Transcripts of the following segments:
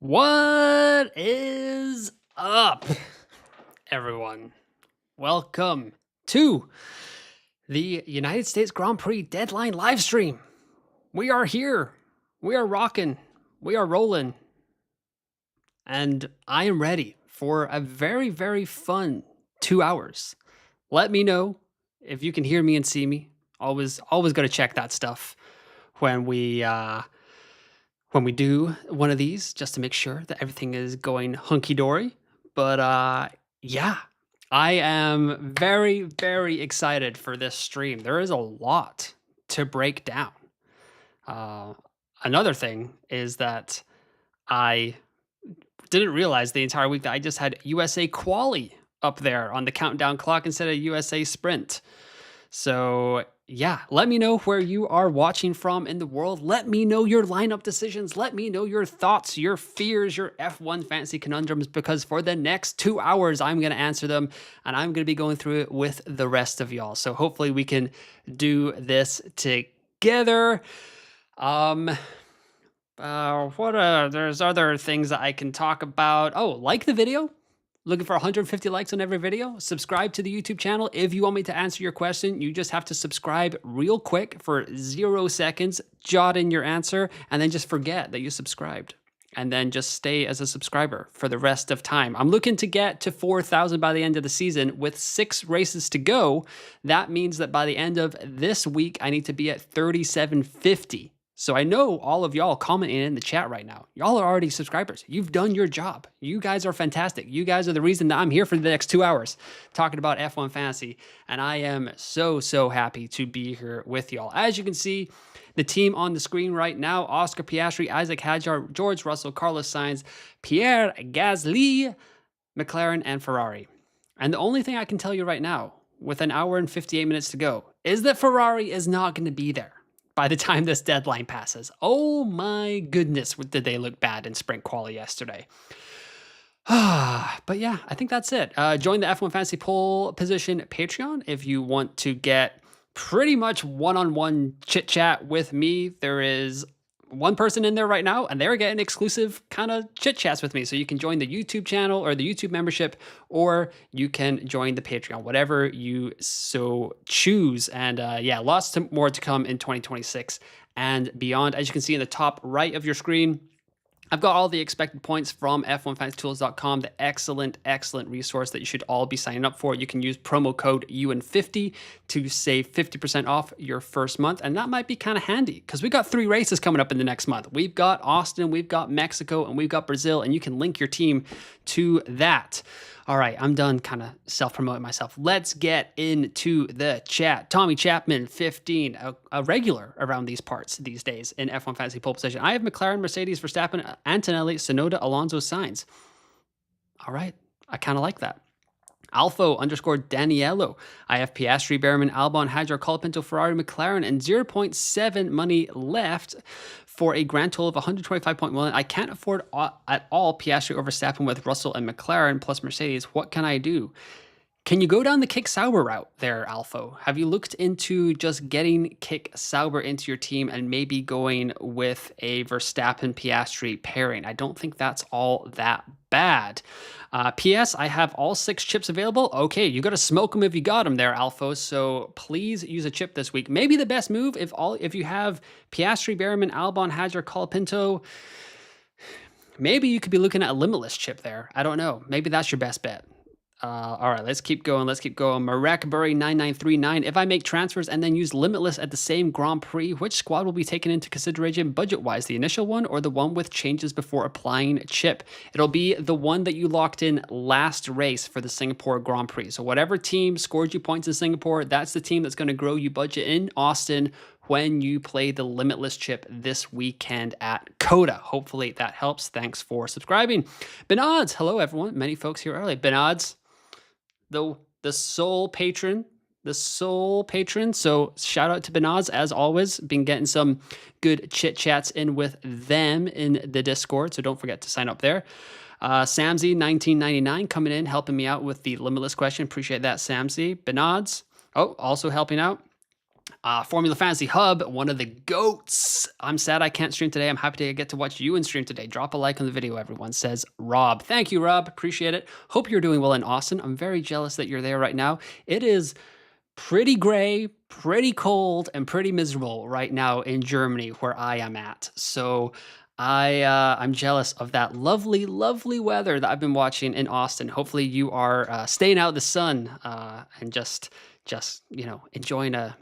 What is up, everyone? Welcome to the United States Grand Prix deadline live stream. We are here. We are rocking. We are rolling. And I am ready for a very, very fun 2 hours. Let me know if you can hear me and see me. Always got to check that stuff when we do one of these, just to make sure that everything is going hunky-dory. But yeah, I am very, very excited for this stream. There is a lot to break down. Another thing is that I didn't realize the entire week that I just had USA Quali up there on the countdown clock instead of USA Sprint. So yeah, let me know where you are watching from in the world. Let me know your lineup decisions. Let me know your thoughts, your fears, your F1 fantasy conundrums, because for the next 2 hours, I'm going to answer them and I'm going to be going through it with the rest of y'all. So hopefully we can do this together. There's other things that I can talk about. Oh, like the video. Looking for 150 likes on every video. Subscribe to the YouTube channel. If you want me to answer your question, you just have to subscribe real quick for 0 seconds, jot in your answer, and then just forget that you subscribed. And then just stay as a subscriber for the rest of time. I'm looking to get to 4,000 by the end of the season with 6 races to go. That means that by the end of this week, I need to be at 3,750. So I know all of y'all commenting in the chat right now. Y'all are already subscribers. You've done your job. You guys are fantastic. You guys are the reason that I'm here for the next 2 hours talking about F1 Fantasy. And I am so, so happy to be here with y'all. As you can see, the team on the screen right now: Oscar Piastri, Isaac Hadjar, George Russell, Carlos Sainz, Pierre Gasly, McLaren, and Ferrari. And the only thing I can tell you right now, with an hour and 58 minutes to go, is that Ferrari is not going to be there by the time this deadline passes. Oh my goodness, did they look bad in sprint quali yesterday. But yeah, I think that's it. Join the F1 Fantasy Pole Position Patreon if you want to get pretty much one-on-one chit-chat with me. There is one person in there right now, and they're getting exclusive kind of chit-chats with me. So you can join the YouTube channel or the YouTube membership, or you can join the Patreon, whatever you so choose. And yeah, lots more to come in 2026 and beyond. As you can see in the top right of your screen, I've got all the expected points from F1FantasyTools.com, the excellent, excellent resource that you should all be signing up for. You can use promo code UN50 to save 50% off your first month. And that might be kind of handy because we got 3 races coming up in the next month. We've got Austin, we've got Mexico, and we've got Brazil, and you can link your team to that. All right, I'm done kind of self-promoting myself. Let's get into the chat. Tommy Chapman, 15, a regular around these parts these days in F1 Fantasy Pole Position. I have McLaren, Mercedes, Verstappen, Antonelli, Tsunoda, Alonso, Sainz. All right, I kind of like that. Alpho_Daniello. I have Piastri, Behrman, Albon, Hadjar, Colapinto, Ferrari, McLaren, and 0.7 money left for a grand total of 125.1. I can't afford at all Piastri or Verstappen with Russell and McLaren plus Mercedes. What can I do? Can you go down the Kick Sauber route there, Alpho? Have you looked into just getting Kick Sauber into your team and maybe going with a Verstappen-Piastri pairing? I don't think that's all that bad. P.S. I have all 6 chips available. Okay, you got to smoke them if you got them there, Alpho. So please use a chip this week. Maybe the best move if you have Piastri, Behrman, Albon, Hadjar, Colapinto, maybe you could be looking at a limitless chip there. I don't know. Maybe that's your best bet. All right, let's keep going. Marakbury9939. If I make transfers and then use Limitless at the same Grand Prix, which squad will be taken into consideration budget-wise? The initial one or the one with changes before applying chip? It'll be the one that you locked in last race for the Singapore Grand Prix. So whatever team scored you points in Singapore, that's the team that's going to grow you budget in Austin when you play the Limitless chip this weekend at COTA. Hopefully that helps. Thanks for subscribing. Benodz, hello everyone. Many folks here early. Benodz, the sole patron. So shout out to Benaz as always. Been getting some good chit chats in with them in the Discord. So don't forget to sign up there. Samsy 1999 coming in, helping me out with the Limitless question. Appreciate that, Samsy. Benaz, also helping out. Formula Fantasy Hub, one of the GOATs. I'm sad I can't stream today. I'm happy to get to watch you and stream today. Drop a like on the video, everyone, says Rob. Thank you, Rob. Appreciate it. Hope you're doing well in Austin. I'm very jealous that you're there right now. It is pretty gray, pretty cold, and pretty miserable right now in Germany where I am at. So I'm jealous of that lovely, lovely weather that I've been watching in Austin. Hopefully you are staying out of the sun and just enjoying a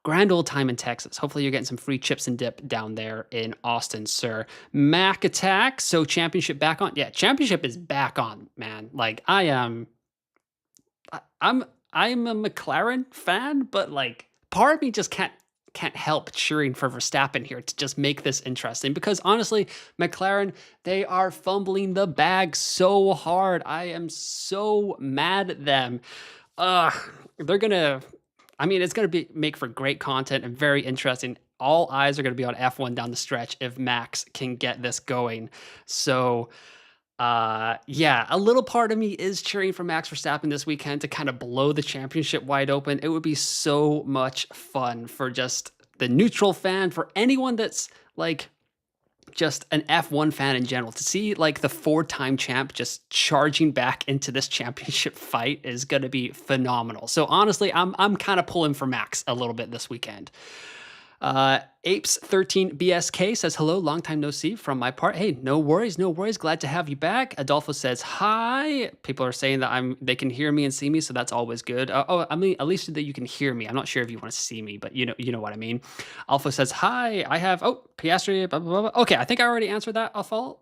grand old time in Texas. Hopefully you're getting some free chips and dip down there in Austin, sir. Mac Attack. So championship back on? Yeah, championship is back on, man. Like I'm a McLaren fan, but like part of me just can't help cheering for Verstappen here to just make this interesting, because honestly, McLaren, they are fumbling the bag so hard. I am so mad at them. They're gonna, I mean, it's gonna make for great content and very interesting. All eyes are gonna be on F1 down the stretch if Max can get this going. So yeah, a little part of me is cheering for Max Verstappen this weekend to kind of blow the championship wide open. It would be so much fun for just the neutral fan, for anyone that's like just an F1 fan in general, to see like the 4-time champ just charging back into this championship fight is going to be phenomenal. So honestly, I'm kind of pulling for Max a little bit this weekend. Apes13BSK says, hello, long time no see from my part. Hey, no worries, no worries. Glad to have you back. Adolfo says, hi. People are saying that they can hear me and see me, so that's always good. I mean, at least that you can hear me. I'm not sure if you want to see me, but you know what I mean. Alpha says, hi, I have, Piastri, blah, blah, blah. Okay, I think I already answered that, Alpha,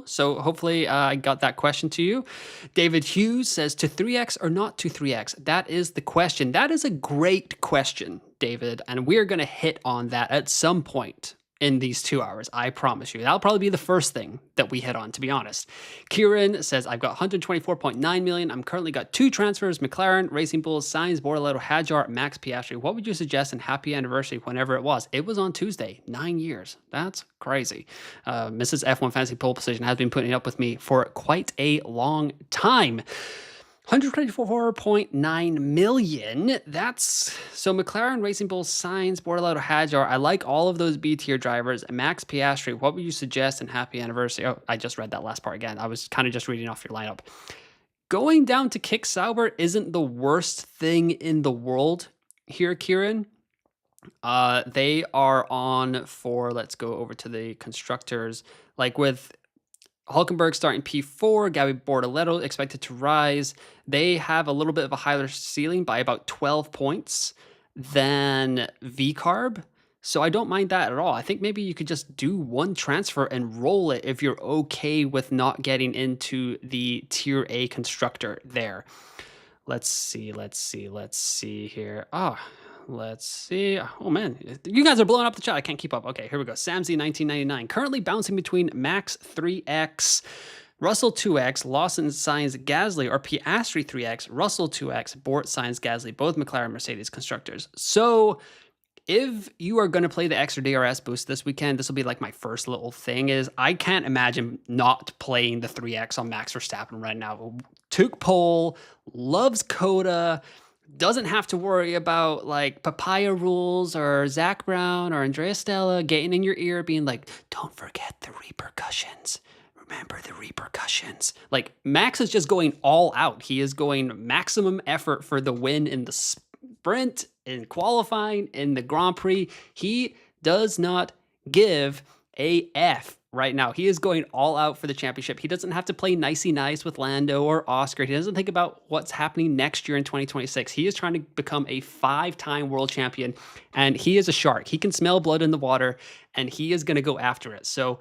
so hopefully I got that question to you. David Hughes says, to 3x or not to 3x? That is the question. That is a great question, David, and we're going to hit on that at some point in these 2 hours. I promise you. That'll probably be the first thing that we hit on, to be honest. Kieran says, I've got 124.9 million. I'm currently got 2 transfers, McLaren, Racing Bulls, Sainz, Bortoleto, Hadjar, Max Piastri. What would you suggest, and happy anniversary whenever it was? It was on Tuesday, 9 years. That's crazy. Mrs. F1 Fantasy Pole Position has been putting up with me for quite a long time. 124.9 million. That's so McLaren, Racing Bulls, Sainz, Bortoleto, Hadjar. I like all of those B tier drivers. Max Piastri, what would you suggest, and happy anniversary? Oh, I just read that last part again. I was kind of just reading off your lineup. Going down to Kick Sauber isn't the worst thing in the world here, Kieran. They are on for, let's go over to the constructors, like with Hulkenberg starting P4, Gabby Bortoleto expected to rise. They have a little bit of a higher ceiling by about 12 points than VCarb. So I don't mind that at all. I think maybe you could just do one transfer and roll it if you're okay with not getting into the tier A constructor there. Let's see here. Let's see. Oh man, you guys are blowing up the chat. I can't keep up. Okay, here we go. Samsy1999 currently bouncing between Max 3x, Russell 2x, Lawson, Sainz, Gasly, or Piastri 3x, Russell 2x, Bort, Sainz, Gasly, both McLaren, Mercedes constructors. So if you are going to play the extra DRS boost this weekend, this will be like my first little thing, is I can't imagine not playing the 3x on Max Verstappen right now. Took pole, loves Coda, doesn't have to worry about like papaya rules or Zach Brown or Andrea Stella getting in your ear being like, don't forget the repercussions. Remember the repercussions. Like Max is just going all out. He is going maximum effort for the win in the sprint, in qualifying, in the Grand Prix. He does not give a F right now. He is going all out for the championship. He doesn't have to play nicey nice with Lando or Oscar. He doesn't think about what's happening next year in 2026. He is trying to become a 5-time world champion, and he is a shark. He can smell blood in the water, and he is going to go after it. So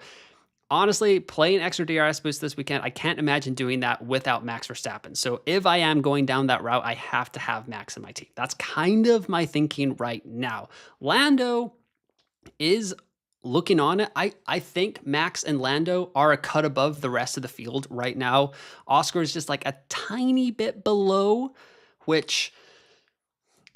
honestly, playing extra DRS boost this weekend, I can't imagine doing that without Max Verstappen. So if I am going down that route, I have to have Max in my team. That's kind of my thinking right now. Lando is looking on it. I think Max and Lando are a cut above the rest of the field right now. Oscar is just like a tiny bit below, which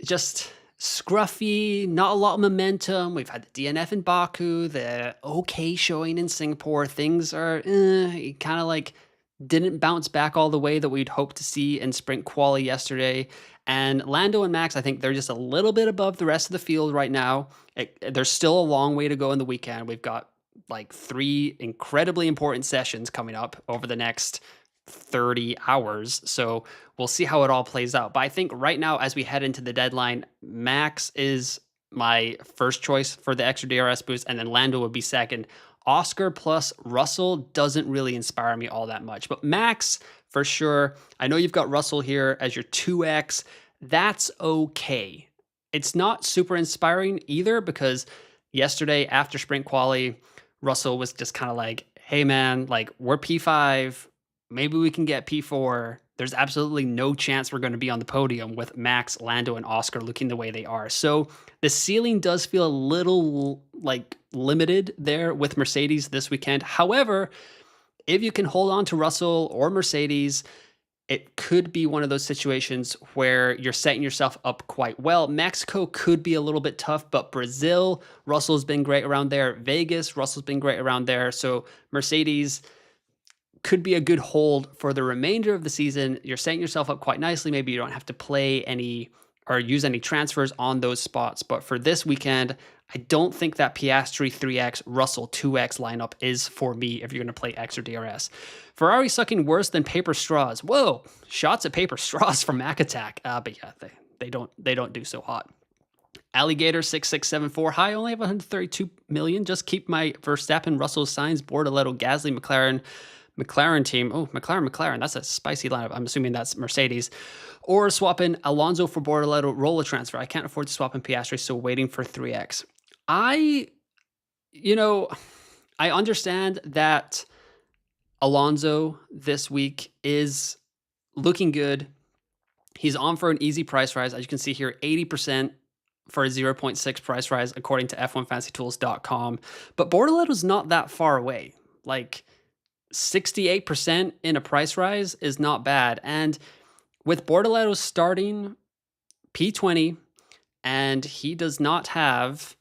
just scruffy, not a lot of momentum. We've had the DNF in Baku, the okay showing in Singapore. Things are kind of like didn't bounce back all the way that we'd hoped to see in sprint quali yesterday. And Lando and Max, I think they're just a little bit above the rest of the field right now. There's still a long way to go in the weekend. We've got like 3 incredibly important sessions coming up over the next 30 hours. So we'll see how it all plays out. But I think right now, as we head into the deadline, Max is my first choice for the extra DRS boost, and then Lando would be second. Oscar plus Russell doesn't really inspire me all that much, but Max for sure. I know you've got Russell here as your 2X. That's okay. It's not super inspiring either, because yesterday after sprint quali, Russell was just kind of like, hey man, like we're P5, maybe we can get P4. There's absolutely no chance we're going to be on the podium with Max, Lando, and Oscar looking the way they are. So the ceiling does feel a little like limited there with Mercedes this weekend. However, if you can hold on to Russell or Mercedes, it could be one of those situations where you're setting yourself up quite well. Mexico could be a little bit tough, but Brazil, Russell's been great around there. Vegas, Russell's been great around there. So Mercedes could be a good hold for the remainder of the season. You're setting yourself up quite nicely. Maybe you don't have to play any or use any transfers on those spots. But for this weekend, I don't think that Piastri 3X, Russell 2X lineup is for me if you're going to play extra DRS. Ferrari sucking worse than paper straws. Whoa, shots at paper straws from Mac Attack. But yeah, they don't do so hot. Alligator 6674. Hi, I only have 132 million. Just keep my Verstappen, Russell, Sainz, Bortoleto, Gasly, McLaren team. Oh, McLaren. That's a spicy lineup. I'm assuming that's Mercedes. Or swap in Alonso for Bortoleto, roll a transfer. I can't afford to swap in Piastri, so waiting for 3X. I understand that Alonso this week is looking good. He's on for an easy price rise. As you can see here, 80% for a 0.6 price rise, according to F1FantasyTools.com. But Bortoleto's not that far away. Like 68% in a price rise is not bad. And with Bortoleto starting P20, and he does not have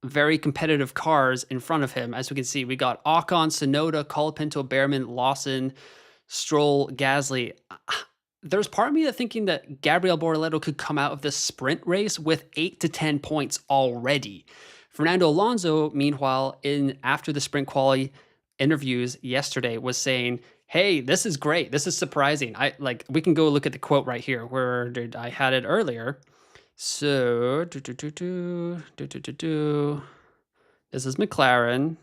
very competitive cars in front of him. As we can see, we got Ocon, Tsunoda, Colapinto, Behrman, Lawson, Stroll, Gasly. There's part of me that thinking that Gabriel Bortoleto could come out of this sprint race with 8 to 10 points already. Fernando Alonso, meanwhile, after the sprint quali interviews yesterday, was saying, hey, this is great. This is surprising. We can go look at the quote right here. Where did I had it earlier? So, this is McLaren.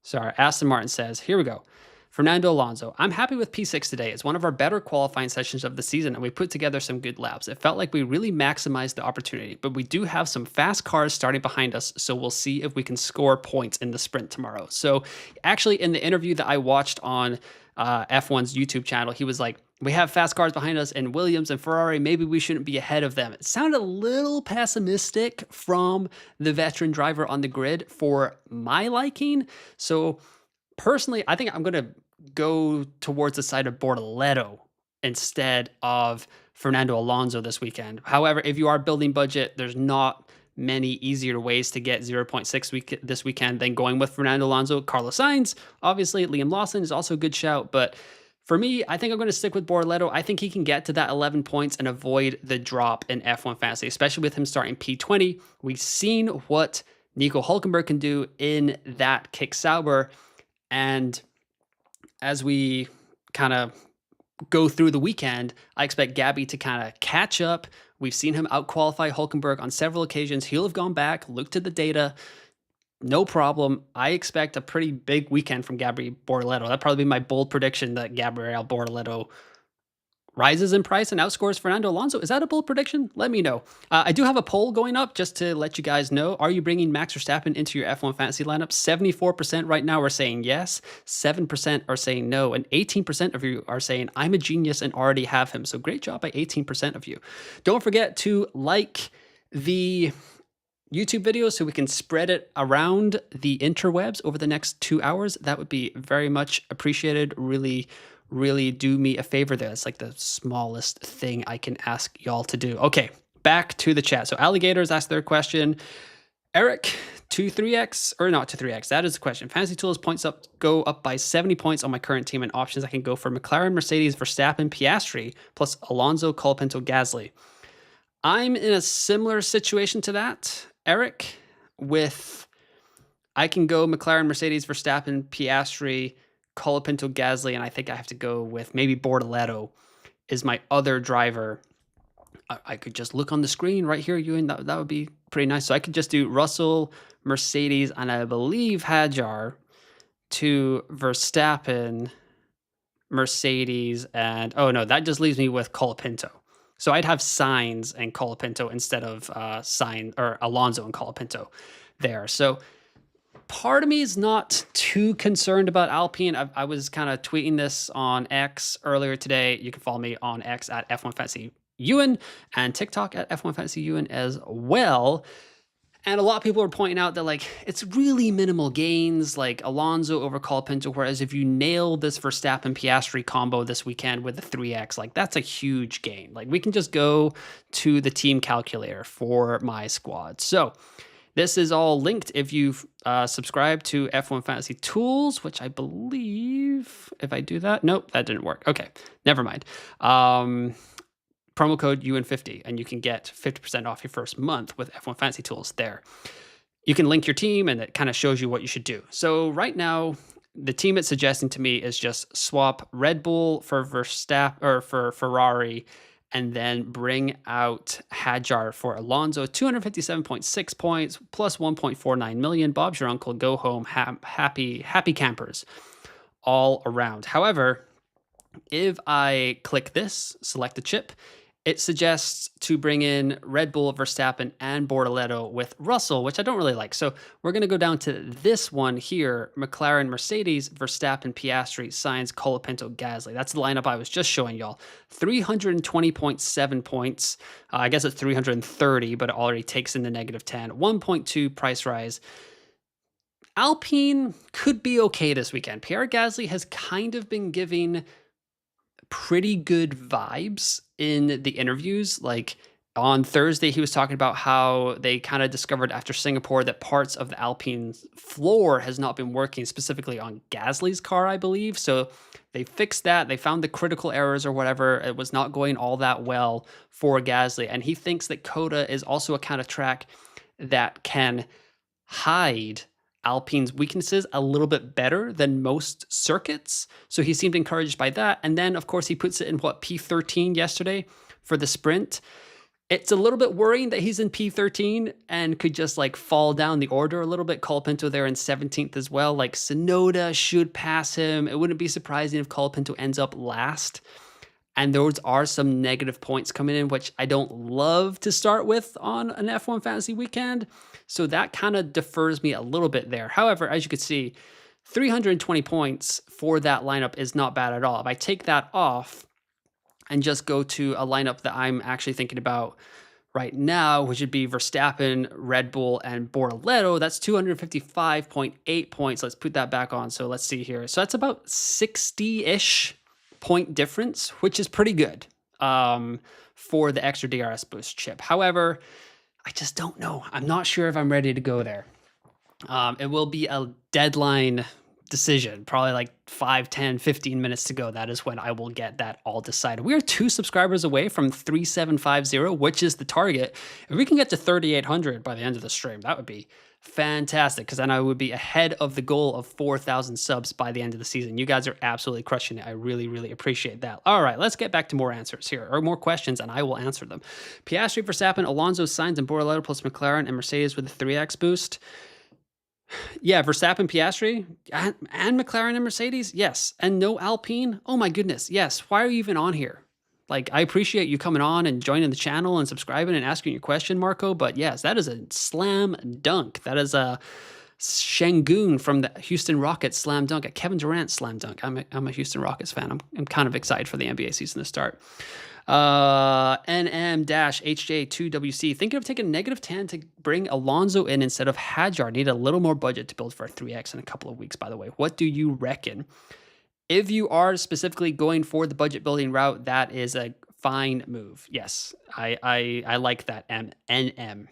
Sorry, Aston Martin says, here we go. Fernando Alonso, I'm happy with P6 today. It's one of our better qualifying sessions of the season, and we put together some good laps. It felt like we really maximized the opportunity, but we do have some fast cars starting behind us, so we'll see if we can score points in the sprint tomorrow. So actually, in the interview that I watched on F1's YouTube channel, he was like, we have fast cars behind us, and Williams and Ferrari, maybe we shouldn't be ahead of them. It sounded a little pessimistic from the veteran driver on the grid for my liking. So personally, I think I'm going to go towards the side of Bortoleto instead of Fernando Alonso this weekend. However, if you are building budget, there's not many easier ways to get 0.6 this weekend than going with Fernando Alonso. Carlos Sainz, obviously, Liam Lawson is also a good shout, but for me, I think I'm going to stick with Bortoleto. I think he can get to that 11 points and avoid the drop in F1 Fantasy, especially with him starting P20. We've seen what Nico Hülkenberg can do in that Kick Sauber. And as we kind of go through the weekend, I expect Gabby to kind of catch up. We've seen him out-qualify Hülkenberg on several occasions. He'll have gone back, looked at the data. No problem. I expect a pretty big weekend from Gabriel Bortoleto. That'd probably be my bold prediction, that Gabriel Bortoleto rises in price and outscores Fernando Alonso. Is that a bold prediction? Let me know. I do have a poll going up just to let you guys know. Are you bringing Max Verstappen into your F1 Fantasy lineup? 74% right now are saying yes. 7% are saying no. And 18% of you are saying, I'm a genius and already have him. So great job by 18% of you. Don't forget to like the YouTube video so we can spread it around the interwebs over the next 2 hours. That would be very much appreciated. Really do me a favor there. It's like the smallest thing I can ask y'all to do. Okay, back to the chat. So Alligators asked their question. Eric, 2-3x or not 2-3x? That is the question. Fantasy Tools points go up by 70 points on my current team, and options I can go for McLaren, Mercedes, Verstappen, Piastri, plus Alonso, Colapinto, Gasly. I'm in a similar situation to that, Eric, with I can go McLaren, Mercedes, Verstappen, Piastri, Colapinto, Gasly, and I think I have to go with maybe Bortoleto is my other driver. I could just look on the screen right here, Ewan. That would be pretty nice. So I could just do Russell, Mercedes, and I believe Hadjar to Verstappen, Mercedes, and oh no, that just leaves me with Colapinto. So I'd have Sainz and Colapinto instead of Sainz or Alonso and Colapinto there. So part of me is not too concerned about Alpine. I was kind of tweeting this on X earlier today. You can follow me on X at F1 Fantasy Ewan and TikTok at F1 Fantasy Ewan as well. And a lot of people are pointing out that like it's really minimal gains, like Alonso over Colapinto. Whereas if you nail this Verstappen Piastri combo this weekend with the 3x, like that's a huge gain. Like we can just go to the team calculator for my squad. So this is all linked if you've subscribed to F1 Fantasy Tools, which I believe if I do that, nope, that didn't work. Okay, never mind. Promo code UN50, and you can get 50% off your first month with F1 Fantasy Tools there. You can link your team, and it kind of shows you what you should do. So right now, the team it's suggesting to me is just swap Red Bull for Verstappen or for Ferrari, and then bring out Hadjar for Alonso, 257.6 points plus 1.49 million. Bob's your uncle. Go home, happy campers all around. However, if I click this, select the chip, it suggests to bring in Red Bull, Verstappen, and Bortoleto with Russell, which I don't really like. So we're going to go down to this one here, McLaren, Mercedes, Verstappen, Piastri, Sainz, Colapinto, Gasly. That's the lineup I was just showing y'all. 320.7 points. I guess it's 330, but it already takes in the -10. 1.2 price rise. Alpine could be okay this weekend. Pierre Gasly has kind of been giving pretty good vibes in the interviews. Like on Thursday, he was talking about how they kind of discovered after Singapore that parts of the Alpine floor has not been working, specifically on Gasly's car, I believe. So they fixed that. They found the critical errors or whatever. It was not going all that well for Gasly. And he thinks that Coda is also a kind of track that can hide Alpine's weaknesses a little bit better than most circuits. So he seemed encouraged by that. And then, of course, he puts it in P13 yesterday for the sprint. It's a little bit worrying that he's in P13 and could just like fall down the order a little bit. Colapinto there in 17th as well. Like Tsunoda should pass him. It wouldn't be surprising if Colapinto ends up last. And those are some negative points coming in, which I don't love to start with on an F1 Fantasy weekend. So that kind of defers me a little bit there. However, as you can see, 320 points for that lineup is not bad at all. If I take that off and just go to a lineup that I'm actually thinking about right now, which would be Verstappen, Red Bull, and Bortoleto, that's 255.8 points. Let's put that back on. So let's see here. So that's about 60-ish point difference, which is pretty good for the extra DRS boost chip. However, I just don't know. I'm not sure if I'm ready to go there. It will be a deadline decision, probably like 5, 10, 15 minutes to go. That is when I will get that all decided. We are 2 subscribers away from 3750, which is the target. If we can get to 3800 by the end of the stream, that would be fantastic, because then I would be ahead of the goal of 4,000 subs by the end of the season. You guys are absolutely crushing it. I really, really appreciate that. All right, let's get back to more answers here, or more questions, and I will answer them. Piastri, Verstappen, Alonso, Sainz, and Bortoleto plus McLaren and Mercedes with the 3x boost. Yeah, Verstappen, Piastri, and McLaren and Mercedes, yes. And no Alpine, oh my goodness, yes. Why are you even on here? Like, I appreciate you coming on and joining the channel and subscribing and asking your question, Marco. But yes, that is a slam dunk. That is a Şengün from the Houston Rockets slam dunk, a Kevin Durant slam dunk. I'm a Houston Rockets fan. I'm kind of excited for the NBA season to start. NM-HJ2WC, thinking of taking -10 to bring Alonso in instead of Hadjar. Need a little more budget to build for a 3x in a couple of weeks, by the way. What do you reckon? If you are specifically going for the budget building route, that is a fine move. Yes, I like that, NM.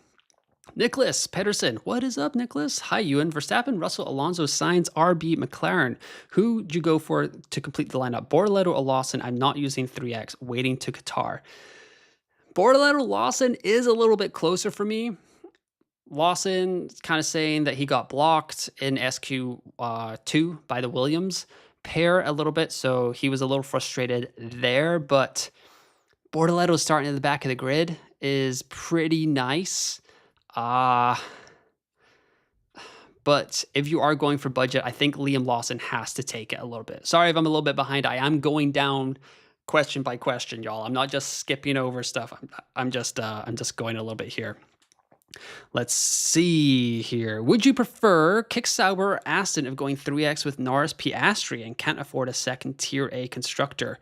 Nicholas Pedersen, what is up, Nicholas? Hi, Ewan. Verstappen, Russell, Alonso, Sainz, RB, McLaren. Who'd you go for to complete the lineup? Bortoleto or Lawson? I'm not using 3X, waiting to Qatar. Bortoleto Lawson is a little bit closer for me. Lawson kind of saying that he got blocked in SQ2 by the Williams pair a little bit, so he was a little frustrated there, but Bortoleto starting at the back of the grid is pretty nice. But if you are going for budget, I think Liam Lawson has to take it a little bit. Sorry if I'm a little bit behind. I am going down question by question, y'all. I'm not just skipping over stuff. I'm just going a little bit here. Let's see here. Would you prefer Kick Sauber or Aston if going 3X with Norris Piastri and can't afford a second tier A constructor?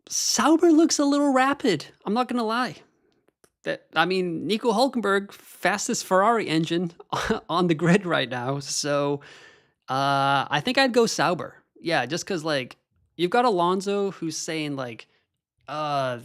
Sauber looks a little rapid. I'm not gonna lie. Nico Hulkenberg, fastest Ferrari engine on the grid right now. So I think I'd go Sauber. Yeah, just because like you've got Alonso who's saying like,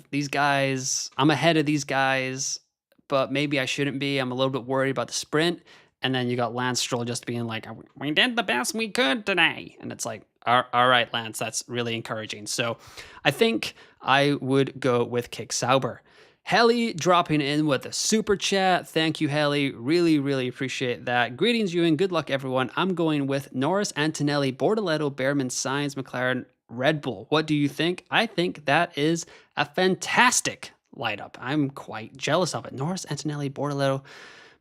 these guys, I'm ahead of these guys, but maybe I shouldn't be. I'm a little bit worried about the sprint. And then you got Lance Stroll just being like, we did the best we could today. And it's like, all right, Lance, that's really encouraging. So I think I would go with Kick Sauber. Helly dropping in with a super chat. Thank you, Helly. Really, really appreciate that. Greetings, Ewan. Good luck, everyone. I'm going with Norris, Antonelli, Bortoleto, Behrman, Sainz, McLaren, Red Bull. What do you think? I think that is a fantastic lineup. I'm quite jealous of it. Norris, Antonelli, Bortoleto,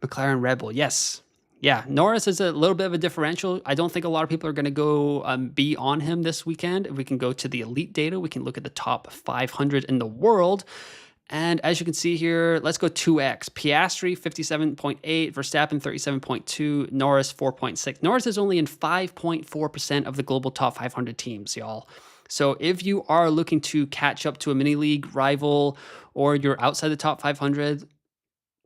McLaren, Red Bull. Yes. Yeah, Norris is a little bit of a differential. I don't think a lot of people are going to go be on him this weekend. If we can go to the elite data, we can look at the top 500 in the world. And as you can see here, let's go 2X. Piastri, 57.8. Verstappen, 37.2. Norris, 4.6. Norris is only in 5.4% of the global top 500 teams, y'all. So if you are looking to catch up to a mini league rival or you're outside the top 500,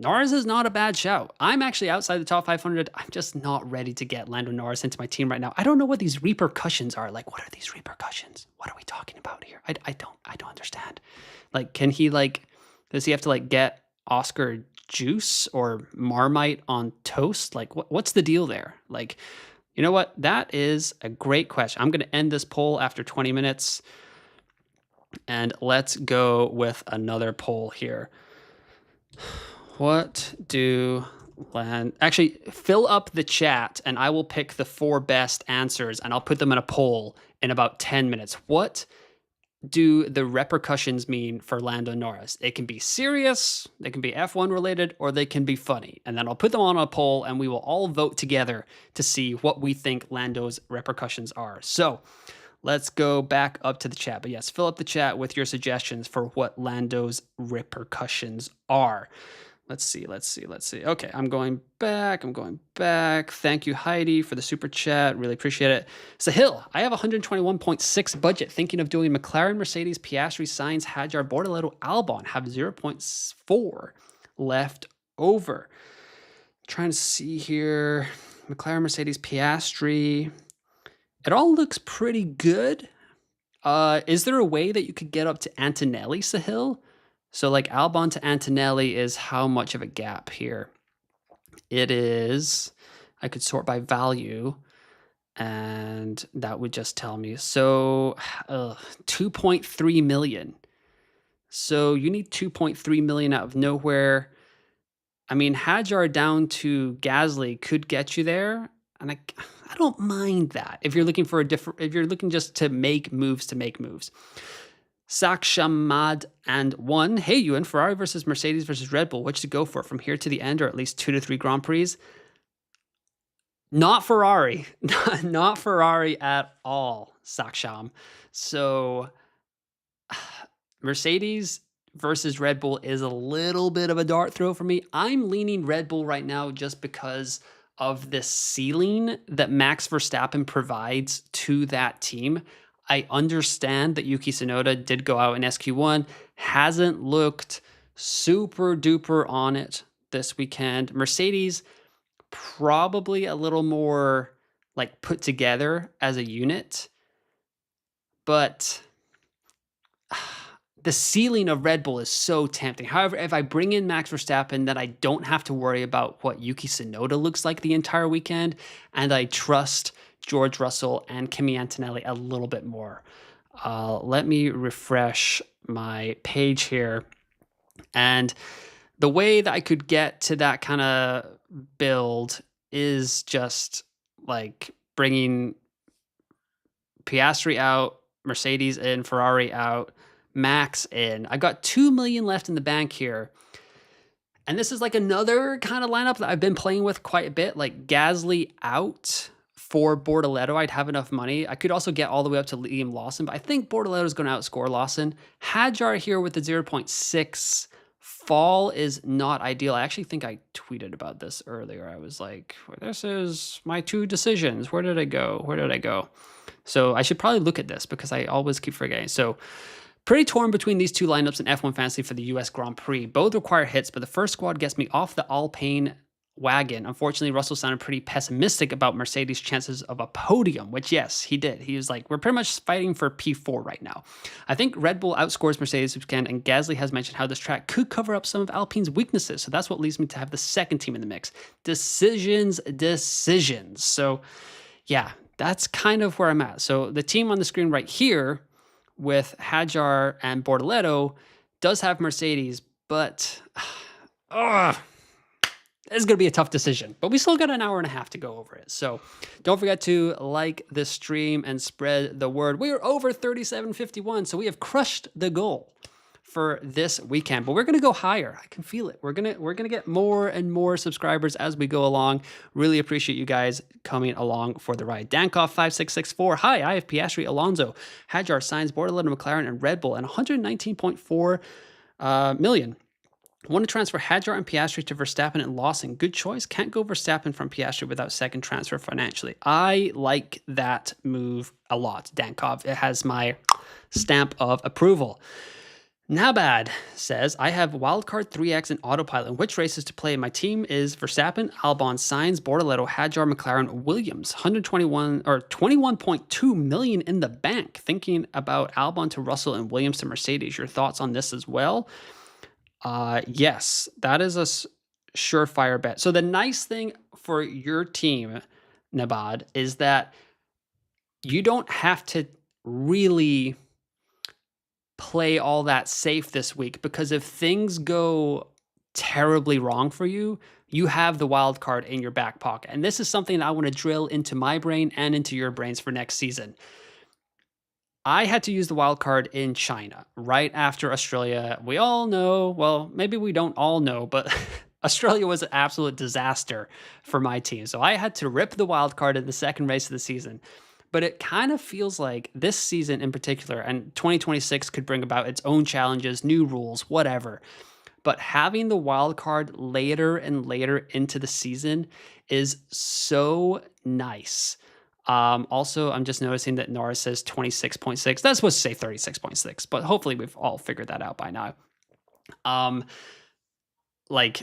Norris is not a bad shout. I'm actually outside the top 500. I'm just not ready to get Lando Norris into my team right now. I don't know what these repercussions are. Like, what are these repercussions? What are we talking about here? I don't understand. Like, can he does he have to get Oscar juice or Marmite on toast? Like, what's the deal there? Like, you know what? That is a great question. I'm going to end this poll after 20 minutes. And let's go with another poll here. What do actually fill up the chat and I will pick the 4 best answers and I'll put them in a poll in about 10 minutes. What do the repercussions mean for Lando Norris? They can be serious, they can be F1 related, or they can be funny. And then I'll put them on a poll and we will all vote together to see what we think Lando's repercussions are. So let's go back up to the chat. But yes, fill up the chat with your suggestions for what Lando's repercussions are. Let's see. Okay, I'm going back. Thank you, Heidi, for the super chat. Really appreciate it. Sahil, I have 121.6 budget. Thinking of doing McLaren, Mercedes, Piastri, Sainz, Hadjar, Bortoleto, Albon. Have 0.4 left over. Trying to see here. McLaren, Mercedes, Piastri. It all looks pretty good. Is there a way that you could get up to Antonelli, Sahil? So Albon to Antonelli is how much of a gap here? It is, I could sort by value and that would just tell me. So 2.3 million. So you need 2.3 million out of nowhere. I mean, Hadjar down to Gasly could get you there. And I don't mind that if you're looking for if you're looking just to make moves. Sakshamad and 1. Hey, Ewan, Ferrari versus Mercedes versus Red Bull. Which to go for from here to the end, or at least 2 to 3 Grand Prix? Not Ferrari. Not Ferrari at all, Saksham. So Mercedes versus Red Bull is a little bit of a dart throw for me. I'm leaning Red Bull right now just because of the ceiling that Max Verstappen provides to that team. I understand that Yuki Tsunoda did go out in SQ1, hasn't looked super duper on it this weekend. Mercedes, probably a little more put together as a unit, but the ceiling of Red Bull is so tempting. However, if I bring in Max Verstappen, then I don't have to worry about what Yuki Tsunoda looks like the entire weekend, and I trust George Russell and Kimi Antonelli a little bit more. Let me refresh my page here. And the way that I could get to that kind of build is just like bringing Piastri out, Mercedes in, Ferrari out, Max in. I got 2 million left in the bank here. And this is like another kind of lineup that I've been playing with quite a bit, like Gasly out for Bortoleto. I'd have enough money. I could also get all the way up to Liam Lawson, but I think Bortoleto is going to outscore Lawson. Hadjar here with the 0.6 fall is not ideal. I actually think I tweeted about this earlier. I was like, this is my 2 decisions. Where did I go? Where did I go? So I should probably look at this because I always keep forgetting. So pretty torn between these 2 lineups in F1 Fantasy for the US Grand Prix. Both require hits, but the first squad gets me off the Alpine wagon. Unfortunately, Russell sounded pretty pessimistic about Mercedes' chances of a podium, which yes, he did. He was like, we're pretty much fighting for P4 right now. I think Red Bull outscores Mercedes this weekend, and Gasly has mentioned how this track could cover up some of Alpine's weaknesses. So that's what leads me to have the second team in the mix. Decisions. So yeah, that's kind of where I'm at. So the team on the screen right here with Hadjar and Bortoleto does have Mercedes, but it's going to be a tough decision. But we still got an hour and a half to go over it. So don't forget to like the stream and spread the word. We are over 3751, so we have crushed the goal for this weekend, but we're going to go higher. I can feel it. We're going to get more and more subscribers as we go along. Really appreciate you guys coming along for the ride. Dankoff 5664. Hi, I have Piastri, Alonso, Hadjar, Sainz, Bortoleto, McLaren, and Red Bull, and 119.4 million. Want to transfer Hadjar and Piastri to Verstappen and Lawson. Good choice. Can't go Verstappen from Piastri without second transfer financially. I like that move a lot, Dankov. It has my stamp of approval. Nabad says, I have wildcard 3X and autopilot. Which races to play? My team is Verstappen, Albon, Sainz, Bortoleto, Hadjar, McLaren, Williams. 21.2 million in the bank. Thinking about Albon to Russell and Williams to Mercedes. Your thoughts on this as well? Yes, that is a surefire bet. So the nice thing for your team, Nabad, is that you don't have to really play all that safe this week, because if things go terribly wrong for you, you have the wild card in your back pocket. And this is something that I want to drill into my brain and into your brains for next season. I had to use the wild card in China right after Australia. We all know, well, maybe we don't all know, but Australia was an absolute disaster for my team. So I had to rip the wild card in the second race of the season. But it kind of feels like this season in particular, and 2026 could bring about its own challenges, new rules, whatever. But having the wild card later and later into the season is so nice. Also, I'm just noticing that Norris says 26.6. That's supposed to say 36.6, but hopefully we've all figured that out by now. Like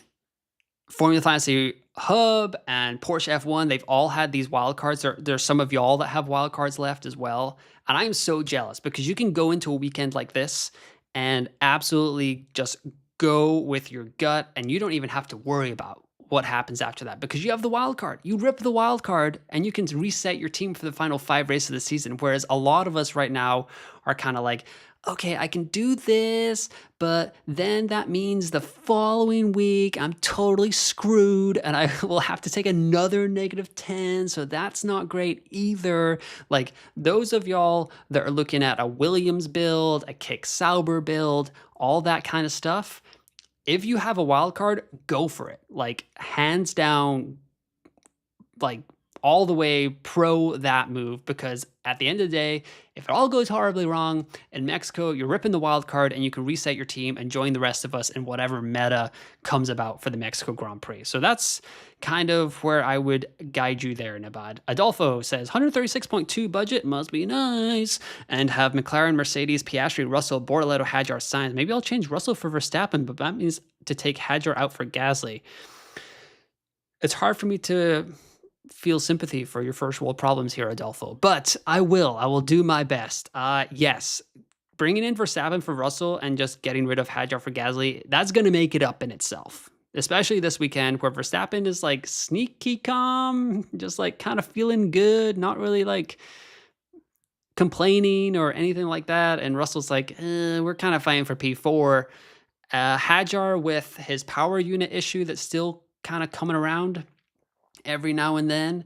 Formula Fantasy Hub and Porsche F1, they've all had these wild cards. There's some of y'all that have wild cards left as well. And I'm so jealous because you can go into a weekend like this and absolutely just go with your gut, and you don't even have to worry about what happens after that because you have the wild card. You rip the wild card and you can reset your team for the final 5 races of the season. Whereas a lot of us right now are kind of like, okay, I can do this, but then that means the following week I'm totally screwed and I will have to take another -10. So that's not great either. Like those of y'all that are looking at a Williams build, a Kick Sauber build, all that kind of stuff, if you have a wild card, go for it. Like hands down, like all the way pro that move, because at the end of the day, if it all goes horribly wrong in Mexico, you're ripping the wild card and you can reset your team and join the rest of us in whatever meta comes about for the Mexico Grand Prix. So that's kind of where I would guide you there, Nabad. Adolfo says 136.2 budget must be nice, and have McLaren, Mercedes, Piastri, Russell, Bortoleto, Hadjar, Sainz. Maybe I'll change Russell for Verstappen, but that means to take Hadjar out for Gasly. It's hard for me to feel sympathy for your first world problems here, Adolfo, but I will do my best. Yes, bringing in Verstappen for Russell and just getting rid of Hadjar for Gasly, that's going to make it up in itself. Especially this weekend where Verstappen is like sneaky calm, just like kind of feeling good, not really like complaining or anything like that. And Russell's like, we're kind of fighting for P4. Hadjar with his power unit issue that's still kind of coming around every now and then.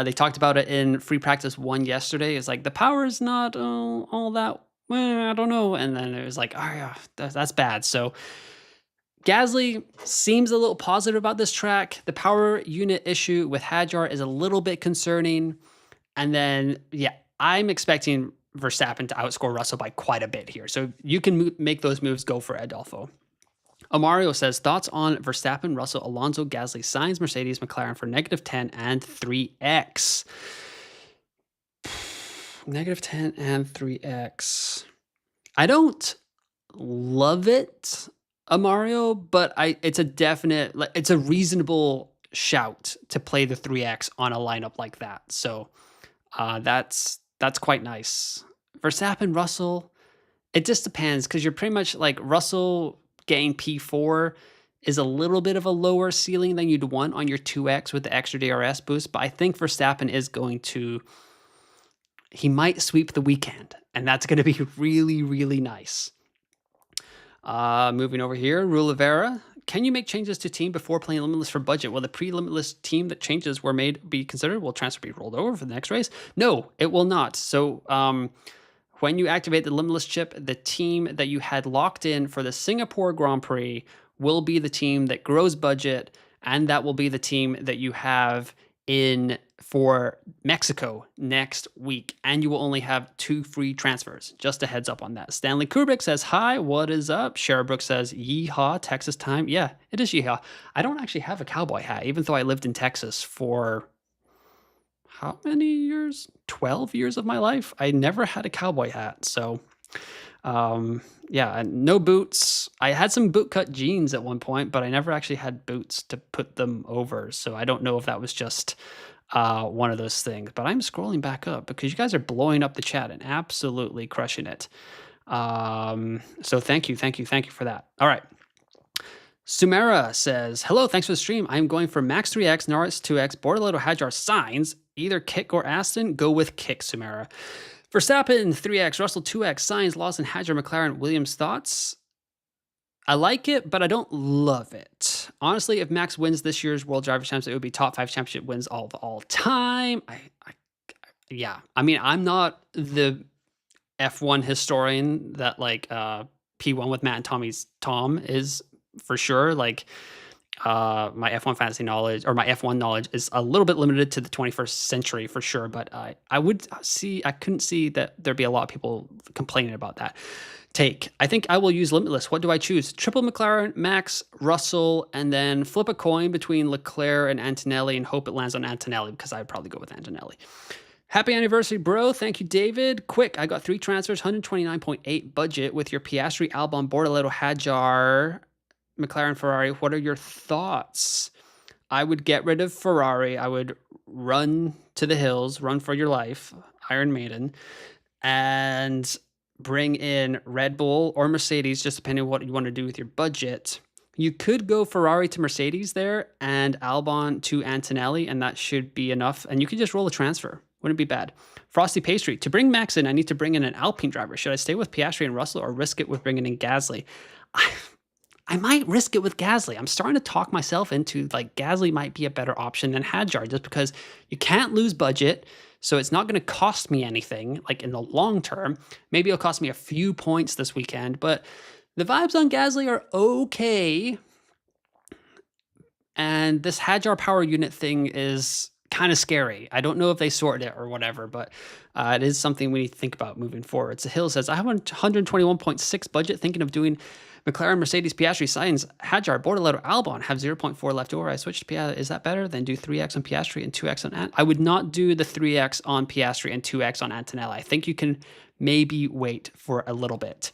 They talked about it in free practice 1 yesterday. It's like the power is not all that, I don't know. And then it was like, oh yeah, that's bad. So Gasly seems a little positive about this track. The power unit issue with Hadjar is a little bit concerning. And then, yeah, I'm expecting Verstappen to outscore Russell by quite a bit here. So you can make those moves, go for Adolfo. Amario says, thoughts on Verstappen, Russell, Alonso, Gasly, Sainz, Mercedes, McLaren for -10 and 3x. -10 and 3x. I don't love it, Amario, but it's a definite, it's a reasonable shout to play the 3x on a lineup like that. So that's quite nice. Verstappen, Russell, it just depends because you're pretty much like Russell getting P4 is a little bit of a lower ceiling than you'd want on your 2x with the extra DRS boost, but I think Verstappen is going to, he might sweep the weekend, and that's going to be really, really nice. Moving over here, Rulivera. Can you make changes to team before playing Limitless for budget? Will the pre-Limitless team that changes were made be considered? Will transfer be rolled over for the next race? No, it will not. So when you activate the Limitless chip, the team that you had locked in for the Singapore Grand Prix will be the team that grows budget, and that will be the team that you have in for Mexico next week, and you will only have 2 free transfers. Just a heads up on that. Stanley Kubrick says, hi, what is up? Sherbrooke says, yeehaw, Texas time. Yeah, it is yeehaw. I don't actually have a cowboy hat, even though I lived in Texas for how many years? 12 years of my life. I never had a cowboy hat. So, yeah, no boots. I had some bootcut jeans at one point, but I never actually had boots to put them over. So I don't know if that was just one of those things. But I'm scrolling back up because you guys are blowing up the chat and absolutely crushing it. So thank you for that. All right. Sumera says, hello, thanks for the stream. I'm going for Max 3x, Norris 2x, Bortoleto, Hadjar, Sainz, either Kick or Aston. Go with Kick, Sumera. Verstappen 3x, Russell 2x, Sainz, Lawson, Hadjar, McLaren, Williams. Thoughts? I like it, but I don't love it. Honestly, if Max wins this year's World Driver Championship, it would be top 5 championship wins of all time. Yeah. I mean, I'm not the F1 historian that like P1 with Matt and Tom is for sure. Like my F1 fantasy knowledge or my F1 knowledge is a little bit limited to the 21st century for sure. But I couldn't see that there'd be a lot of people complaining about that take. I think I will use Limitless. What do I choose? Triple McLaren, Max, Russell, and then flip a coin between Leclerc and Antonelli and hope it lands on Antonelli because I'd probably go with Antonelli. Happy anniversary, bro. Thank you, David. Quick, I got 3 transfers, 129.8 budget with your Piastri, Albon, Bortoleto, Hadjar, McLaren, Ferrari. What are your thoughts? I would get rid of Ferrari. I would run to the hills, run for your life, Iron Maiden, and bring in Red Bull or Mercedes, just depending on what you want to do with your budget. You could go Ferrari to Mercedes there and Albon to Antonelli, and that should be enough. And you could just roll a transfer. Wouldn't be bad. Frosty Pastry. To bring Max in, I need to bring in an Alpine driver. Should I stay with Piastri and Russell or risk it with bringing in Gasly? I might risk it with Gasly. I'm starting to talk myself into like Gasly might be a better option than Hadjar just because you can't lose budget. So it's not going to cost me anything like in the long term. Maybe it'll cost me a few points this weekend, but the vibes on Gasly are okay. And this Hadjar power unit thing is kind of scary. I don't know if they sorted it or whatever, but it is something we need to think about moving forward. So Hill says, I have a 121.6 budget thinking of doing McLaren, Mercedes, Piastri, Sainz, Hadjar, Bortoleto, Albon, have 0.4 left over. I switched to Piastri. Is that better than do 3x on Piastri and 2x on Ant? I would not do the 3x on Piastri and 2x on Antonelli. I think you can maybe wait for a little bit.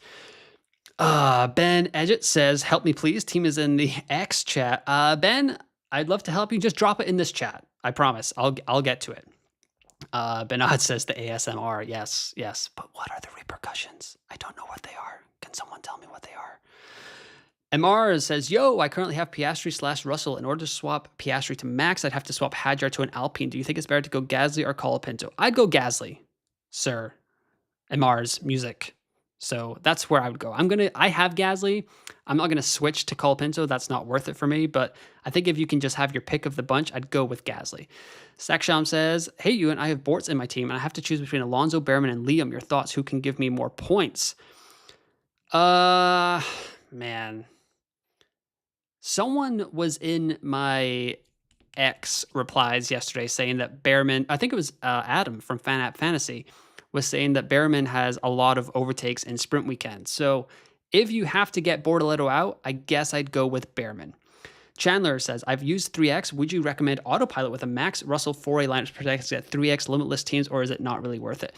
Ben Edgett says, help me please. Team is in the X chat. Ben, I'd love to help you. Just drop it in this chat. I promise. I'll get to it. Bernard says the ASMR. Yes, yes. But what are the repercussions? I don't know what they are. Can someone tell me what they are? MR says, yo, I currently have Piastri / Russell. In order to swap Piastri to Max, I'd have to swap Hadjar to an Alpine. Do you think it's better to go Gasly or Colapinto? I'd go Gasly, sir. MR's music. So that's where I would go. I have Gasly. I'm not gonna switch to Colapinto. That's not worth it for me. But I think if you can just have your pick of the bunch, I'd go with Gasly. Saksham says, hey, Ewan, I have Bortz in my team, and I have to choose between Alonso, Behrman, and Liam. Your thoughts? Who can give me more points? Man. Someone was in my X replies yesterday saying that Behrman, I think it was Adam from Fan App Fantasy, was saying that Behrman has a lot of overtakes in sprint weekend. So if you have to get Bortoleto out, I guess I'd go with Behrman. Chandler says, I've used 3X. Would you recommend autopilot with a Max Russell 4A lineup to protect at 3X limitless teams, or is it not really worth it?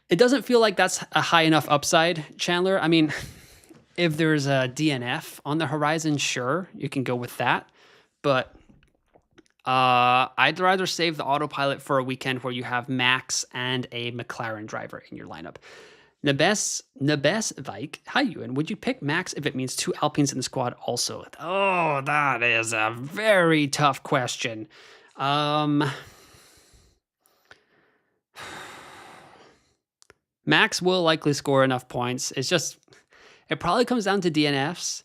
It doesn't feel like that's a high enough upside, Chandler. I mean, if there's a DNF on the horizon, sure, you can go with that. But I'd rather save the autopilot for a weekend where you have Max and a McLaren driver in your lineup. Nebes Vike, hi Ewan, would you pick Max if it means 2 Alpines in the squad also? Oh, that is a very tough question. Max will likely score enough points. It's just, it probably comes down to DNFs.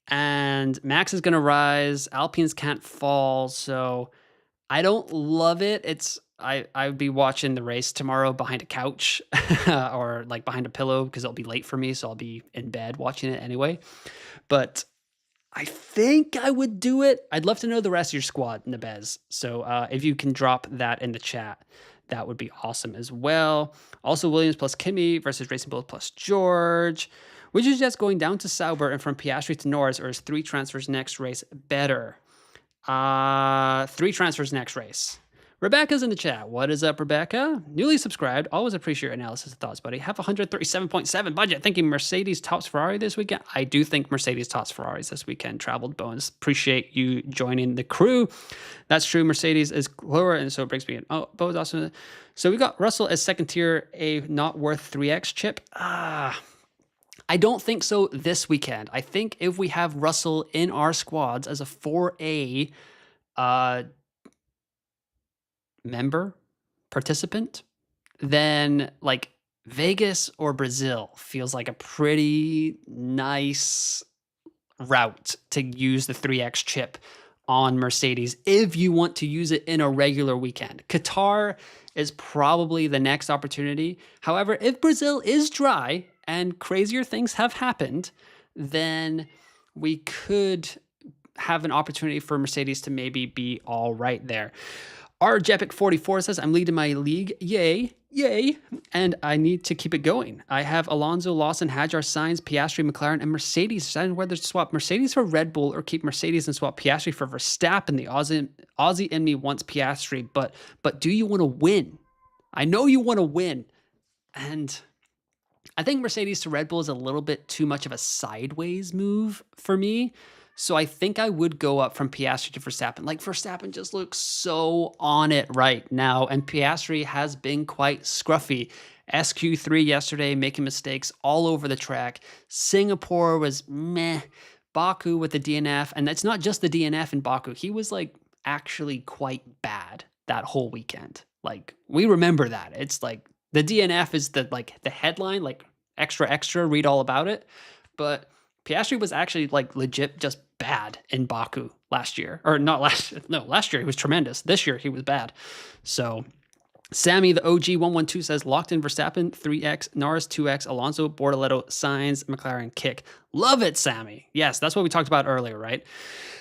And Max is going to rise. Alpines can't fall. So I don't love it. I'd be watching the race tomorrow behind a couch or like behind a pillow because it'll be late for me. So I'll be in bed watching it anyway. But I think I would do it. I'd love to know the rest of your squad, Nebez. So if you can drop that in the chat, that would be awesome as well. Also, Williams plus Kimi versus Racing Bulls plus George. Would you suggest going down to Sauber and from Piastri to Norris, or is 3 transfers next race better? 3 transfers next race. Rebecca's in the chat. What is up, Rebecca? Newly subscribed. Always appreciate your analysis and thoughts, buddy. Have 137.7 budget. Thinking Mercedes tops Ferrari this weekend. I do think Mercedes tops Ferraris this weekend. Traveled bonus. Appreciate you joining the crew. That's true. Mercedes is lower, and so it brings me in. Oh, Bo's awesome. So we got Russell as second tier, a not worth 3x chip. I don't think so this weekend. I think if we have Russell in our squads as a 4A member, participant, then like Vegas or Brazil feels like a pretty nice route to use the 3X chip on Mercedes if you want to use it in a regular weekend. Qatar is probably the next opportunity. However, if Brazil is dry and crazier things have happened, then we could have an opportunity for Mercedes to maybe be all right there. RJepic44 says, I'm leading my league. Yay, yay. And I need to keep it going. I have Alonso, Lawson, Hadjar, Sainz, Piastri, McLaren, and Mercedes. Deciding whether to swap Mercedes for Red Bull or keep Mercedes and swap Piastri for Verstappen. The Aussie in me wants Piastri, but do you want to win? I know you want to win. And I think Mercedes to Red Bull is a little bit too much of a sideways move for me. So I think I would go up from Piastri to Verstappen. Like, Verstappen just looks so on it right now, and Piastri has been quite scruffy. SQ3 yesterday, making mistakes all over the track. Singapore was meh. Baku with the DNF, and it's not just the DNF in Baku. He was like actually quite bad that whole weekend. Like, we remember that. It's like the DNF is the headline, like extra, read all about it. But Piastri was actually like legit just bad in Baku last year. Or not last year he was tremendous. This year he was bad. So Sammy, the OG112 says, locked in Verstappen, 3X, Norris, 2X, Alonso, Bortoleto, Sainz, McLaren, kick. Love it, Sammy. Yes, that's what we talked about earlier, right?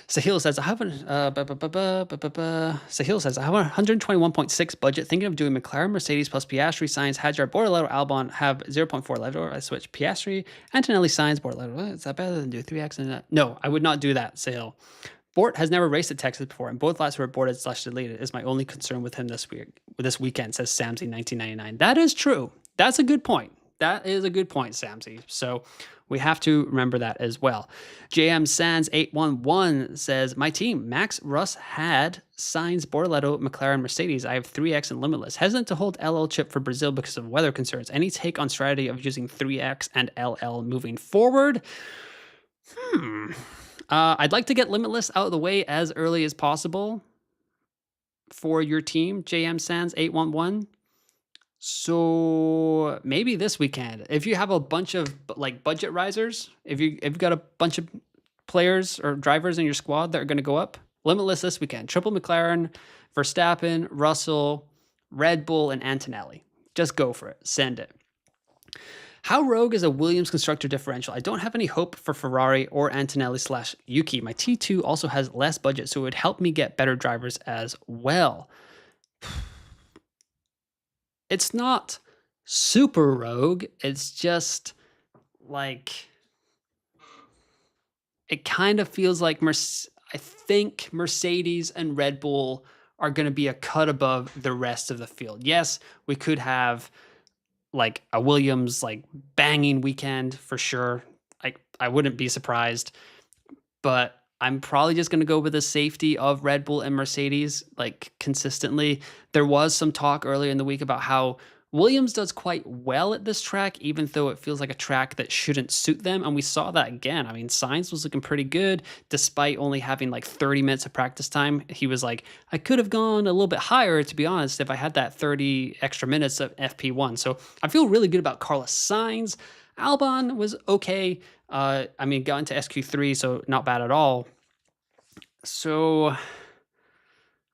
Sahil says, I have Sahil says, I have a 121.6 budget, thinking of doing McLaren, Mercedes plus Piastri, Sainz, Hadjar, Bortoleto, Albon, have 0.4 left over. I switch Piastri, Antonelli, Sainz, Bortoleto. Is that better than do 3X? And no, I would not do that, Sahil. Bort has never raced at Texas before, and both laps were aborted / deleted. Is my only concern with him this weekend, says Samsy 1999. That is true. That's a good point. That is a good point, Samsy. So We have to remember that as well. JM Sands 811 says, my team, Max, Russ, had Sainz, Bortoleto, McLaren, Mercedes. I have 3X and Limitless. Hesitant to hold LL chip for Brazil because of weather concerns. Any take on strategy of using 3X and LL moving forward? I'd like to get Limitless out of the way as early as possible for your team, JM Sands 811. So maybe this weekend, if you have a bunch of like budget risers, if you've got a bunch of players or drivers in your squad that are going to go up, Limitless this weekend. Triple McLaren, Verstappen, Russell, Red Bull, and Antonelli. Just go for it. Send it. How rogue is a Williams constructor differential? I don't have any hope for Ferrari or Antonelli / Yuki. My T2 also has less budget, so it would help me get better drivers as well. It's not super rogue. It's just like, it kind of feels like I think Mercedes and Red Bull are going to be a cut above the rest of the field. Yes, we could have like a Williams like banging weekend for sure. I wouldn't be surprised, but I'm probably just going to go with the safety of Red Bull and Mercedes, like consistently. There was some talk earlier in the week about how Williams does quite well at this track, even though it feels like a track that shouldn't suit them. And we saw that again. I mean, Sainz was looking pretty good despite only having like 30 minutes of practice time. He was like, I could have gone a little bit higher, to be honest, if I had that 30 extra minutes of FP1. So I feel really good about Carlos Sainz. Albon was okay. I mean, got into SQ3, so not bad at all. So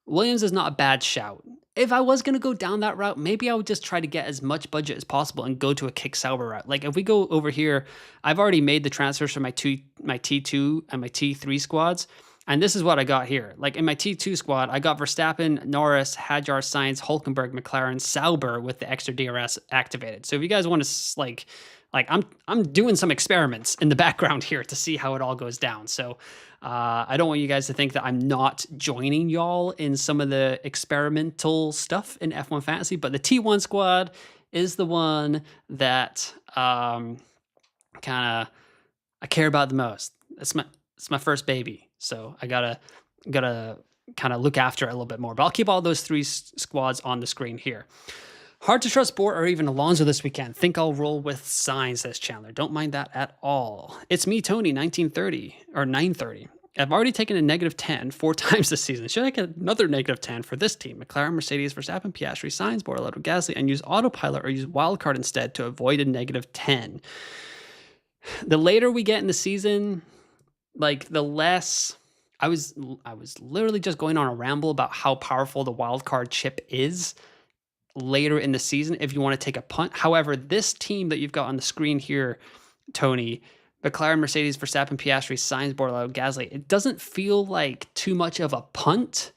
Williams is not a bad shout. If I was going to go down that route, maybe I would just try to get as much budget as possible and go to a Kick Sauber route. Like if we go over here, I've already made the transfers for my T2 and my T3 squads. And this is what I got here. Like in my T2 squad, I got Verstappen, Norris, Hadjar, Sainz, Hulkenberg, McLaren, Sauber with the extra DRS activated. So if you guys want to like I'm doing some experiments in the background here to see how it all goes down. So I don't want you guys to think that I'm not joining y'all in some of the experimental stuff in F1 Fantasy, but the T1 squad is the one that kind of I care about the most. It's my first baby, so I gotta kind of look after it a little bit more. But I'll keep all those three squads on the screen here. Hard to trust Bort or even Alonso this weekend. Think I'll roll with Sainz, says Chandler. Don't mind that at all. It's me, Tony, 1930 or 930. I've already taken a -10 4 times this season. Should I get another -10 for this team? McLaren, Mercedes, Verstappen, Piastri, Sainz, Bortoleto, Gasly, and use autopilot or use wildcard instead to avoid a -10. The later we get in the season, like the less I was literally just going on a ramble about how powerful the wildcard chip is later in the season if you want to take a punt. However, this team that you've got on the screen here, Tony, McLaren, Mercedes, Verstappen, Piastri, Sainz, Bortoleto, Gasly, it doesn't feel like too much of a punt.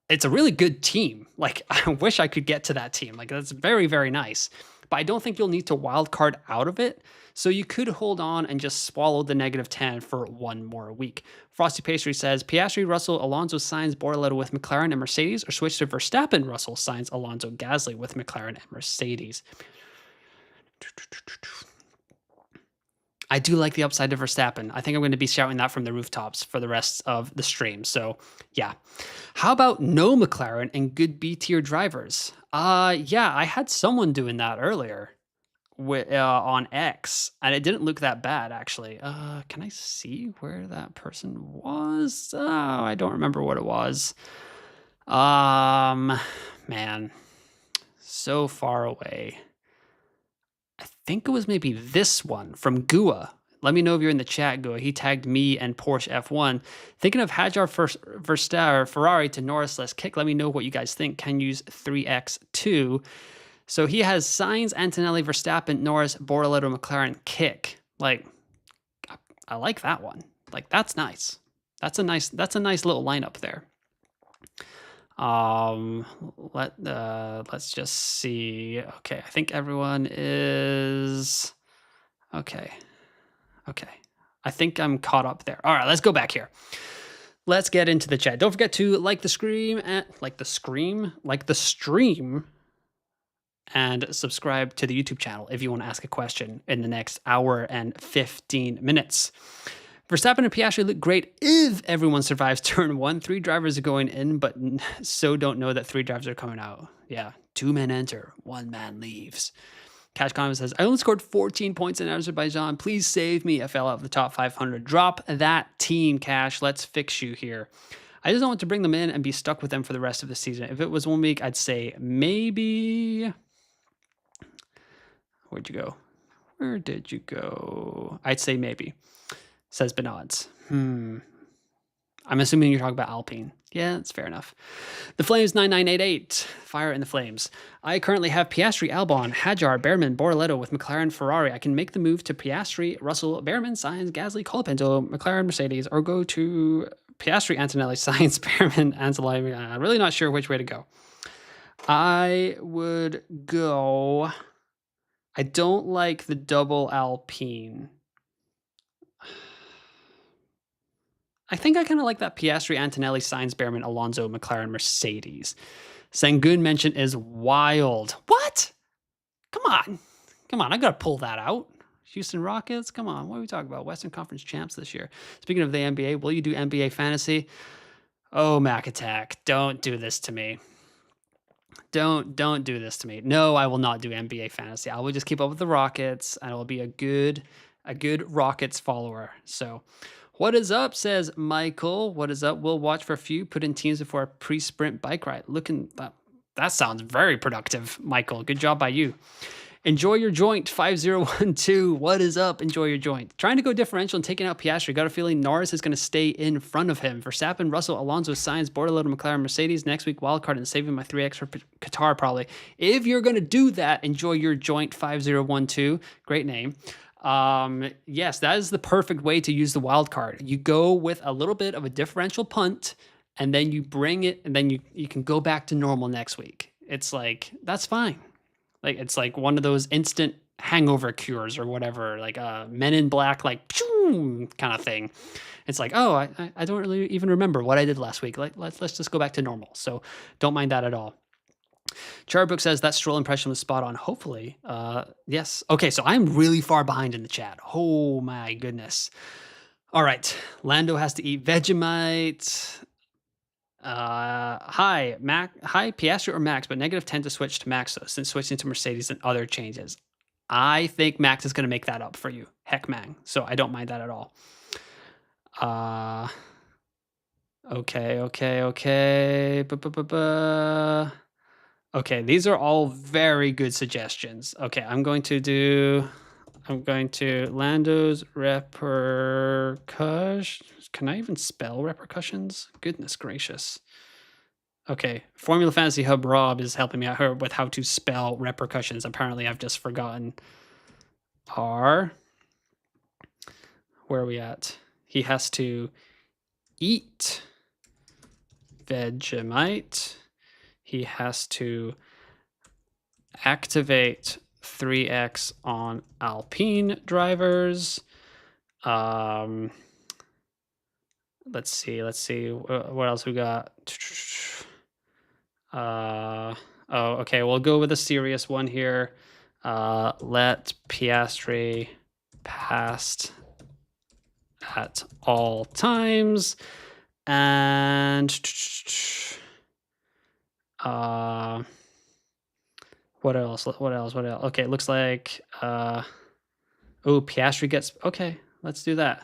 It's a really good team. Like, I wish I could get to that team. Like, that's very, very nice. But I don't think you'll need to wild card out of it. So you could hold on and just swallow the -10 for one more week. Frosty Pastry says, Piastri, Russell, Alonso, Sainz, Bortoleto with McLaren and Mercedes, or switch to Verstappen, Russell, Sainz, Alonso, Gasly with McLaren and Mercedes. I do like the upside to Verstappen. I think I'm going to be shouting that from the rooftops for the rest of the stream. So yeah. How about no McLaren and good B tier drivers? Yeah, I had someone doing that earlier on X, and it didn't look that bad actually. Can I see where that person was? Oh, I don't remember what it was. Man, so far away. I think it was maybe this one from Gua. Let me know if you're in the chat, Gua. He tagged me and Porsche F1. Thinking of Hadjar Verstappen Ferrari to Norris less kick. Let me know what you guys think. Can use 3x2. So he has Sainz, Antonelli, Verstappen, Norris, Bortoleto, McLaren, kick. Like, I like that one. Like, that's nice. That's a nice little lineup there. Let's just see. Okay, I think everyone is okay. I think I'm caught up there. All right, let's go back here. Let's get into the chat. Don't forget to like the stream and subscribe to the YouTube channel if you want to ask a question in the next hour and 15 minutes. Verstappen and Piastri look great if everyone survives turn 1. 3 drivers are going in, but so don't know that 3 drivers are coming out. Yeah, 2 men enter, 1 man leaves. Cash Comment says, I only scored 14 points in Azerbaijan. Please save me. I fell out of the top 500. Drop that team, Cash. Let's fix you here. I just don't want to bring them in and be stuck with them for the rest of the season. If it was 1 week, I'd say maybe... Where'd you go? Where did you go? I'd say maybe. Says Benods. I'm assuming you're talking about Alpine. Yeah, that's fair enough. The Flames 9988. Fire in the Flames. I currently have Piastri, Albon, Hadjar, Behrman, Bortoleto with McLaren, Ferrari. I can make the move to Piastri, Russell, Behrman, Sainz, Gasly, Colapinto, McLaren, Mercedes, or go to Piastri, Antonelli, Sainz, Behrman, Antonelli. I'm really not sure which way to go. I would go... I don't like the double Alpine. I think I kind of like that Piastri, Antonelli, Sainz, Behrman, Alonso, McLaren, Mercedes. Sengun mention is wild. What? Come on. Come on, I got to pull that out. Houston Rockets? Come on, what are we talking about? Western Conference champs this year. Speaking of the NBA, will you do NBA fantasy? Oh, Mac Attack, don't do this to me. Don't do this to me. No, I will not do NBA fantasy. I will just keep up with the Rockets, and I will be a good Rockets follower. So, what is up, says Michael. What is up? We'll watch for a few. Put in teams before a pre-sprint bike ride. Looking, that sounds very productive, Michael. Good job by you. Enjoy your joint, 5012. What is up? Enjoy your joint. Trying to go differential and taking out Piastri. Got a feeling Norris is going to stay in front of him. Verstappen, Russell, Alonso, Sainz, Bortoleto, McLaren, Mercedes. Next week, wildcard and saving my 3x for Qatar probably. If you're going to do that, enjoy your joint, 5012. Great name. Yes, that is the perfect way to use the wildcard. You go with a little bit of a differential punt, and then you bring it, and then you can go back to normal next week. It's like, that's fine. Like, it's like one of those instant hangover cures or whatever, like Men in Black, like, kind of thing. It's like, oh, I don't really even remember what I did last week. Like, let's just go back to normal. So don't mind that at all. Charbook says that Stroll impression was spot on. Hopefully. Yes. Okay, so I'm really far behind in the chat. Oh, my goodness. All right. Lando has to eat Vegemite. Hi Piastri or Max, but -10 to switch to Max though, since switching to Mercedes and other changes. I think Max is going to make that up for you. Heck, man. So I don't mind that at all. Okay. Okay, these are all very good suggestions. Okay, I'm going to Lando's repercussions. Can I even spell repercussions? Goodness gracious. Okay, Formula Fantasy Hub Rob is helping me out here with how to spell repercussions. Apparently, I've just forgotten R. Where are we at? He has to eat Vegemite. He has to activate 3x on Alpine drivers. Let's see. What else we got? Oh, okay. We'll go with a serious one here. Let Piastri pass at all times. And what else? Okay, it looks like Piastri gets, okay, let's do that.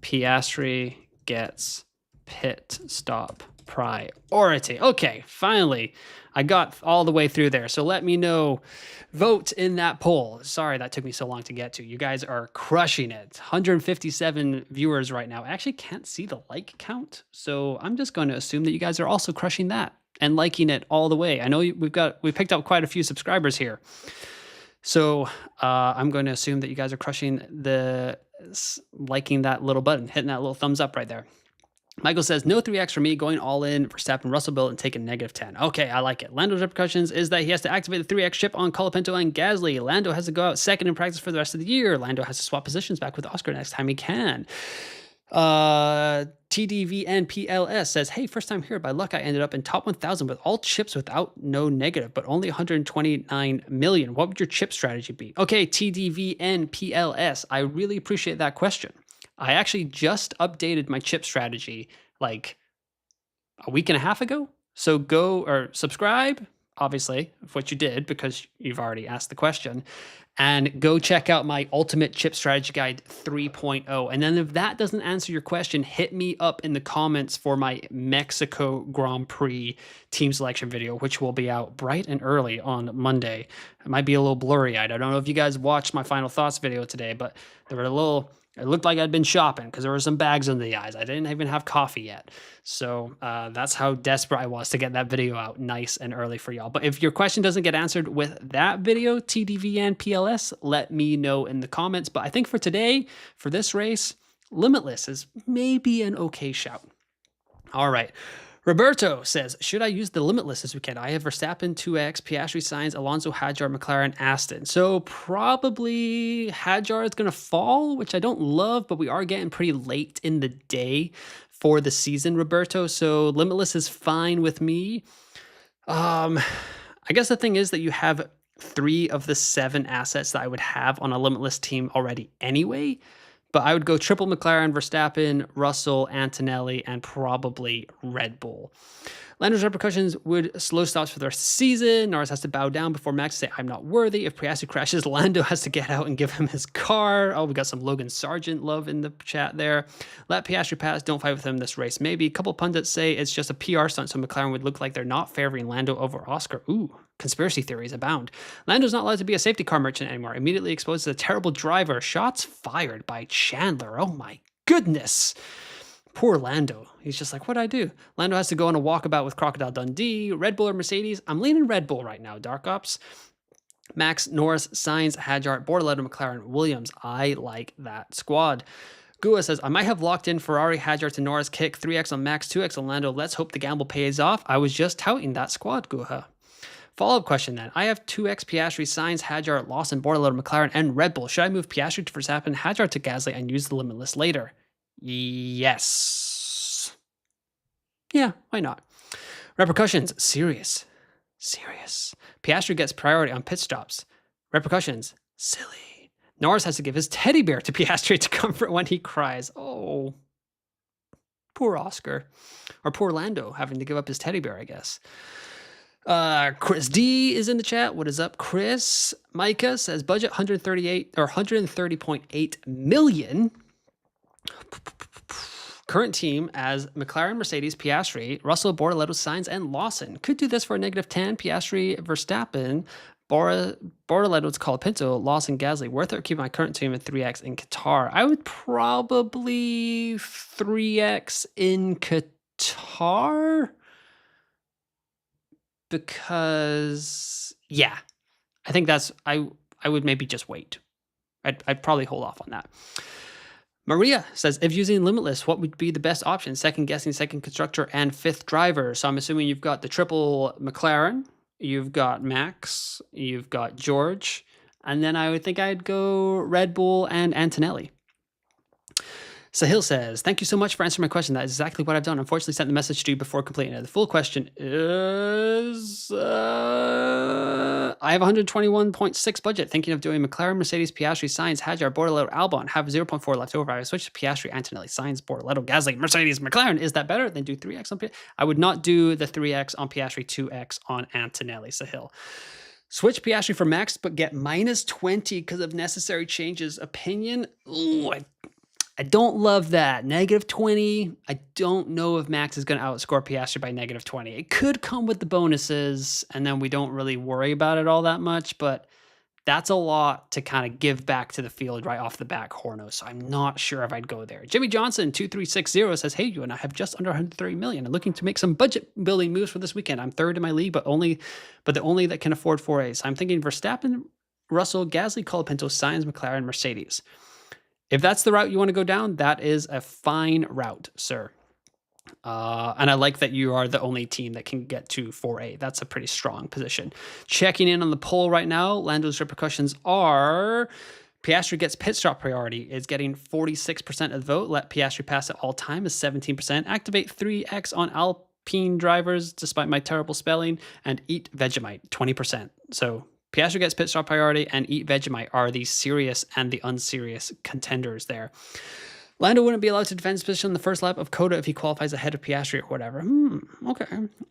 Piastri gets pit stop priority. Okay, finally, I got all the way through there. So let me know. Vote in that poll. Sorry that took me so long to get to. You guys are crushing it. 157 viewers right now. I actually can't see the like count, so I'm just going to assume that you guys are also crushing that and liking it all the way. I know we picked up quite a few subscribers here. So I'm going to assume that you guys are crushing liking that little button, hitting that little thumbs up right there. Michael says, no 3x for me, going all in for Verstappen, Russell built and taking -10. Okay, I like it. Lando's repercussions is that he has to activate the 3x chip on Colapinto and Gasly. Lando has to go out second in practice for the rest of the year. Lando has to swap positions back with Oscar next time he can. TDVNPLS says, hey, first time here. By luck, I ended up in top 1,000 with all chips without no negative, but only 129 million. What would your chip strategy be? Okay, TDVNPLS, I really appreciate that question. I actually just updated my chip strategy like a week and a half ago. So go or subscribe, obviously, of what you did because you've already asked the question, and go check out my Ultimate Chip Strategy Guide 3.0. And then if that doesn't answer your question, hit me up in the comments for my Mexico Grand Prix team selection video, which will be out bright and early on Monday. It might be a little blurry-eyed. I don't know if you guys watched my final thoughts video today, but there were it looked like I'd been shopping because there were some bags under the eyes. I didn't even have coffee yet. So that's how desperate I was to get that video out nice and early for y'all. But if your question doesn't get answered with that video, TDVNPLS, let me know in the comments. But I think for today, for this race, Limitless is maybe an okay shout. All right. Roberto says, should I use the Limitless this weekend? I have Verstappen, 2X, Piastri, Sainz, Alonso, Hadjar, McLaren, Aston. So probably Hadjar is going to fall, which I don't love, but we are getting pretty late in the day for the season, Roberto. So Limitless is fine with me. I guess the thing is that you have 3 of the 7 assets that I would have on a Limitless team already anyway. But I would go triple McLaren, Verstappen, Russell, Antonelli, and probably Red Bull. Lando's repercussions would slow stops for the rest of the season. Norris has to bow down before Max say, I'm not worthy. If Piastri crashes, Lando has to get out and give him his car. Oh, we got some Logan Sargent love in the chat there. Let Piastri pass. Don't fight with him this race. Maybe. A couple pundits say it's just a PR stunt so McLaren would look like they're not favoring Lando over Oscar. Ooh. Conspiracy theories abound. Lando's not allowed to be a safety car merchant anymore. Immediately exposed as a terrible driver. Shots fired by Chandler. Oh my goodness. Poor Lando. He's just like, what'd I do? Lando has to go on a walkabout with Crocodile Dundee. Red Bull or Mercedes? I'm leaning Red Bull right now, Dark Ops. Max, Norris, Sainz, Hadjar, Bortoleto, McLaren, Williams. I like that squad. Gua says, I might have locked in Ferrari, Hadjar to Norris, kick 3x on Max, 2x on Lando. Let's hope the gamble pays off. I was just touting that squad, Guha. Follow-up question then. I have 2x Piastri, Sainz, Hadjar, Lawson, Bortoleto, McLaren, and Red Bull. Should I move Piastri to Verstappen, Hadjar to Gasly, and use the Limitless later? Yes. Yeah, why not? Repercussions. Serious. Piastri gets priority on pit stops. Repercussions. Silly. Norris has to give his teddy bear to Piastri to comfort when he cries. Oh. Poor Oscar. Or poor Lando having to give up his teddy bear, I guess. Chris D is in the chat. What is up, Chris? Micah says budget 130.8 million. Current team as McLaren, Mercedes, Piastri, Russell, Bortoleto, Sainz, and Lawson. Could do this for a -10. Piastri, Verstappen, Bortoleto, Colapinto, Lawson, Gasly. Worth it, keep my current team at 3x in Qatar. I would probably 3x in Qatar. Because, yeah, I think that's, I would maybe just wait. I'd probably hold off on that. Maria says, if using Limitless, what would be the best option? Second guessing, second constructor, and 5th driver. So I'm assuming you've got the triple McLaren, you've got Max, you've got George, and then I would think I'd go Red Bull and Antonelli. Sahil says, thank you so much for answering my question. That is exactly what I've done. Unfortunately, sent the message to you before completing it. The full question is, I have 121.6 budget. Thinking of doing McLaren, Mercedes, Piastri, Sainz, Hadjar, Bortoleto, Albon. Have 0.4 left over. I would switch to Piastri, Antonelli, Sainz, Bortoleto, Gasly, Mercedes, McLaren. Is that better? Then do 3x on Piastri. I would not do the 3x on Piastri, 2x on Antonelli, Sahil. Switch Piastri for Max, but get -20 because of necessary changes. Opinion? Ooh, I don't love that. -20. I don't know if Max is going to outscore Piastri by -20. It could come with the bonuses, and then we don't really worry about it all that much, but that's a lot to kind of give back to the field right off the bat, Horno. So I'm not sure if I'd go there. Jimmy Johnson, 2360 says, hey, you and I have just under 130 million. I'm looking to make some budget building moves for this weekend. I'm 3rd in my league, but the only that can afford 4As. I'm thinking Verstappen, Russell, Gasly, Colapinto, Sainz, McLaren, Mercedes. If that's the route you want to go down, that is a fine route, sir. And I like that you are the only team that can get to 4A. That's a pretty strong position. Checking in on the poll right now, Lando's repercussions are Piastri gets pit stop priority, is getting 46% of the vote. Let Piastri pass at all time is 17%. Activate 3x on Alpine drivers, despite my terrible spelling. And eat Vegemite, 20%. So Piastri gets pit stop priority and eat Vegemite are the serious and the unserious contenders there. Lando wouldn't be allowed to defend his position in the first lap of Coda if he qualifies ahead of Piastri or whatever. Okay.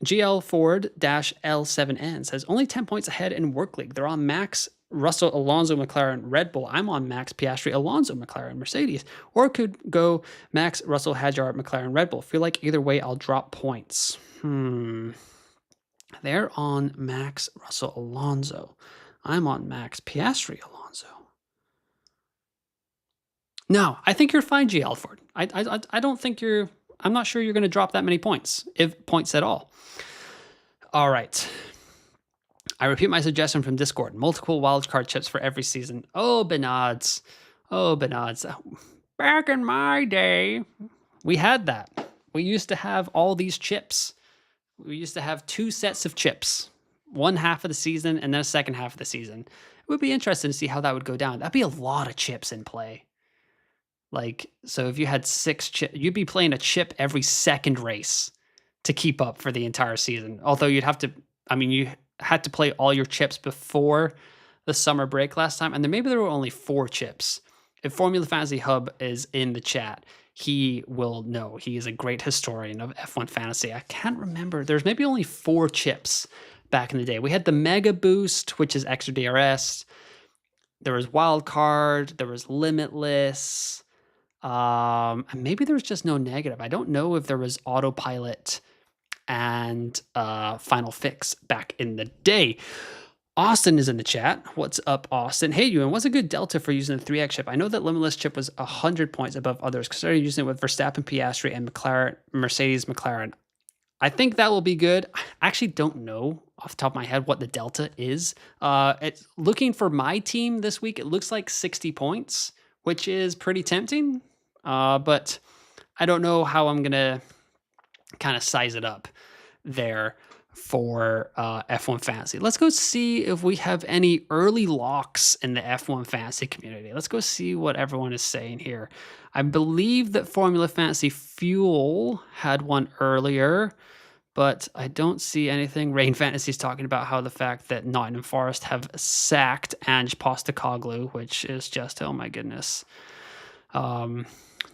GL Ford-L7N says, only 10 points ahead in Work League. They're on Max, Russell, Alonso, McLaren, Red Bull. I'm on Max, Piastri, Alonso, McLaren, Mercedes. Or it could go Max, Russell, Hadjar, McLaren, Red Bull. Feel like either way I'll drop points. They're on Max, Russell, Alonso. I'm on Max, Piastri, Alonso. No, I think you're fine, GL Ford. I don't think you're... I'm not sure you're going to drop that many points, if points at all. All right. I repeat my suggestion from Discord. Multiple wildcard chips for every season. Oh, Benads. Oh, Benads. Back in my day, we had that. We used to have all these chips. We used to have 2 sets of chips. One half of the season and then a second half of the season. It would be interesting to see how that would go down. That'd be a lot of chips in play. Like, so if you had 6 chips, you'd be playing a chip every second race to keep up for the entire season. Although you'd have to, I mean, you had to play all your chips before the summer break last time. And then maybe there were only 4 chips. If Formula Fantasy Hub is in the chat, he will know. He is a great historian of F1 Fantasy. I can't remember. There's maybe only 4 chips back in the day. We had the Mega Boost, which is Extra DRS. There was Wildcard. There was Limitless. And maybe there was just no negative. I don't know if there was Autopilot and Final Fix back in the day. Austin is in the chat. What's up, Austin? Hey, Ewan, what's a good delta for using the 3X chip? I know that Limitless chip was 100 points above others because I started using it with Verstappen, Piastri, and McLaren, Mercedes, McLaren. I think that will be good. I actually don't know off the top of my head what the delta is. It's looking for my team this week. It looks like 60 points, which is pretty tempting. But I don't know how I'm going to kind of size it up there for F1 Fantasy. Let's go see if we have any early locks in the F1 Fantasy community. Let's go see what everyone is saying here. I believe that Formula Fantasy Fuel had one earlier, but I don't see anything. Rain Fantasy is talking about how the fact that Nottingham Forest have sacked Ange Postecoglou, which is just, oh my goodness.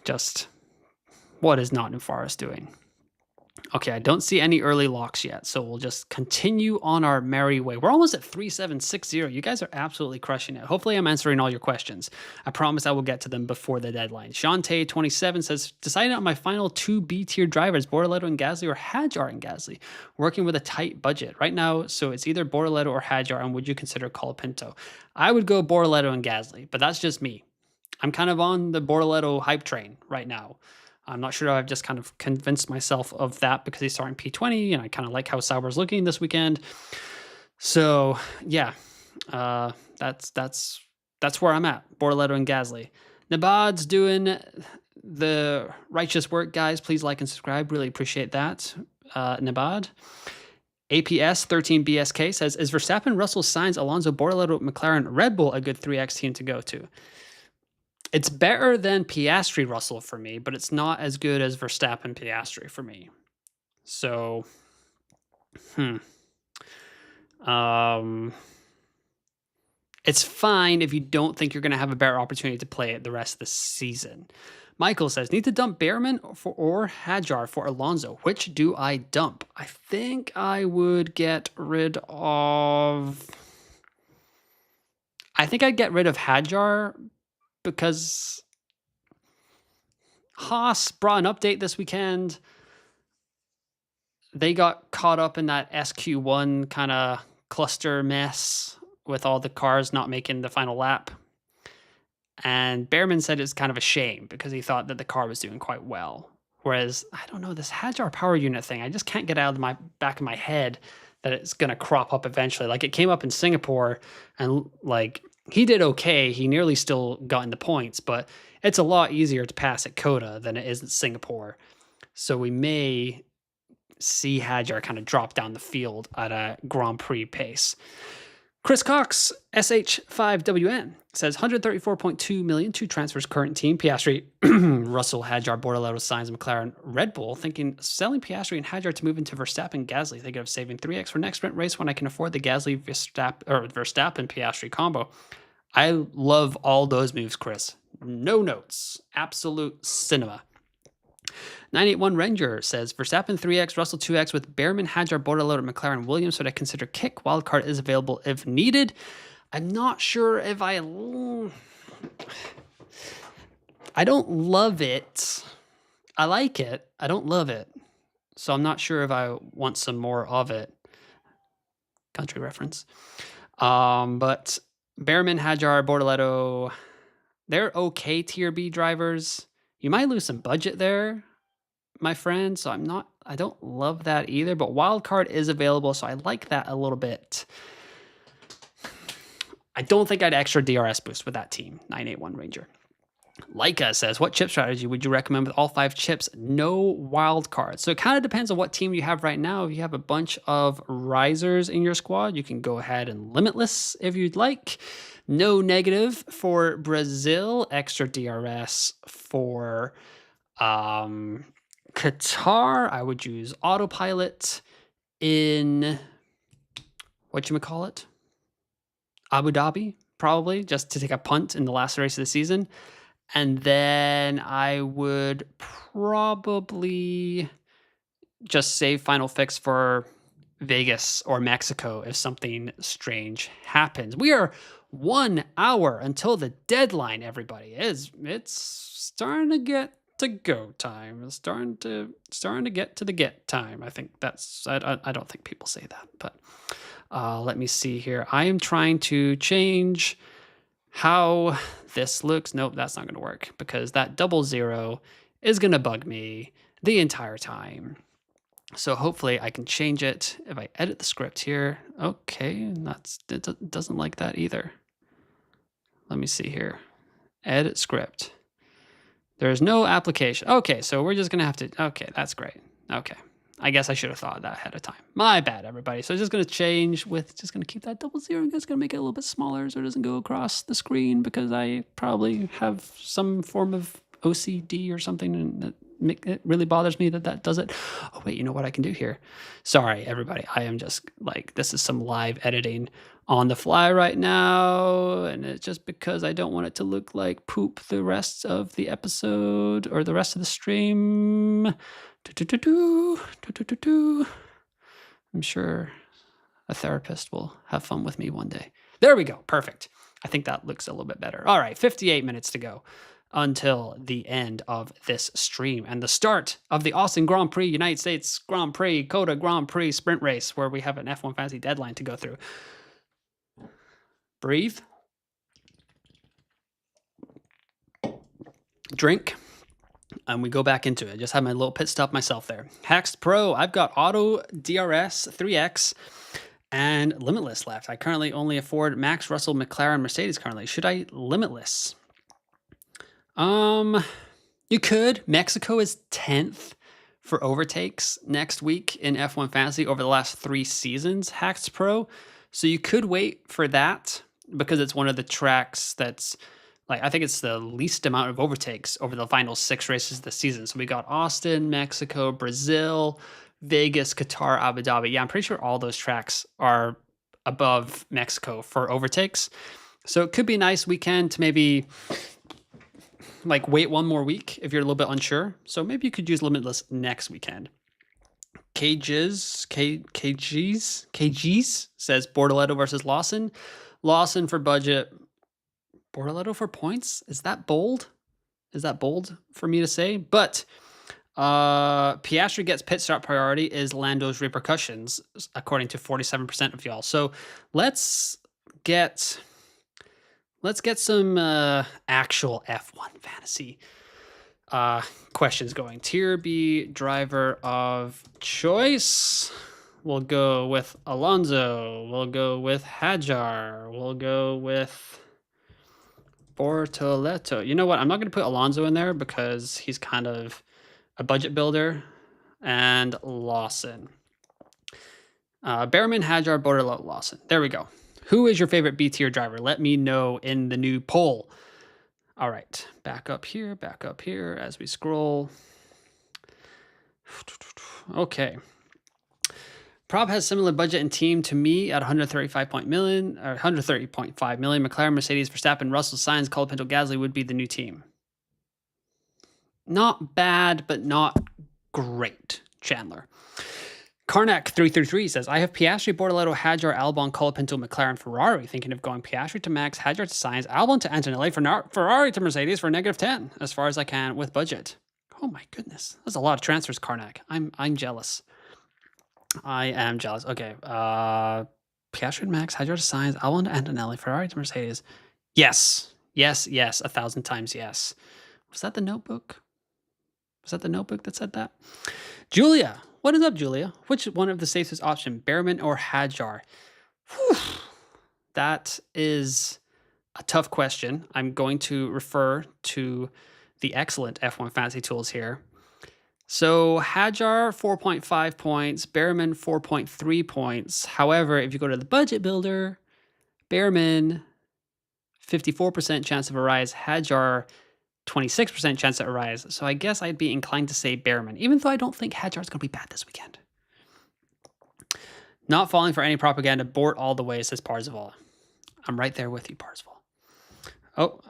Just what is Nottingham Forest doing? Okay, I don't see any early locks yet, so we'll just continue on our merry way. We're almost at 3760. You guys are absolutely crushing it. Hopefully I'm answering all your questions. I promise I will get to them before the deadline. Shantae27 says, deciding on my final 2 B-tier drivers, Bortoleto and Gasly or Hadjar and Gasly, working with a tight budget. Right now, so it's either Bortoleto or Hadjar, and would you consider Colapinto? I would go Bortoleto and Gasly, but that's just me. I'm kind of on the Bortoleto hype train right now. I'm not sure I've just kind of convinced myself of that because he's starting P20 and I kind of like how Sauber's looking this weekend. So yeah, that's where I'm at. Bortoleto and Gasly. Nabad's doing the righteous work, guys. Please like and subscribe. Really appreciate that. Nabad. APS 13BSK says, is Verstappen, Russell, Sainz, Alonso, Bortoleto, McLaren, Red Bull a good 3X team to go to? It's better than Piastri Russell for me, but it's not as good as Verstappen Piastri for me. So, it's fine if you don't think you're going to have a better opportunity to play it the rest of the season. Michael says, need to dump Behrman or Hadjar for Alonso. Which do I dump? I think I would get rid of... I think I'd get rid of Hadjar because Haas brought an update this weekend. They got caught up in that SQ1 kind of cluster mess with all the cars not making the final lap. And Behrman said it's kind of a shame because he thought that the car was doing quite well. Whereas, I don't know, this Hadjar power unit thing, I just can't get out of my back of my head that it's going to crop up eventually. Like, it came up in Singapore and, like, he did okay. He nearly still got in the points, but it's a lot easier to pass at Coda than it is at Singapore. So we may see Hadjar kind of drop down the field at a Grand Prix pace. Chris Cox, SH5WN, says 134.2 million, 2 transfers, current team. Piastri, Russell, Hadjar, Bortoleto, Sainz, McLaren, Red Bull. Thinking selling Piastri and Hadjar to move into Verstappen, Gasly. Thinking of saving 3x for next sprint race when I can afford the Gasly Verstappen Piastri combo. I love all those moves, Chris. No notes. Absolute cinema. 981 Ranger says Verstappen 3x, Russell 2x with Behrman, Hadjar, Bortoleto, McLaren, Williams. Would I consider kick? Wildcard is available if needed. I'm not sure if I don't love it. I like it. I don't love it. So I'm not sure if I want some more of it. Country reference. But Behrman, Hadjar, Bortoleto, they're okay tier B drivers. You might lose some budget there, my friend. So I don't love that either, but wildcard is available. So I like that a little bit. I don't think I'd extra DRS boost with that team. 981 Ranger. Leica says, what chip strategy would you recommend with all 5 chips? No wild cards. So it kind of depends on what team you have right now. If you have a bunch of risers in your squad, you can go ahead and limitless if you'd like. No negative for Brazil. Extra DRS for Qatar. I would use autopilot in whatchamacallit? Abu Dhabi, probably, just to take a punt in the last race of the season. And then I would probably just save Final Fix for Vegas or Mexico if something strange happens. We are 1 hour until the deadline, everybody. It's starting to get to go time. It's starting to get to the get time. I think that's I don't think people say that, but let me see here. I am trying to change how this looks. Nope, that's not going to work because that 00 is going to bug me the entire time. So hopefully I can change it if I edit the script here. Okay, it doesn't like that either. Let me see here. Edit script. There's no application. Okay, so we're just going to have to... Okay, that's great. Okay. I guess I should have thought of that ahead of time. My bad, everybody. So I'm just going to change with... Just going to keep that 00. I'm just going to make it a little bit smaller so it doesn't go across the screen because I probably have some form of OCD or something and it really bothers me that does it. Oh, wait, you know what I can do here? Sorry, everybody. I am just like... This is some live editing on the fly right now, and it's just because I don't want it to look like poop the rest of the episode or the rest of the stream. I'm sure a therapist will have fun with me one day. There we go. Perfect. I think that looks a little bit better. All right, 58 minutes to go until the end of this stream and the start of the Austin Grand Prix, United States Grand Prix, COTA Grand Prix sprint race, where we have an F1 Fantasy deadline to go through. Breathe. Drink. And we go back into it. Just had my little pit stop myself there. Haxed Pro. I've got Auto DRS 3X and Limitless left. I currently only afford Max, Russell, McLaren, Mercedes currently. Should I Limitless? You could. Mexico is 10th for overtakes next week in F1 Fantasy over the last 3 seasons, Haxed Pro. So you could wait for that because it's one of the tracks that's like, I think it's the least amount of overtakes over the final 6 races of the season. So we got Austin, Mexico, Brazil, Vegas, Qatar, Abu Dhabi. Yeah, I'm pretty sure all those tracks are above Mexico for overtakes. So it could be a nice weekend to maybe like wait 1 more week if you're a little bit unsure. So maybe you could use Limitless next weekend. KGs says Bortoleto versus Lawson. Lawson for budget. Bortoleto for points? Is that bold? Is that bold for me to say? But Piastri gets pit stop priority is Lando's repercussions, according to 47% of y'all. So let's get some actual F1 fantasy questions going. Tier B driver of choice. We'll go with Alonso. We'll go with Hadjar. We'll go with Bortoleto. You know what? I'm not going to put Alonso in there because he's kind of a budget builder. And Lawson. Behrman, Hadjar, Bortoleto, Lawson. There we go. Who is your favorite B tier driver? Let me know in the new poll. All right, back up here as we scroll. Okay. Prop has similar budget and team to me at 135.5 million. McLaren, Mercedes, Verstappen, Russell, Sainz, Colapinto, Gasly would be the new team. Not bad, but not great, Chandler. Karnak333 says, I have Piastri, Bortoleto, Hadjar, Albon, Colapinto, McLaren, Ferrari. Thinking of going Piastri to Max, Hadjar to Sainz, Albon to Antonelli, Ferrari to Mercedes for -10, as far as I can with budget. Oh my goodness. That's a lot of transfers, Karnak. I'm jealous. I am jealous. Okay. Piastri to Max, Hadjar to Sainz, Albon to Antonelli, Ferrari to Mercedes. Yes. Yes, 1,000 times yes. Was that the notebook? Was that the notebook that said that? Julia. What is up, Julia? Which one of the safest option, Behrman or Hadjar? Whew. That is a tough question. I'm going to refer to the excellent F1 Fantasy tools here. So Hadjar, 4.5 points, Behrman, 4.3 points. However, if you go to the budget builder, Behrman, 54% chance of a rise, Hadjar, 26% chance of a rise. So I guess I'd be inclined to say Behrman, even though I don't think Hadjar's going to be bad this weekend. Not falling for any propaganda, Bort all the way, says Parzival. I'm right there with you, Parzival. Oh,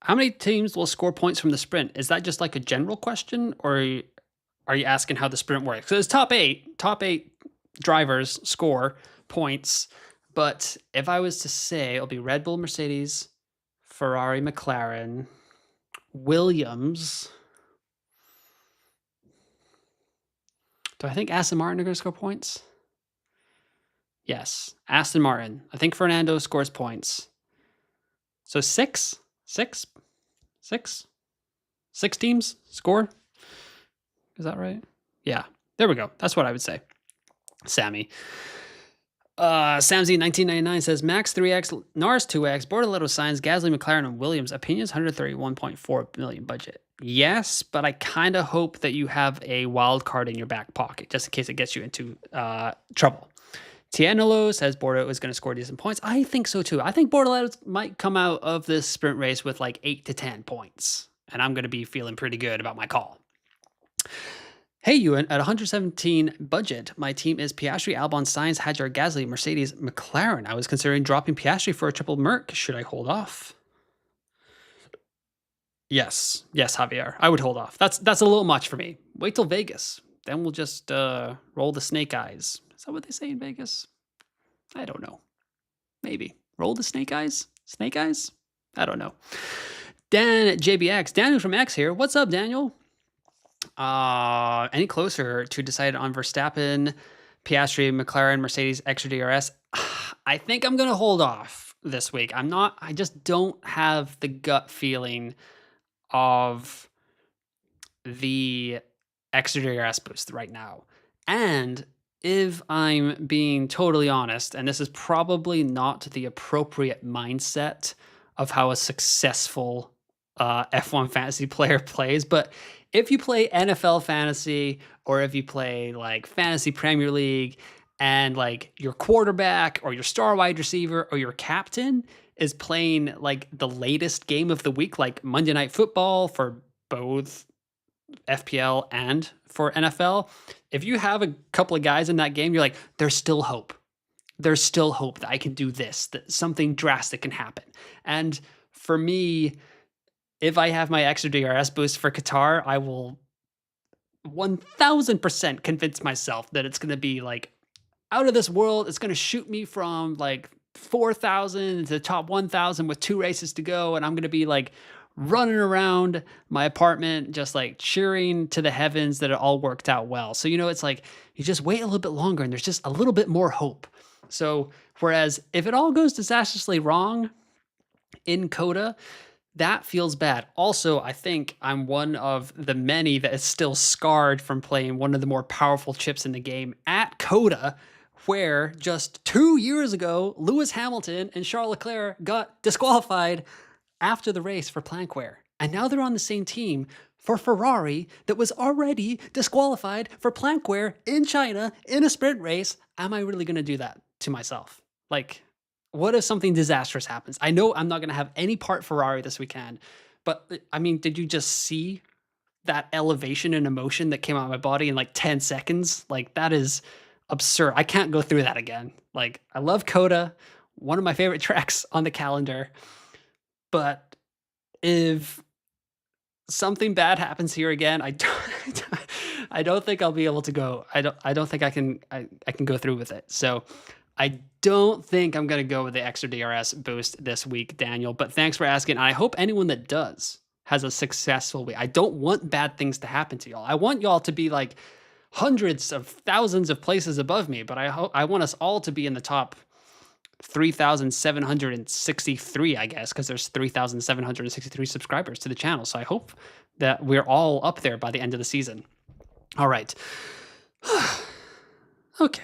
how many teams will score points from the sprint? Is that just like a general question, or are you asking how the sprint works? So it's top eight drivers score points. But if I was to say, it'll be Red Bull, Mercedes, Ferrari, McLaren, Williams. Do I think Aston Martin are going to score points? Yes, Aston Martin. I think Fernando scores points. So six teams score. Is that right? Yeah, there we go. That's what I would say. Sammy. Samzy1999 says Max 3x, Norris 2x, Bortoleto, Sainz, Gasly, McLaren, and Williams. Opinions 131.4 million budget. Yes, but I kind of hope that you have a wild card in your back pocket just in case it gets you into trouble. Tianolo says Bortoleto is going to score decent points. I think so too. I think Bortoleto might come out of this sprint race with like 8 to 10 points, and I'm going to be feeling pretty good about my call. Hey, Ewan, at 117 budget, my team is Piastri, Albon, Sainz, Hadjar, Gasly, Mercedes, McLaren. I was considering dropping Piastri for a triple Merc. Should I hold off? Yes, Javier. I would hold off. That's a little much for me. Wait till Vegas. Then we'll just roll the snake eyes. Is that what they say in Vegas? I don't know. Maybe. Roll the snake eyes? Snake eyes? I don't know. Dan at JBX. Daniel from X here. What's up, Daniel? Any closer to decide on Verstappen, Piastri, McLaren, Mercedes, Extra DRS? I think I'm going to hold off this week. I just don't have the gut feeling of the Extra DRS boost right now. And if I'm being totally honest, and this is probably not the appropriate mindset of how a successful F1 fantasy player plays, but if you play NFL fantasy, or if you play like fantasy Premier League, and like your quarterback or your star wide receiver or your captain is playing like the latest game of the week, like Monday Night Football for both FPL and for NFL, if you have a couple of guys in that game, you're like, there's still hope. There's still hope that I can do this, that something drastic can happen. And for me, if I have my Extra DRS boost for Qatar, I will 1000% convince myself that it's going to be like out of this world. It's going to shoot me from like 4,000 to the top 1,000 with 2 races to go. And I'm going to be like running around my apartment, just like cheering to the heavens that it all worked out well. So, it's like you just wait a little bit longer and there's just a little bit more hope. So, whereas if it all goes disastrously wrong in CODA, that feels bad. Also, I think I'm one of the many that is still scarred from playing one of the more powerful chips in the game at CODA, where just 2 years ago, Lewis Hamilton and Charles Leclerc got disqualified after the race for plankware. And now they're on the same team for Ferrari that was already disqualified for plankware in China in a sprint race. Am I really going to do that to myself? Like, what if something disastrous happens? I know I'm not going to have any part Ferrari this weekend, but I mean, did you just see that elevation and emotion that came out of my body in like 10 seconds? Like, that is absurd. I can't go through that again. Like, I love Coda, one of my favorite tracks on the calendar, but if something bad happens here again, I don't think I'll be able to go. I don't think I can go through with it. So I don't think I'm going to go with the extra DRS boost this week, Daniel, but thanks for asking. And I hope anyone that does has a successful week. I don't want bad things to happen to y'all. I want y'all to be like hundreds of thousands of places above me, but I want us all to be in the top 3,763, I guess, because there's 3,763 subscribers to the channel. So I hope that we're all up there by the end of the season. All right. Okay.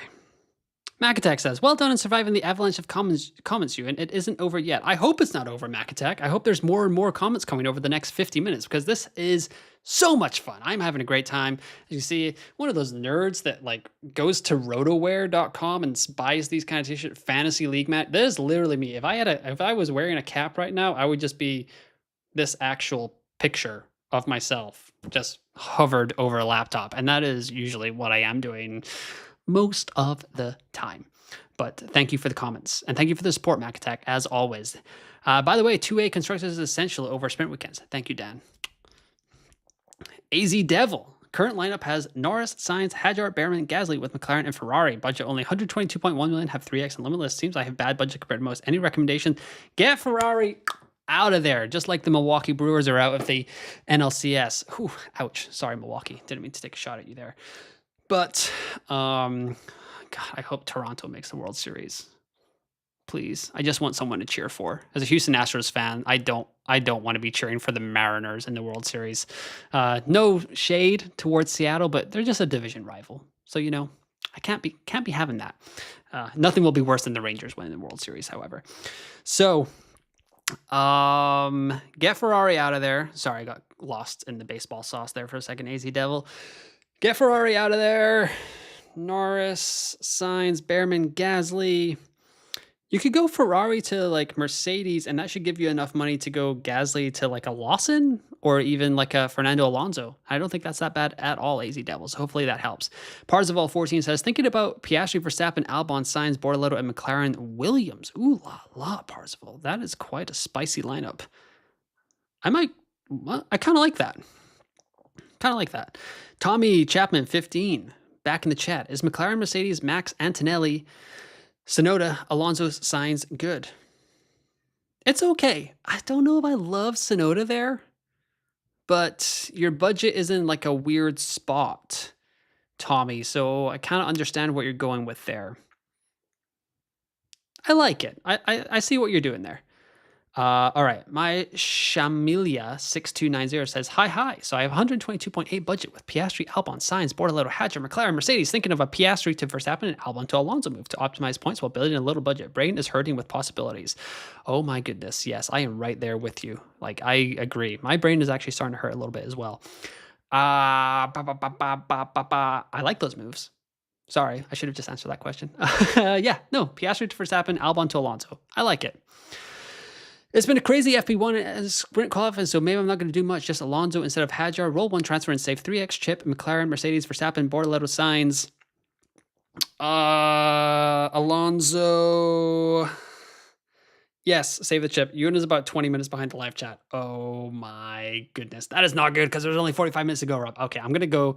Mac Attack says, well done in surviving the avalanche of comments you, and it isn't over yet. I hope it's not over, Mac Attack. I hope there's more and more comments coming over the next 50 minutes, because this is so much fun. I'm having a great time. As you see, one of those nerds that like goes to rotoware.com and buys these kind of t-shirt fantasy league mat. That is literally me. If I was wearing a cap right now, I would just be this actual picture of myself just hovered over a laptop. And that is usually what I am doing most of the time. But thank you for the comments, and thank you for the support, Mac Attack, as always. By the way, 2A constructors is essential over sprint weekends. Thank you, Dan. AZ Devil. Current lineup has Norris, Sainz, Hadjar, Behrman, Gasly with McLaren and Ferrari. Budget only 122.1 million, have 3x and limitless. Seems I have bad budget compared to most. Any recommendation? Get Ferrari out of there, just like the Milwaukee Brewers are out of the NLCS. Whew, ouch. Sorry, Milwaukee. Didn't mean to take a shot at you there. But, God, I hope Toronto makes the World Series. Please. I just want someone to cheer for. As a Houston Astros fan, I don't want to be cheering for the Mariners in the World Series. No shade towards Seattle, but they're just a division rival. So, you know, I can't be having that. Nothing will be worse than the Rangers winning the World Series, however. So, get Ferrari out of there. Sorry, I got lost in the baseball sauce there for a second, AZ Devil. Get Ferrari out of there. Norris, Sainz, Behrman, Gasly. You could go Ferrari to like Mercedes, and that should give you enough money to go Gasly to like a Lawson or even like a Fernando Alonso. I don't think that's that bad at all, AZ Devils. Hopefully that helps. Parzival 14 says, thinking about Piastri, Verstappen, Albon, Sainz, Bortoleto, and McLaren Williams. Ooh la, Parzival. That is quite a spicy lineup. I kind of like that. Tommy Chapman 15 back in the chat. Is McLaren, Mercedes, Max, Antonelli, Tsunoda, Alonso, Sainz good? It's okay. I don't know if I love Tsunoda there, but your budget is in like a weird spot, Tommy. So I kind of understand what you're going with there. I like it. I see what you're doing there. All right. My Shamilia6290 says, hi. So I have 122.8 budget with Piastri, Albon, Sainz, Bortoleto, Hadjar, McLaren, Mercedes. Thinking of a Piastri to Verstappen and Albon to Alonso move to optimize points while building a little budget. Brain is hurting with possibilities. Oh my goodness. Yes, I am right there with you. Like, I agree. My brain is actually starting to hurt a little bit as well. I like those moves. Sorry, I should have just answered that question. Yeah, no, Piastri to Verstappen, Albon to Alonso. I like it. It's been a crazy FP1 and sprint qualifying, so maybe I'm not going to do much. Just Alonso instead of Hadjar. Roll 1 transfer and save 3x chip. McLaren, Mercedes, Verstappen, Bortoleto, Sainz. Alonso. Yes, save the chip. Ewan is about 20 minutes behind the live chat. Oh my goodness. That is not good because there's only 45 minutes to go, Rob. Okay, I'm going to go...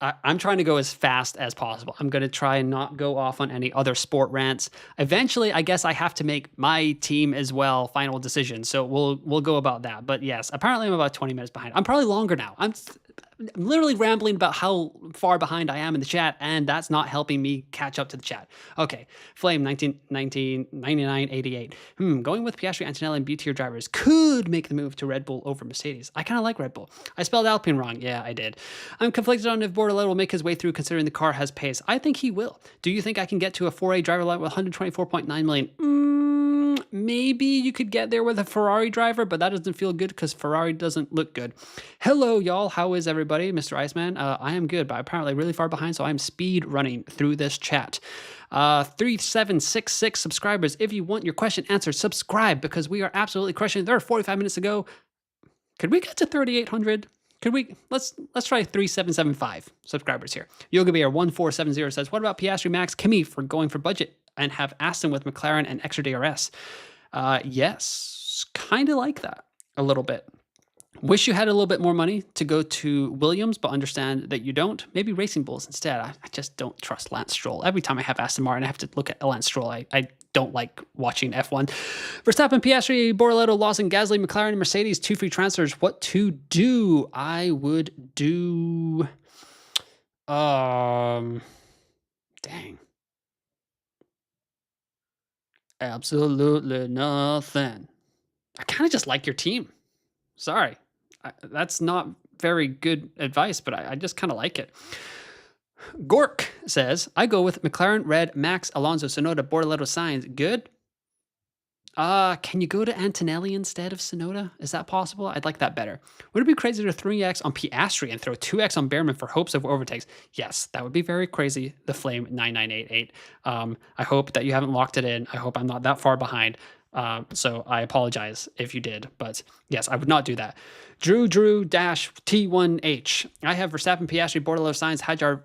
I'm trying to go as fast as possible. I'm going to try and not go off on any other sport rants. Eventually, I guess I have to make my team as well final decision. So we'll go about that. But yes, apparently I'm about 20 minutes behind. I'm probably longer now. I'm literally rambling about how far behind I am in the chat, and that's not helping me catch up to the chat. Okay, Flame 9988. Going with Piastri, Antonelli, and B-tier drivers could make the move to Red Bull over Mercedes. I kind of like Red Bull. I spelled Alpine wrong. Yeah, I did. I'm conflicted on if Bortoleto will make his way through considering the car has pace. I think he will. Do you think I can get to a 4A driver line with 124.9 million? maybe you could get there with a Ferrari driver, but that doesn't feel good because Ferrari doesn't look good. Hello, y'all. How is everybody? Mr. Iceman. I am good, but apparently really far behind, so I'm speed running through this chat. 3766 subscribers. If you want your question answered, subscribe because we are absolutely crushing it. There are 45 minutes to go. Could we get to 3,800? Could we? Let's try 3775 subscribers here. Yoga Bear 1470 says, "What about Piastri, Max, Kimi for going for budget and have Aston with McLaren and extra DRS?" Yes, kind of like that a little bit. Wish you had a little bit more money to go to Williams, but understand that you don't. Maybe Racing Bulls instead. I just don't trust Lance Stroll. Every time I have Aston Martin, I have to look at Lance Stroll. I don't like watching F1. Verstappen, Piastri, Bortoleto, Lawson, Gasly, McLaren, Mercedes, 2 free transfers. What to do? I would do... Dang. Absolutely nothing. I kind of just like your team. Sorry. That's not very good advice, but I just kind of like it. Gork says, I go with McLaren, Red, Max, Alonso, Tsunoda, Bortoleto, Sainz. Good. Can you go to Antonelli instead of Tsunoda? Is that possible? I'd like that better. Would it be crazy to 3x on Piastri and throw 2x on Behrman for hopes of overtakes? Yes, that would be very crazy. The Flame 9988. I hope that you haven't locked it in. I hope I'm not that far behind. So I apologize if you did, but yes, I would not do that. Drew-T1H. I have Verstappen, Piastri, Bortoleto, Sainz, Hajar,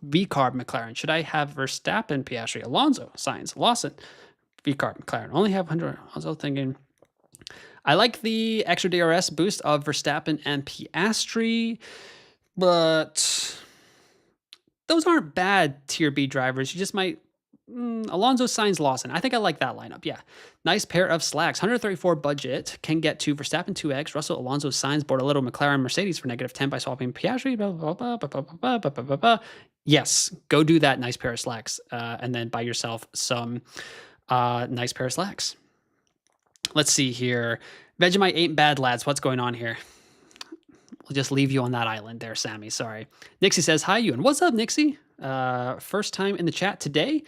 V-Carb, McLaren. Should I have Verstappen, Piastri, Alonso, Sainz, Lawson, V-Carb, McLaren? Only have 100. I was thinking, I like the extra DRS boost of Verstappen and Piastri, but those aren't bad tier B drivers. You just might Alonso, Sainz, Lawson. I think I like that lineup. Yeah. Nice pair of slacks. 134 budget can get to Verstappen 2x, Russell, Alonso, Sainz, Bortoleto, McLaren, Mercedes for -10 by swapping Piastri. Blah, blah, blah, blah, blah, blah, blah, blah, blah. Yes. Go do that nice pair of slacks and then buy yourself some nice pair of slacks. Let's see here. Vegemite ain't bad, lads. What's going on here? We'll just leave you on that island there, Sammy. Sorry. Nixie says, hi, Ewan. What's up, Nixie? First time in the chat today.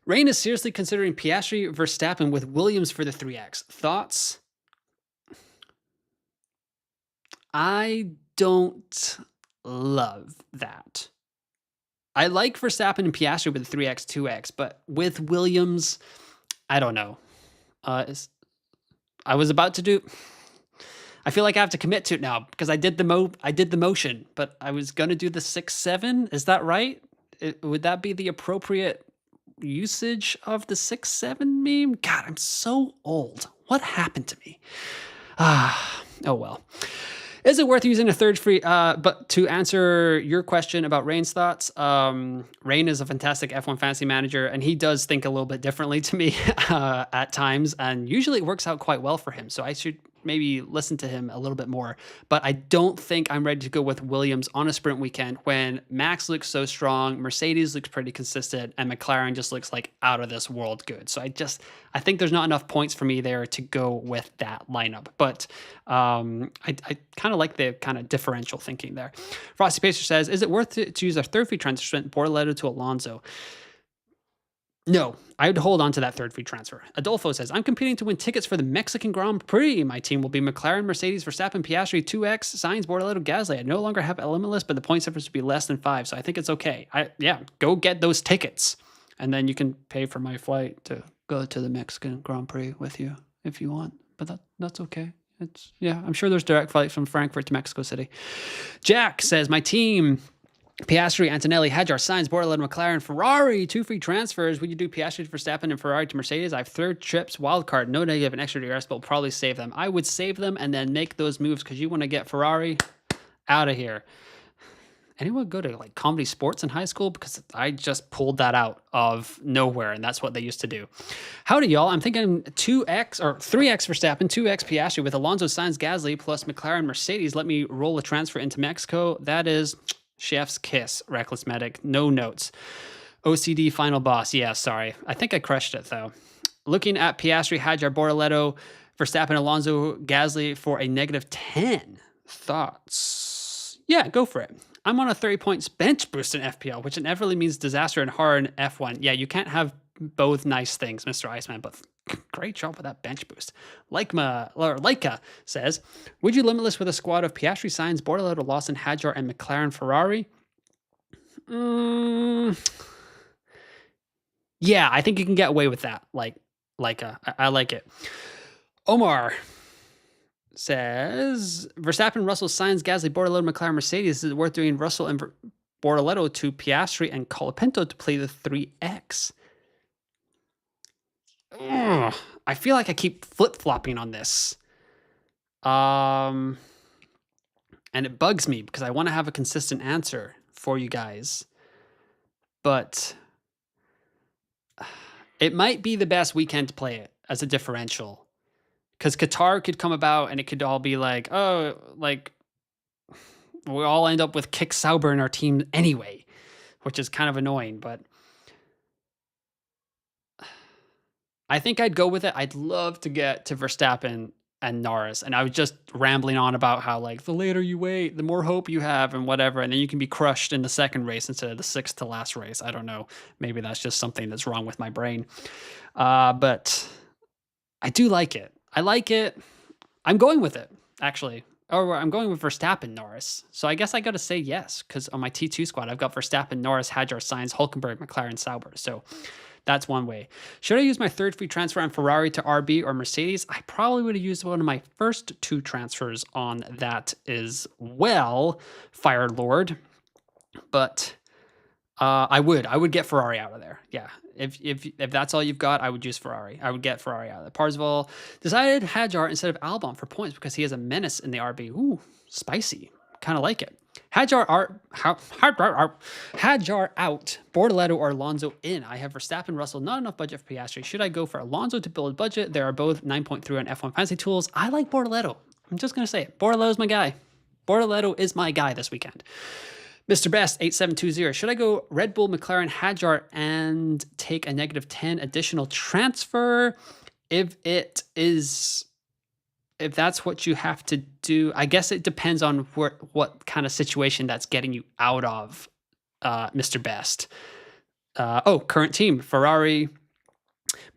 Rain is seriously considering Piastri, Verstappen with Williams for the 3x. Thoughts? I don't love that. I like Verstappen and Piastri with the 3x, 2x, but with Williams, I don't know. I was about to do... I feel like I have to commit to it now because I did the motion, but I was gonna do the 6-7. Is that right? Would that be the appropriate usage of the 6-7 meme? God, I'm so old. What happened to me? Oh well. Is it worth using a third free? But to answer your question about Rain's thoughts, Rain is a fantastic F1 fantasy manager, and he does think a little bit differently to me at times, and usually it works out quite well for him. So I should maybe listen to him a little bit more. But I don't think I'm ready to go with Williams on a sprint weekend when Max looks so strong, Mercedes looks pretty consistent, and McLaren just looks like out of this world good. So I think there's not enough points for me there to go with that lineup. But I kind of like the kind of differential thinking there. Frosty Pacer says, is it worth it to use a third free transfer, Bortoleto to Alonso? No, I would hold on to that third free transfer. Adolfo says, I'm competing to win tickets for the Mexican Grand Prix. My team will be McLaren, Mercedes, Verstappen, Piastri, 2x, Sainz, Bortoleto, Gasly. I no longer have limitless, but the point difference would be less than 5, so I think it's okay. Go get those tickets, and then you can pay for my flight to go to the Mexican Grand Prix with you if you want, but that's okay. I'm sure there's direct flights from Frankfurt to Mexico City. Jack says, my team... Piastri, Antonelli, Hajar, Sainz, Bortoleto, McLaren, Ferrari, 2 free transfers. Would you do Piastri to Verstappen and Ferrari to Mercedes? I have third trips, wildcard, no negative, and extra DRS, but will probably save them. I would save them and then make those moves because you want to get Ferrari out of here. Anyone go to like comedy sports in high school? Because I just pulled that out of nowhere, and that's what they used to do. Howdy, y'all. I'm thinking 2x or 3x Verstappen, 2x Piastri with Alonso, Sainz, Gasly, plus McLaren, Mercedes. Let me roll a transfer into Mexico. That is... Chef's kiss, Reckless Medic, no notes. OCD final boss, yeah, sorry. I think I crushed it, though. Looking at Piastri, Hajar, Bortoleto, Verstappen, Alonso, Gasly for a -10. Thoughts? Yeah, go for it. I'm on a 30 points bench boost in FPL, which inevitably means disaster and hard in F1. Yeah, you can't have both nice things, Mr. Iceman, but Great job with that bench boost. Leica says, would you limitless with a squad of Piastri, Sainz, Bortoleto, Lawson, Hadjar, and McLaren Ferrari? Yeah, I think you can get away with that. Leica. I like it. Omar says, Verstappen, Russell, Sainz, Gasly, Bortoleto, McLaren, Mercedes. Is it worth doing Russell and Bortoleto to Piastri and Colapinto to play the 3X? Ugh, I feel like I keep flip-flopping on this. And it bugs me because I want to have a consistent answer for you guys. But it might be the best weekend to play it as a differential. Because Qatar could come about and it could all be like, oh, like, we all end up with Kick Sauber in our team anyway, which is kind of annoying, but I think I'd go with it. I'd love to get to Verstappen and Norris, and I was just rambling on about how, like, the later you wait, the more hope you have and whatever, and then you can be crushed in the second race instead of the sixth to last race. I don't know. Maybe that's just something that's wrong with my brain. But I do like it. I like it. I'm going with it, actually. Or I'm going with Verstappen, Norris. So I guess I got to say yes, because on my T2 squad, I've got Verstappen, Norris, Hadjar, Sainz, Hulkenberg, McLaren, Sauber. So that's one way. Should I use my third free transfer on Ferrari to RB or Mercedes? I probably would have used one of my first two transfers on that as well, Fire Lord. But I would get Ferrari out of there. Yeah. If that's all you've got, I would use Ferrari. I would get Ferrari out of there. Parzival decided Hadjar instead of Albon for points because he has a menace in the RB. Ooh, spicy. Kind of like it. Hadjar out, Bortoleto or Alonso in. I have Verstappen, Russell, not enough budget for Piastri. Should I go for Alonso to build budget? They are both 9.3 on F1 Fantasy Tools. I like Bortoleto. I'm just going to say it. Bortoleto's my guy. Bortoleto is my guy this weekend. Mr. Best 8720. Should I go Red Bull, McLaren, Hadjar, and take a -10 additional transfer? If that's what you have to do, I guess it depends on what kind of situation that's getting you out of, Mr. Best. Current team: Ferrari,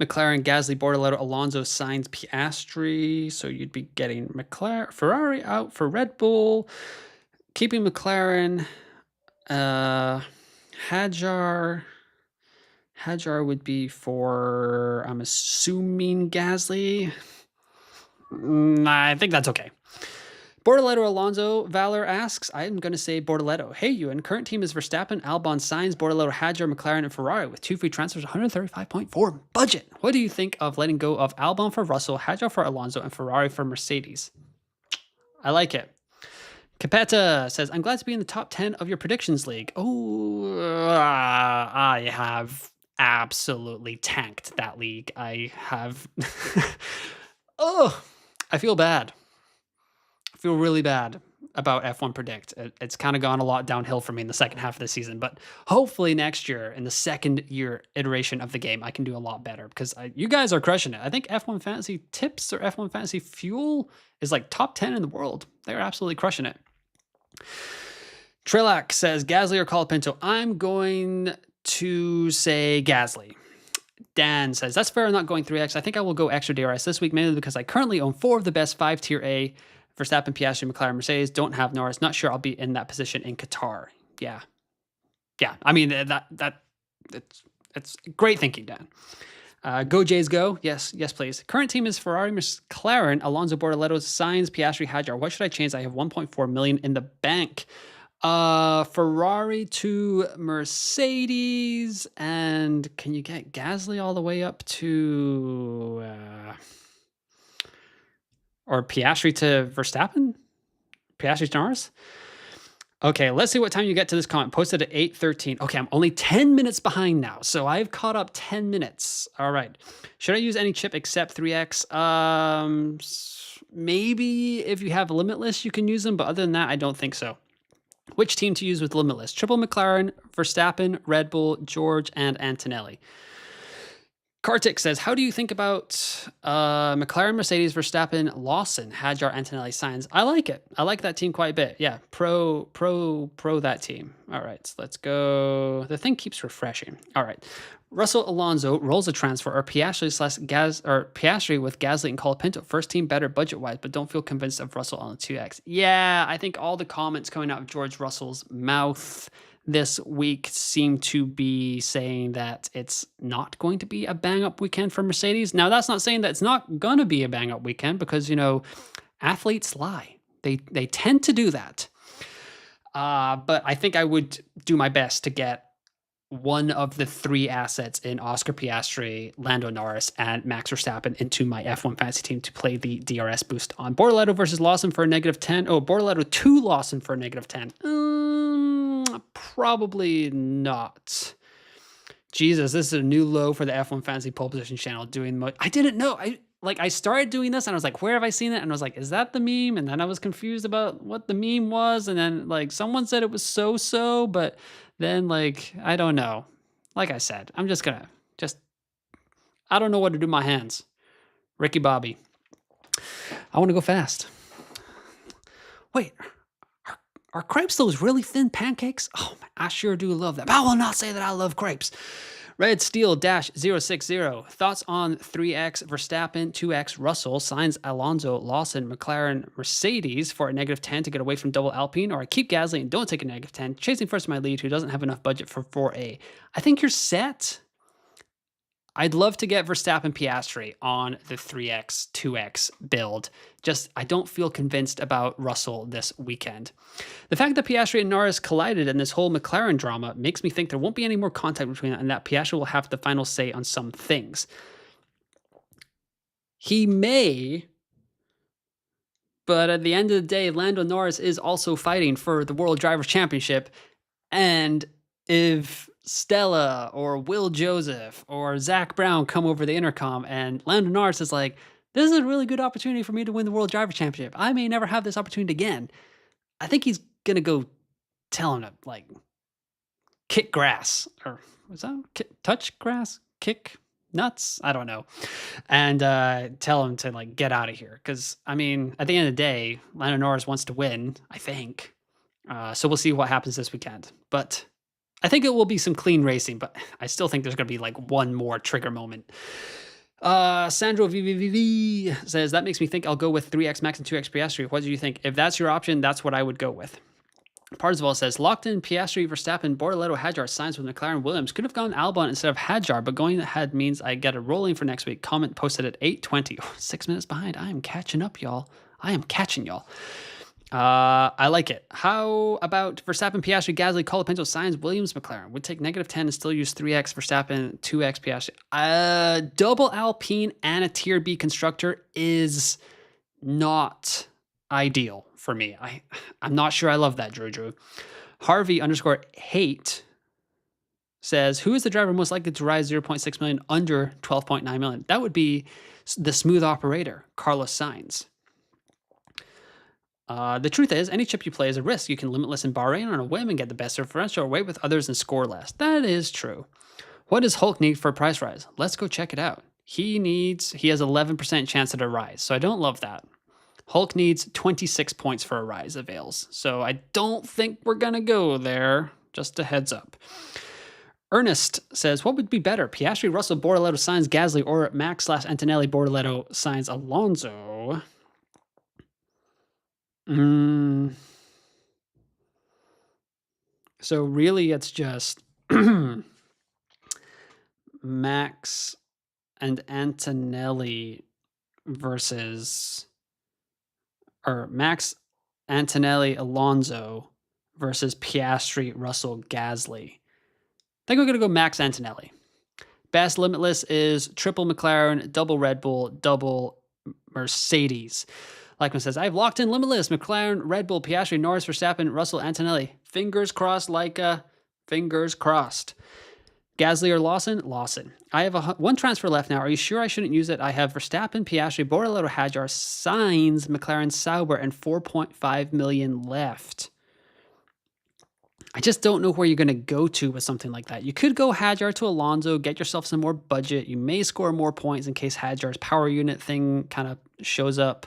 McLaren, Gasly, Bortoleto, Alonso, Sainz, Piastri. So you'd be getting Ferrari out for Red Bull, keeping McLaren. Hadjar would be for, I'm assuming, Gasly. I think that's okay. Bortoleto, Alonso, Valor asks, I'm going to say Bortoleto. Hey, Ewan, current team is Verstappen, Albon, Sainz, Bortoleto, Hadjar, McLaren, and Ferrari with 2 free transfers, 135.4 budget. What do you think of letting go of Albon for Russell, Hadjar for Alonso, and Ferrari for Mercedes? I like it. Capetta says, I'm glad to be in the top 10 of your predictions league. Oh, I have absolutely tanked that league. I have... I feel bad. I feel really bad about F1 Predict. It's kind of gone a lot downhill for me in the second half of the season, but hopefully next year, in the second year iteration of the game, I can do a lot better because you guys are crushing it. I think F1 Fantasy Tips or F1 Fantasy Fuel is like top 10 in the world. They're absolutely crushing it. Trilak says, Gasly or Colapinto? I'm going to say Gasly. Dan says, that's fair, I'm not going 3X. I think I will go extra DRS this week, mainly because I currently own 4 of the best 5 tier A, Verstappen, Piastri, McLaren, Mercedes. Don't have Norris. Not sure I'll be in that position in Qatar. Yeah. I mean, it's great thinking, Dan. Go Jays go. Yes, please. Current team is Ferrari, McLaren, Alonso, Bortoleto, Sainz, Piastri, Hadjar. What should I change? I have 1.4 million in the bank. Ferrari to Mercedes, and can you get Gasly all the way up to or Piastri to Verstappen? Piastri to Norris? Okay, let's see what time you get to this comment. Posted at 8:13. Okay, I'm only 10 minutes behind now, so I've caught up 10 minutes. All right. Should I use any chip except 3X? Maybe if you have Limitless, you can use them, but other than that, I don't think so. Which team to use with Limitless? Triple McLaren, Verstappen, Red Bull, George, and Antonelli. Kartik says, how do you think about McLaren, Mercedes, Verstappen, Lawson, Hadjar, Antonelli, Sainz? I like it. I like that team quite a bit. Yeah, pro that team. All right, so let's go. The thing keeps refreshing. All right. Russell Alonso rolls a transfer, or Piastri with Gasly and Colapinto. First team better budget-wise, but don't feel convinced of Russell on the 2X. Yeah, I think all the comments coming out of George Russell's mouth this week seem to be saying that it's not going to be a bang-up weekend for Mercedes. Now, that's not saying that it's not going to be a bang-up weekend because, you know, athletes lie. They tend to do that. But I think I would do my best to get one of the three assets in Oscar Piastri, Lando Norris, and Max Verstappen into my F1 fantasy team to play the DRS boost on. Bortoleto versus Lawson for a -10. Oh, Bortoleto to Lawson for a -10. Probably not. Jesus, this is a new low for the F1 fantasy pole position channel doing I didn't know. I started doing this and I was like, where have I seen it? And I was like, is that the meme? And then I was confused about what the meme was. And then like someone said it was so, but then like, I don't know. Like I said, I'm just gonna I don't know what to do with my hands. Ricky Bobby. I want to go fast. Wait, are crepes those really thin pancakes? Oh, I sure do love them. I will not say that I love crepes. Red Steel -060. Thoughts on 3X Verstappen, 2X Russell, Sainz, Alonso, Lawson, McLaren, Mercedes for a -10 to get away from double Alpine, or I keep Gasly and don't take a -10, chasing first in my lead who doesn't have enough budget for 4A. I think you're set. I'd love to get Verstappen Piastri on the 3X, 2X build. Just, I don't feel convinced about Russell this weekend. The fact that Piastri and Norris collided in this whole McLaren drama makes me think there won't be any more contact between them and that Piastri will have the final say on some things. He may, but at the end of the day, Lando Norris is also fighting for the World Drivers' Championship, and if Stella or Will Joseph or Zach Brown come over the intercom and Lando Norris is like, this is a really good opportunity for me to win the World Driver Championship. I may never have this opportunity again. I think he's going to go tell him to like kick grass, or was that touch grass, kick nuts? I don't know. And tell him to like get out of here. Cause I mean, at the end of the day, Lando Norris wants to win, I think. So we'll see what happens this weekend, but I think it will be some clean racing, but I still think there's going to be like one more trigger moment. Sandro VVVV says, that makes me think I'll go with 3X Max and 2X Piastri. What do you think? If that's your option, that's what I would go with. Parzival says, locked in Piastri, Verstappen, Bortoleto, Hadjar, Sainz with McLaren, Williams. Could have gone Albon instead of Hadjar, but going ahead means I get a rolling for next week. Comment posted at 8:20. 6 minutes behind. I am catching up, y'all. I am catching y'all. I like it. How about Verstappen, Piastri, Gasly, Colapinto, Sainz, Williams, McLaren? Would take -10 and still use 3X Verstappen, 2X Piastri. Double Alpine and a Tier B constructor is not ideal for me. I'm not sure I love that, Drew. Harvey_hate says, who is the driver most likely to rise 0.6 million under 12.9 million? That would be the smooth operator, Carlos Sainz. The truth is, any chip you play is a risk. You can limitless in Bahrain on a whim and get the best differential, or wait with others and score less. That is true. What does Hulk need for a price rise? Let's go check it out. He has 11% chance at a rise, so I don't love that. Hulk needs 26 points for a rise avails, so I don't think we're going to go there. Just a heads up. Ernest says, what would be better? Piastri, Russell, Bortoleto, Sainz, Gasly, or Max/Antonelli, Bortoleto, Sainz, Alonso? So really it's just Max and Antonelli versus, or Max, Antonelli, Alonso versus Piastri, Russell, Gasly. I think we're going to go Max Antonelli. Best limitless is triple McLaren, double Red Bull, double Mercedes. Likeman says, I've locked in limitless, McLaren, Red Bull, Piastri, Norris, Verstappen, Russell, Antonelli. Fingers crossed, Leica. Fingers crossed. Gasly or Lawson? Lawson. I have one transfer left now. Are you sure I shouldn't use it? I have Verstappen, Piastri, Bortoleto, Hadjar, Sainz, McLaren, Sauber, and 4.5 million left. I just don't know where you're going to go to with something like that. You could go Hadjar to Alonso, get yourself some more budget. You may score more points in case Hadjar's power unit thing kind of shows up.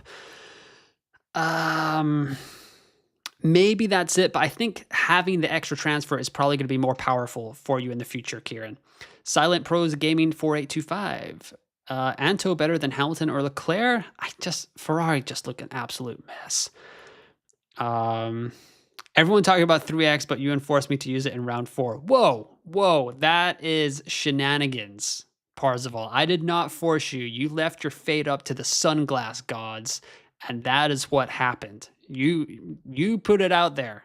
Maybe that's it, but I think having the extra transfer is probably going to be more powerful for you in the future, Kieran. Silent Pros Gaming 4825. Anto better than Hamilton or Leclerc? Ferrari just look an absolute mess. Everyone talking about 3X, but you enforced me to use it in round 4. Whoa, that is shenanigans, Parzival. I did not force you. You left your fate up to the sunglass gods, and that is what happened. You put it out there.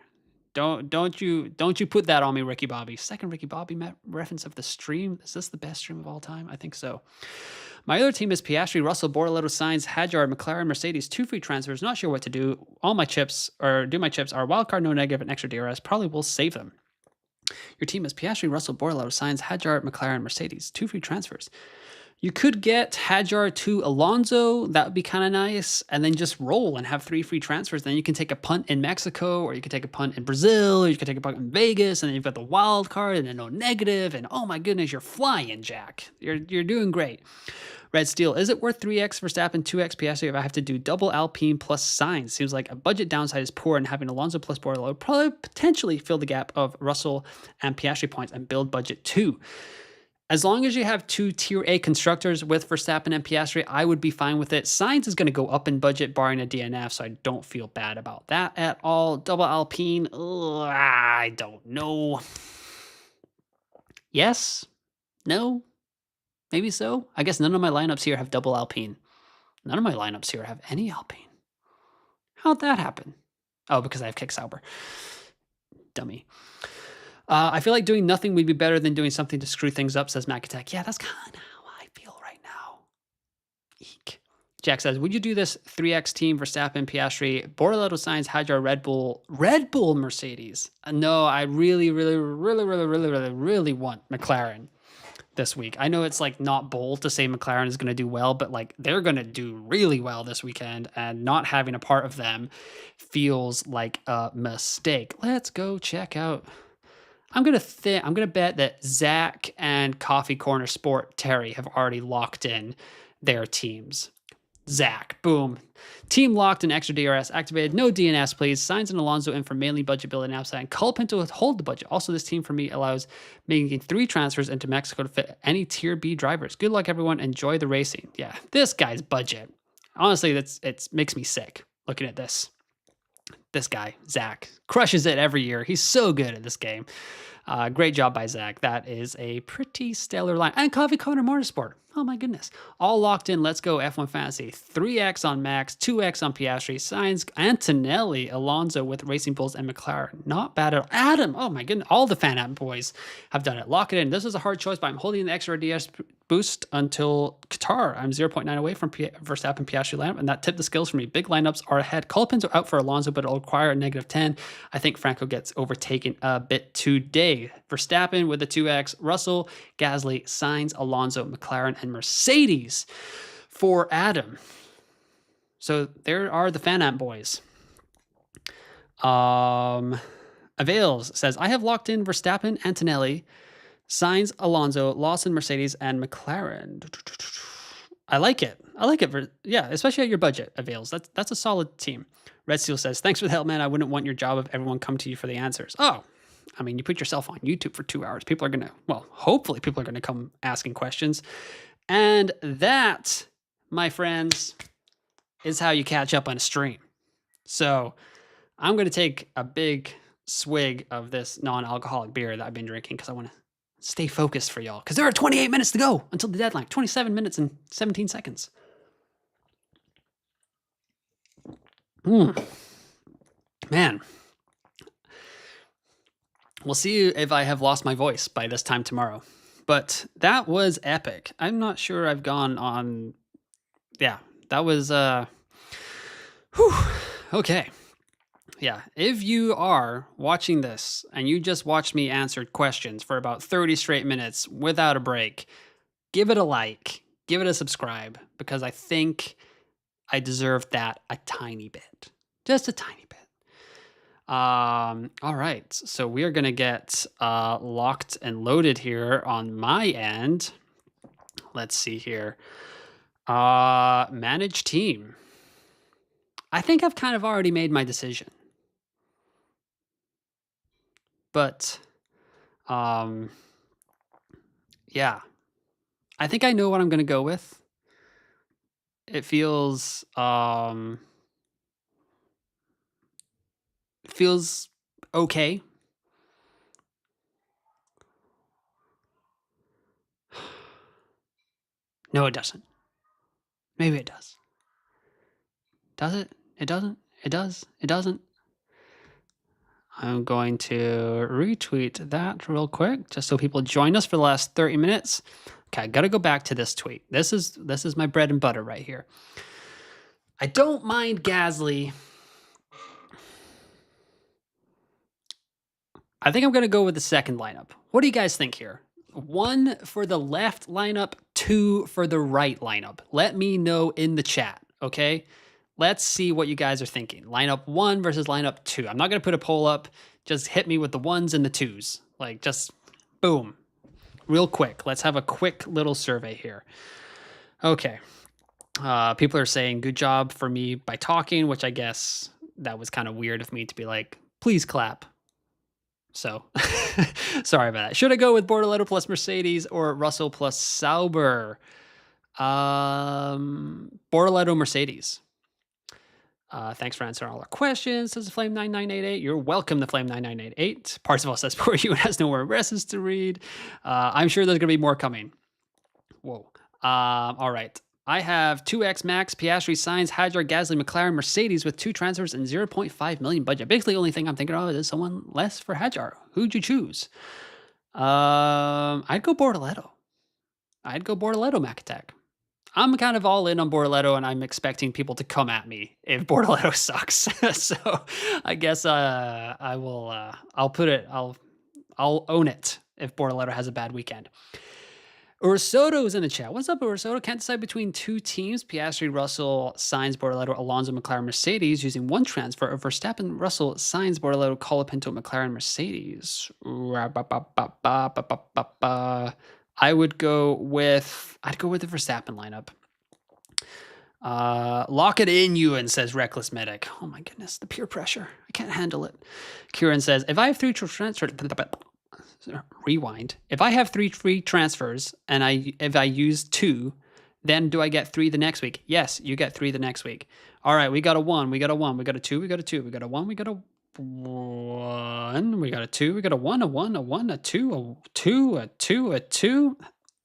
Don't you put that on me, Ricky Bobby. Second Ricky Bobby reference of the stream. Is this the best stream of all time? I think so. My other team is Piastri, Russell, Bortoleto, Sainz, Hadjar, McLaren, Mercedes, 2 free transfers. Not sure what to do. All my chips, are wildcard, no negative, and extra DRS. Probably will save them. Your team is Piastri, Russell, Bortoleto, Sainz, Hadjar, McLaren, Mercedes, 2 free transfers. You could get Hadjar to Alonso. That would be kind of nice. And then just roll and have 3 free transfers. Then you can take a punt in Mexico, or you could take a punt in Brazil, or you could take a punt in Vegas. And then you've got the wild card and then no negative. And oh my goodness, you're flying, Jack. You're doing great. Red Steel, is it worth 3x Verstappen, 2x Piastri if I have to do double Alpine plus Sainz? Seems like a budget downside is poor, and having Alonso plus Bortolo would probably potentially fill the gap of Russell and Piastri points and build budget too. As long as you have 2 tier A constructors with Verstappen and Piastri, I would be fine with it. Sainz is going to go up in budget barring a DNF, so I don't feel bad about that at all. Double Alpine, I don't know. Yes? No? Maybe so? I guess none of my lineups here have double Alpine. None of my lineups here have any Alpine. How'd that happen? Oh, because I have Kick Sauber. Dummy. I feel like doing nothing would be better than doing something to screw things up, says Mac Attack. Yeah, that's kind of how I feel right now. Eek. Jack says, would you do this 3X team, Verstappen, Piastri, Bortoleto, Sainz, Hadjar, Red Bull, Mercedes? No, I really want McLaren this week. I know it's like not bold to say McLaren is going to do well, but like they're going to do really well this weekend, and not having a part of them feels like a mistake. Let's go check out. I'm going to bet that Zach and Coffee Corner Sport Terry have already locked in their teams. Zach, boom. Team locked and extra DRS activated. No DNS, please. Sainz and Alonso in for mainly budget building outside. And Culpin to hold the budget. Also, this team for me allows making 3 transfers into Mexico to fit any tier B drivers. Good luck, everyone. Enjoy the racing. Yeah, this guy's budget. Honestly, it makes me sick looking at this. This guy, Zach, crushes it every year. He's so good at this game. Great job by Zach. That is a pretty stellar line. And Coffee Corner Motorsport. Oh my goodness. All locked in. Let's go F1 Fantasy. 3x on Max, 2x on Piastri, Sainz, Antonelli, Alonso with Racing Bulls and McLaren. Not bad at all. Adam, oh my goodness. All the fan app boys have done it. Lock it in. This is a hard choice, but I'm holding the extra DS boost until Qatar. I'm 0.9 away from Verstappen Piastri lineup, and that tipped the scales for me. Big lineups are ahead. Culpins are out for Alonso, but it'll require a -10. I think Franco gets overtaken a bit today. Verstappen with the 2x, Russell, Gasly, Sainz, Alonso, McLaren, and Mercedes for Adam. So there are the fan app boys. Avails says, I have locked in Verstappen, Antonelli, Sainz, Alonso, Lawson, Mercedes, and McLaren. I like it. Yeah, especially at your budget, Avails. That's a solid team. Red Steel says, thanks for the help, man. I wouldn't want your job if everyone come to you for the answers. Oh, I mean, you put yourself on YouTube for 2 hours. People are going to, hopefully people are going to come asking questions. And that, my friends, is how you catch up on a stream. So I'm going to take a big swig of this non-alcoholic beer that I've been drinking because I want to stay focused for y'all. Because there are 28 minutes to go until the deadline. 27 minutes and 17 seconds. Man. We'll see if I have lost my voice by this time tomorrow. But that was epic. I'm not sure I've gone on... Yeah, that was... Okay. Yeah, if you are watching this and you just watched me answer questions for about 30 straight minutes without a break, give it a like, give it a subscribe, because I think I deserve that a tiny bit. Just a tiny bit. All right, so we are gonna get locked and loaded here on my end. Let's see here. Manage team. I think I've kind of already made my decision, but um, yeah, I think I know what I'm gonna go with. It feels okay. No, it doesn't. Maybe it does. Does it? It doesn't? It does? It doesn't? I'm going to retweet that real quick, just so people join us for the last 30 minutes. Okay, I gotta go back to this tweet. This is my bread and butter right here. I don't mind Gasly. I think I'm gonna go with the second lineup. What do you guys think here? 1 for the left lineup, 2 for the right lineup. Let me know in the chat, okay? Let's see what you guys are thinking. Lineup 1 versus lineup 2. I'm not going to put a poll up. Just hit me with the 1s and the 2s. Like, just boom. Real quick. Let's have a quick little survey here. Okay. People are saying good job for me by talking, which I guess that was kind of weird of me to be like, please clap. So, sorry about that. Should I go with Bortoleto plus Mercedes or Russell plus Sauber? Bortoleto Mercedes. Thanks for answering all our questions, says Flame9988. You're welcome to Flame9988. Parzival says, poor you has no more RSs to read. I'm sure there's going to be more coming. Whoa. All right. I have 2x Max, Piastri, Sainz, Hadjar, Gasly, McLaren, Mercedes with 2 transfers and 0.5 million budget. Basically, the only thing I'm thinking of is someone less for Hadjar. Who'd you choose? I'd go Bortoleto. Mac Attack. I'm kind of all in on Bortoleto, and I'm expecting people to come at me if Bortoleto sucks. So I guess I'll own it if Bortoleto has a bad weekend. Ursoto's in the chat. What's up, Ursoto? Can't decide between 2 teams: Piastri, Russell, Sainz, Bortoleto, Alonso, McLaren, Mercedes, using 1 transfer of Verstappen, Russell, Sainz, Bortoleto, Colapinto, McLaren, Mercedes. I'd go with the Verstappen lineup. Lock it in, Ewan, says Reckless Medic. Oh my goodness, the peer pressure. I can't handle it. Kieran says, if I have 3 transfers, rewind. If I have 3 free transfers and if I use 2, then do I get 3 the next week? Yes, you get 3 the next week. All right, we got a 1, we got a 1, we got a 2, we got a 2, we got a 1, we got a 1, we got a 2, we got a 1, a 1, a 1, a 2, a 2, a 2, a 2.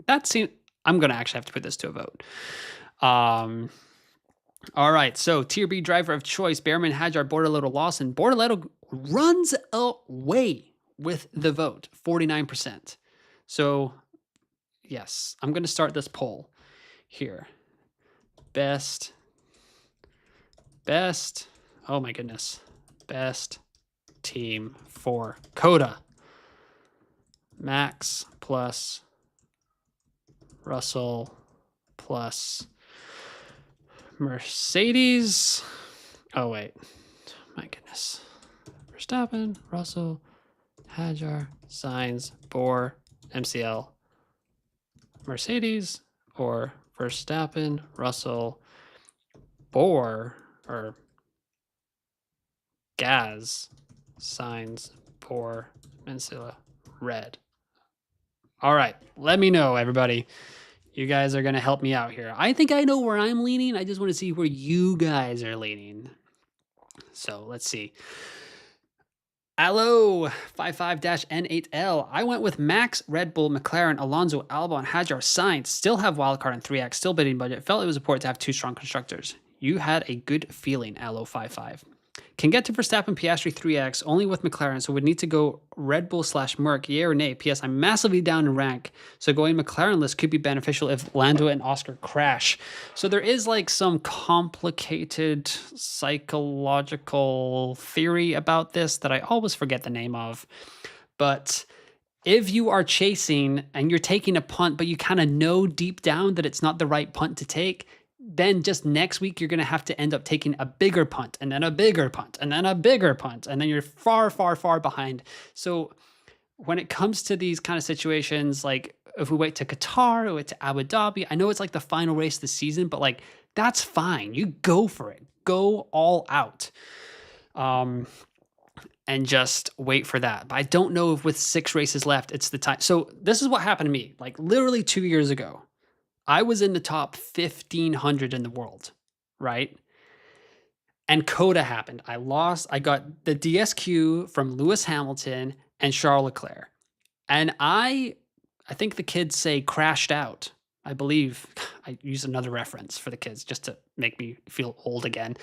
That seems, I'm gonna actually have to put this to a vote. All right, so Tier B driver of choice, Behrman, Hadjar, Bortoleto, Lawson. Bortoleto runs away with the vote, 49%. So, yes, I'm going to start this poll here. Best, oh my goodness, best team for Coda. Max plus Russell plus Mercedes. Oh, wait, my goodness. Verstappen, Russell, Hadjar, Sainz, Bor, MCL, Mercedes, or Verstappen, Russell, Bor, or Gaz, Sainz, Bor, MCL, Red. All right, let me know, everybody. You guys are going to help me out here. I think I know where I'm leaning. I just want to see where you guys are leaning. So let's see. Allo 55-N8L. I went with Max, Red Bull, McLaren, Alonso, Albon, Hadjar, Sainz. Still have wildcard and 3x, still bidding budget. Felt it was important to have 2 strong constructors. You had a good feeling, Allo 55. Can get to Verstappen, Piastri 3x, only with McLaren, so would need to go Red Bull / Merc, yay or nay? P.S. I'm massively down in rank, so going McLaren list could be beneficial if Lando and Oscar crash. So there is like some complicated psychological theory about this that I always forget the name of. But if you are chasing and you're taking a punt, but you kind of know deep down that it's not the right punt to take, then just next week, you're going to have to end up taking a bigger punt and then a bigger punt and then a bigger punt. And then you're far, far, far behind. So when it comes to these kind of situations, like if we wait to Qatar or wait to Abu Dhabi, I know it's like the final race of the season, but like that's fine. You go for it. Go all out. And just wait for that. But I don't know if with 6 races left, it's the time. So this is what happened to me. Like literally 2 years ago, I was in the top 1,500 in the world, right? And Coda happened. I lost. I got the DSQ from Lewis Hamilton and Charles Leclerc. And I think the kids say crashed out. I believe I use another reference for the kids just to make me feel old again.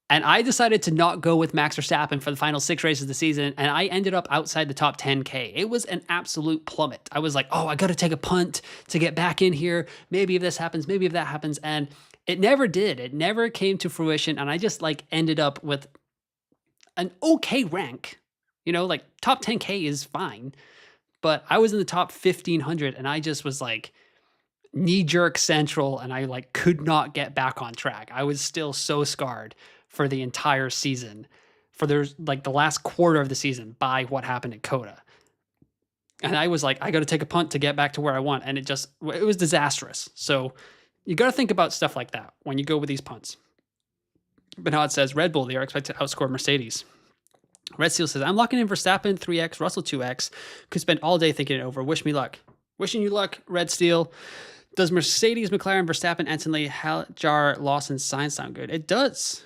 And I decided to not go with Max Verstappen for the final 6 races of the season, and I ended up outside the top 10K. It was an absolute plummet. I was like, oh, I got to take a punt to get back in here. Maybe if this happens, maybe if that happens. And it never did. It never came to fruition. And I just like ended up with an okay rank. You know, like top 10K is fine. But I was in the top 1,500, and I just was like knee-jerk central, and I like could not get back on track. I was still so scarred for the entire season, for there's like the last quarter of the season by what happened at Coda. And I was like, I got to take a punt to get back to where I want. And it was disastrous. So you got to think about stuff like that when you go with these punts. Bernard says, Red Bull, they are expected to outscore Mercedes. Red Steel says, I'm locking in Verstappen 3x, Russell 2x. Could spend all day thinking it over. Wish me luck. Wishing you luck, Red Steel. Does Mercedes, McLaren, Verstappen, Anthony, Hajar, Lawson, Sainz sound good? It does.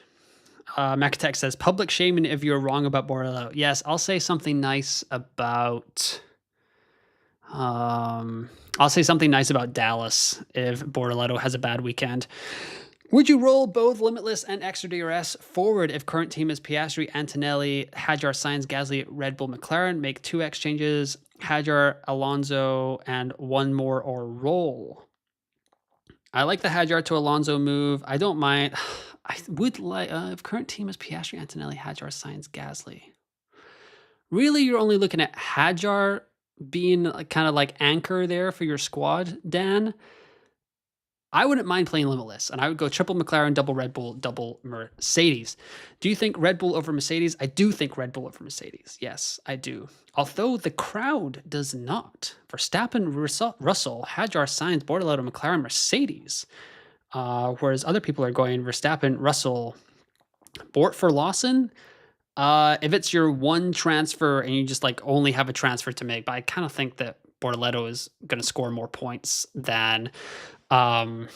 Macatech says, public shaming if you're wrong about Bordello. Yes, I'll say something nice about... I'll say something nice about Dallas if Bordello has a bad weekend. Would you roll both Limitless and Extra DRS forward if current team is Piastri, Antonelli, Hajar, Sainz, Gasly, Red Bull, McLaren? Make 2 exchanges, Hajar, Alonso, and 1 more or roll. I like the Hajar to Alonso move. I don't mind... I would like, if current team is Piastri, Antonelli, Hajar, Sainz, Gasly. Really, you're only looking at Hajar being kind of like anchor there for your squad, Dan. I wouldn't mind playing Limitless, and I would go triple McLaren, double Red Bull, double Mercedes. Do you think Red Bull over Mercedes? I do think Red Bull over Mercedes. Yes, I do. Although the crowd does not. Verstappen, Russell, Hajar, Sainz, Bordello, McLaren, Mercedes. Whereas other people are going Verstappen, Russell, Bort for Lawson. If it's your one transfer and you just like only have a transfer to make, but I kind of think that Bordello is going to score more points than Lawson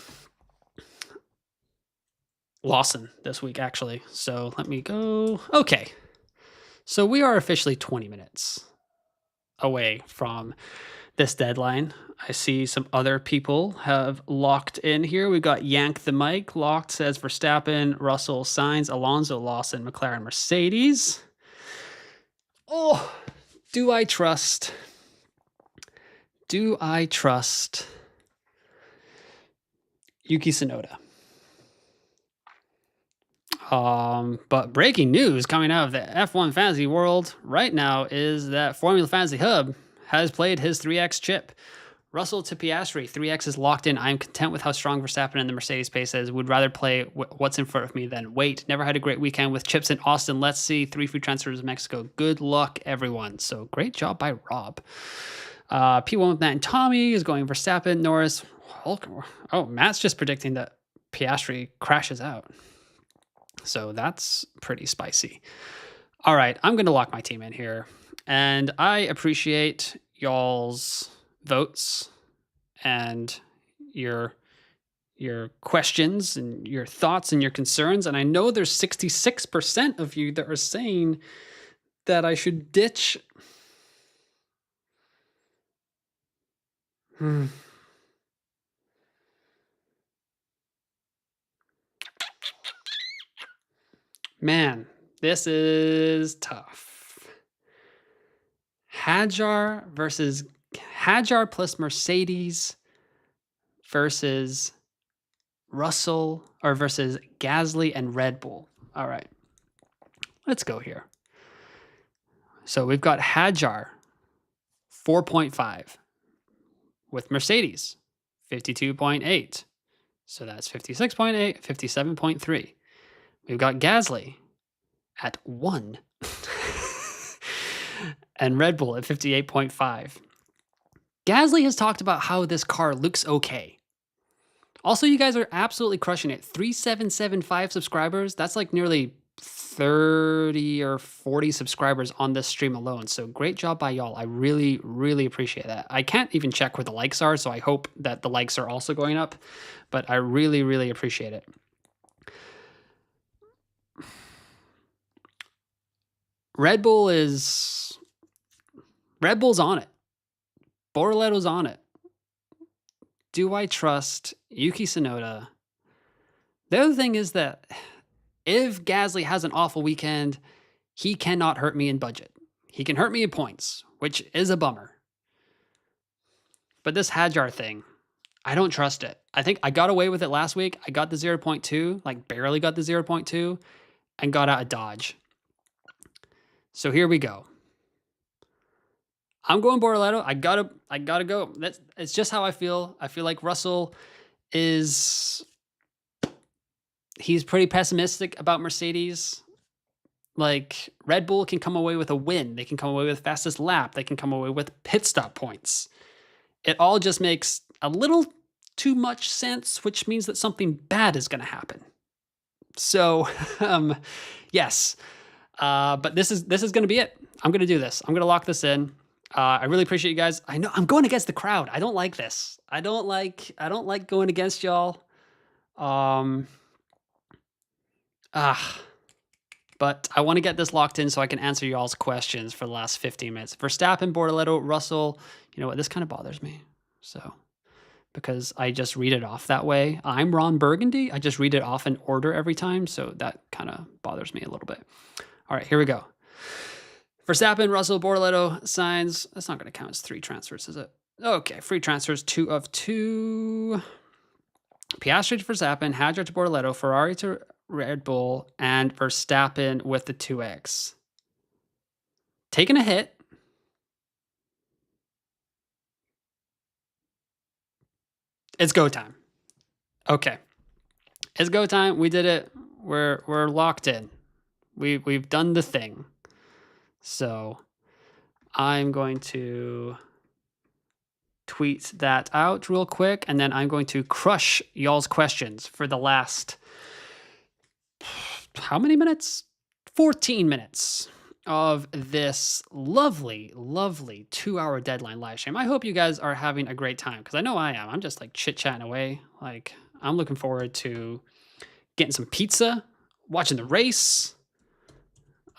this week, actually. So let me go. Okay. So we are officially 20 minutes away from this deadline. I see some other people have locked in here. We've got Yank the Mic locked, says Verstappen, Russell, Sainz, Alonso, Lawson, McLaren, Mercedes. Oh, do I trust? Do I trust Yuki Tsunoda? But breaking news coming out of the F1 fantasy world right now is that Formula Fantasy Hub has played his 3X chip. Russell to Piastri, 3X is locked in. I am content with how strong Verstappen and the Mercedes pace is. Would rather play what's in front of me than wait. Never had a great weekend with chips in Austin. Let's see. 3 free transfers to Mexico. Good luck, everyone. So great job by Rob. P1 with Matt and Tommy is going Verstappen, Norris, Hulk. Oh, Matt's just predicting that Piastri crashes out. So that's pretty spicy. All right, I'm going to lock my team in here. And I appreciate y'all's votes and your questions and your thoughts and your concerns. And I know there's 66% of you that are saying that I should ditch. Man, this is tough. Hajar plus Mercedes versus Russell or versus Gasly and Red Bull. All right, let's go here. So we've got Hajar 4.5 with Mercedes 52.8. So that's 56.8, 57.3. We've got Gasly at 1. And Red Bull at 58.5. Gasly has talked about how this car looks okay. Also, you guys are absolutely crushing it. 3775 subscribers. That's like nearly 30 or 40 subscribers on this stream alone. So great job by y'all. I really, really appreciate that. I can't even check where the likes are, so I hope that the likes are also going up. But I really, really appreciate it. Red Bull's on it. Bortoletto's on it. Do I trust Yuki Tsunoda? The other thing is that if Gasly has an awful weekend, he cannot hurt me in budget. He can hurt me in points, which is a bummer. But this Hadjar thing, I don't trust it. I think I got away with it last week. I got the 0.2, like barely got the 0.2, and got out of Dodge. So here we go. I'm going Bortoletto. I gotta go. It's just how I feel. I feel like Russell he's pretty pessimistic about Mercedes. Like Red Bull can come away with a win. They can come away with fastest lap. They can come away with pit stop points. It all just makes a little too much sense, which means that something bad is going to happen. So, yes. But this is going to be it. I'm going to do this. I'm going to lock this in. I really appreciate you guys. I know I'm going against the crowd. I don't like this. I don't like going against y'all. But I want to get this locked in so I can answer y'all's questions for the last 15 minutes. Verstappen, Bortoletto, Russell, you know what? This kind of bothers me. So, because I just read it off that way. I'm Ron Burgundy. I just read it off in order every time. So that kind of bothers me a little bit. All right, here we go. Verstappen, Russell, Bortoletto, Sainz. That's not going to count as 3 transfers, is it? Okay, free transfers, 2 of 2. Piastri to Verstappen, Hadjar to Bortoletto, Ferrari to Red Bull, and Verstappen with the 2X. Taking a hit. It's go time. Okay. It's go time. We did it. We're locked in. We've done the thing. So I'm going to tweet that out real quick, and then I'm going to crush y'all's questions for the last, how many minutes? 14 minutes of this lovely, lovely 2-hour deadline live stream. I hope you guys are having a great time, because I know I am. I'm just like chit-chatting away. Like, I'm looking forward to getting some pizza, watching the race,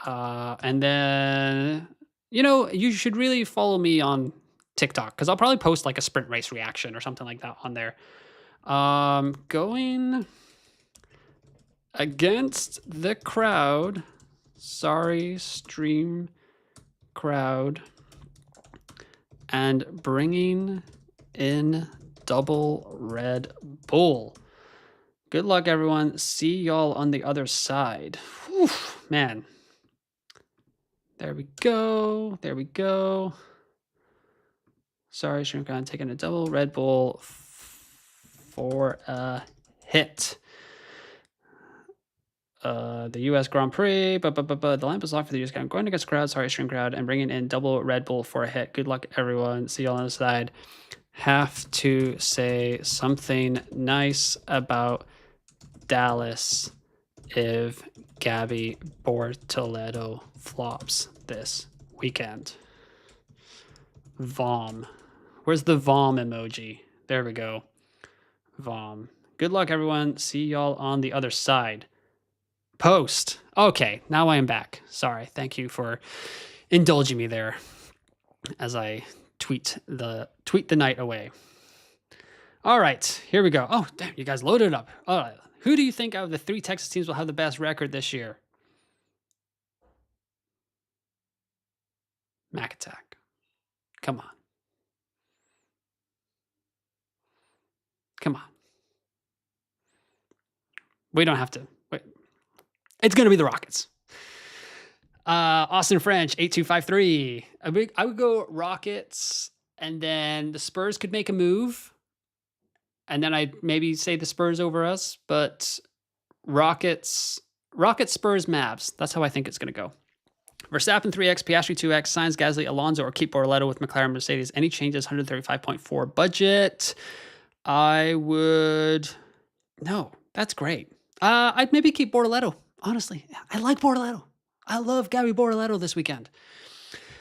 and then, you know, you should really follow me on TikTok, because I'll probably post like a sprint race reaction or something like that on there. Going against the crowd. Sorry, stream crowd. And bringing in double Red Bull. Good luck, everyone. See y'all on the other side. Whew, man. There we go. There we go. Sorry, Stream Crowd, taking a double Red Bull for a hit. The U.S. Grand Prix, but the lamp is off for the U.S. Grand Prix. Going against crowd, sorry, Stream Crowd, and bringing in double Red Bull for a hit. Good luck, everyone. See y'all on the side. Have to say something nice about Dallas if Gabby Bortoletto flops this weekend. Vom. Where's the Vom emoji? There we go. Vom. Good luck, everyone. See y'all on the other side. Post. Okay, now I am back. Sorry. Thank you for indulging me there as I tweet the night away. All right, here we go. Oh, damn, you guys loaded it up. All right. Who do you think out of the 3 Texas teams will have the best record this year? Mac Attack. Come on. Come on. We don't have to. Wait. It's going to be the Rockets. Austin French, 8253. I would go Rockets, and then the Spurs could make a move. and then I'd maybe say the Spurs over us, but Rockets, Spurs, Mavs. That's how I think it's going to go. Verstappen 3x, Piastri 2x, Sainz, Gasly, Alonso, or keep Bortoleto with McLaren, Mercedes. Any changes? 135.4 budget. I would. No, that's great. I'd maybe keep Bortoleto. Honestly, I like Bortoleto. I love Gabby Bortoleto this weekend.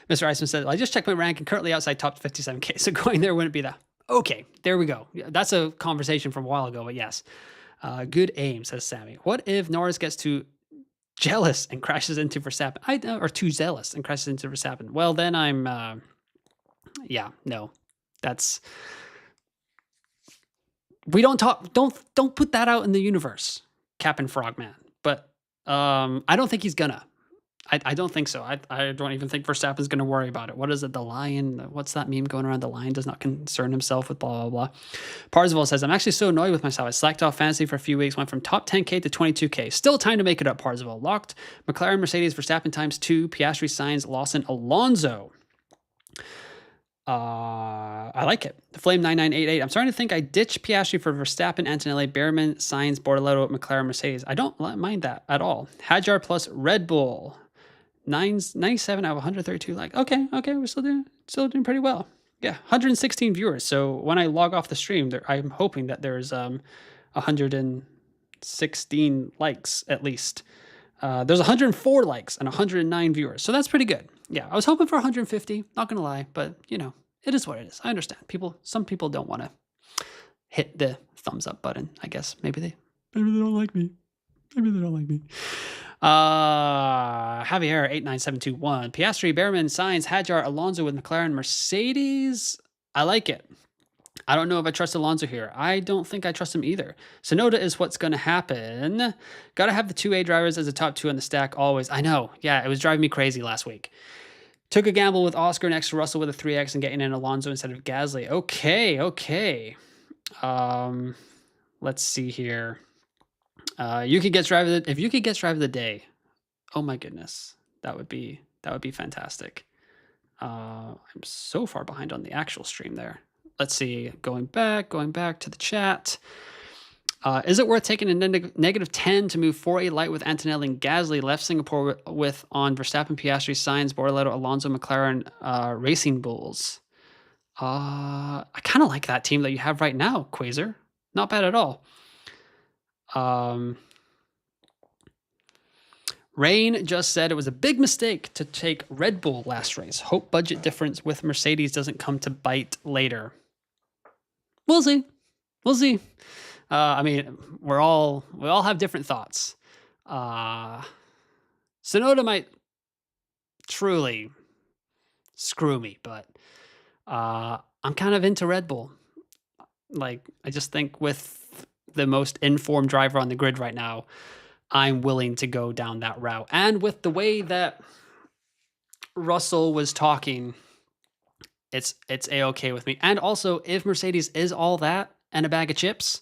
Mr. Iceman said, I just checked my rank and currently outside top 57K. So going there wouldn't be that. Okay, there we go. That's a conversation from a while ago, but yes. Good aim, says Sammy. What if Norris gets too jealous and crashes into Verstappen? Or too zealous and crashes into Verstappen? Well, then I'm, yeah, no. That's, we don't talk, don't put that out in the universe, Captain Frogman. But I don't think he's gonna. I don't think so. I don't even think Verstappen's going to worry about it. What is it? The lion? What's that meme going around? The lion does not concern himself with blah, blah, blah. Parzival says, I'm actually so annoyed with myself. I slacked off fantasy for a few weeks, went from top 10K to 22K. Still time to make it up, Parzival. Locked McLaren, Mercedes, Verstappen ×2, Piastri, Sainz, Lawson, Alonso. I like it. Flame 9988. I'm starting to think I ditch Piastri for Verstappen, Antonelli, Behrman, Sainz, Bortoleto, McLaren, Mercedes. I don't mind that at all. Hadjar plus Red Bull. 97 out of 132. Like, okay, we're still doing pretty well. Yeah, 116 viewers. So when I log off the stream, I'm hoping that there's 116 likes at least. There's 104 likes and 109 viewers. So that's pretty good. Yeah, I was hoping for 150, not gonna lie, but you know, it is what it is. I understand. Some people don't want to hit the thumbs up button, I guess. Maybe they don't like me. Javier 89721. Piastri, Behrman, Sainz, Hadjar, Alonso with McLaren, Mercedes. I like it. I don't know if I trust Alonso here. I don't think I trust him either. Sonoda is what's going to happen. Got to have the 2A drivers as a top 2 in the stack always. I know. Yeah, it was driving me crazy last week. Took a gamble with Oscar next to Russell with a 3X and getting in Alonso instead of Gasly. Okay. Let's see here. If you could get driver of the day, oh my goodness, that would be fantastic. I'm so far behind on the actual stream there. Let's see, going back to the chat. Is it worth taking a negative 10 to move 4A light with Antonelli and Gasly, left Singapore with on Verstappen, Piastri, Sainz, Bortoleto, Alonso, McLaren, Racing Bulls? I kind of like that team that you have right now, Quasar. Not bad at all. Rain just said it was a big mistake to take Red Bull last race. Hope budget difference with Mercedes doesn't come to bite later. We'll see. I mean, we all have different thoughts. Sonoda might truly screw me, but I'm kind of into Red Bull. Like, I just think with the most informed driver on the grid right now, I'm willing to go down that route. And with the way that Russell was talking, it's A-okay with me. And also, if Mercedes is all that and a bag of chips,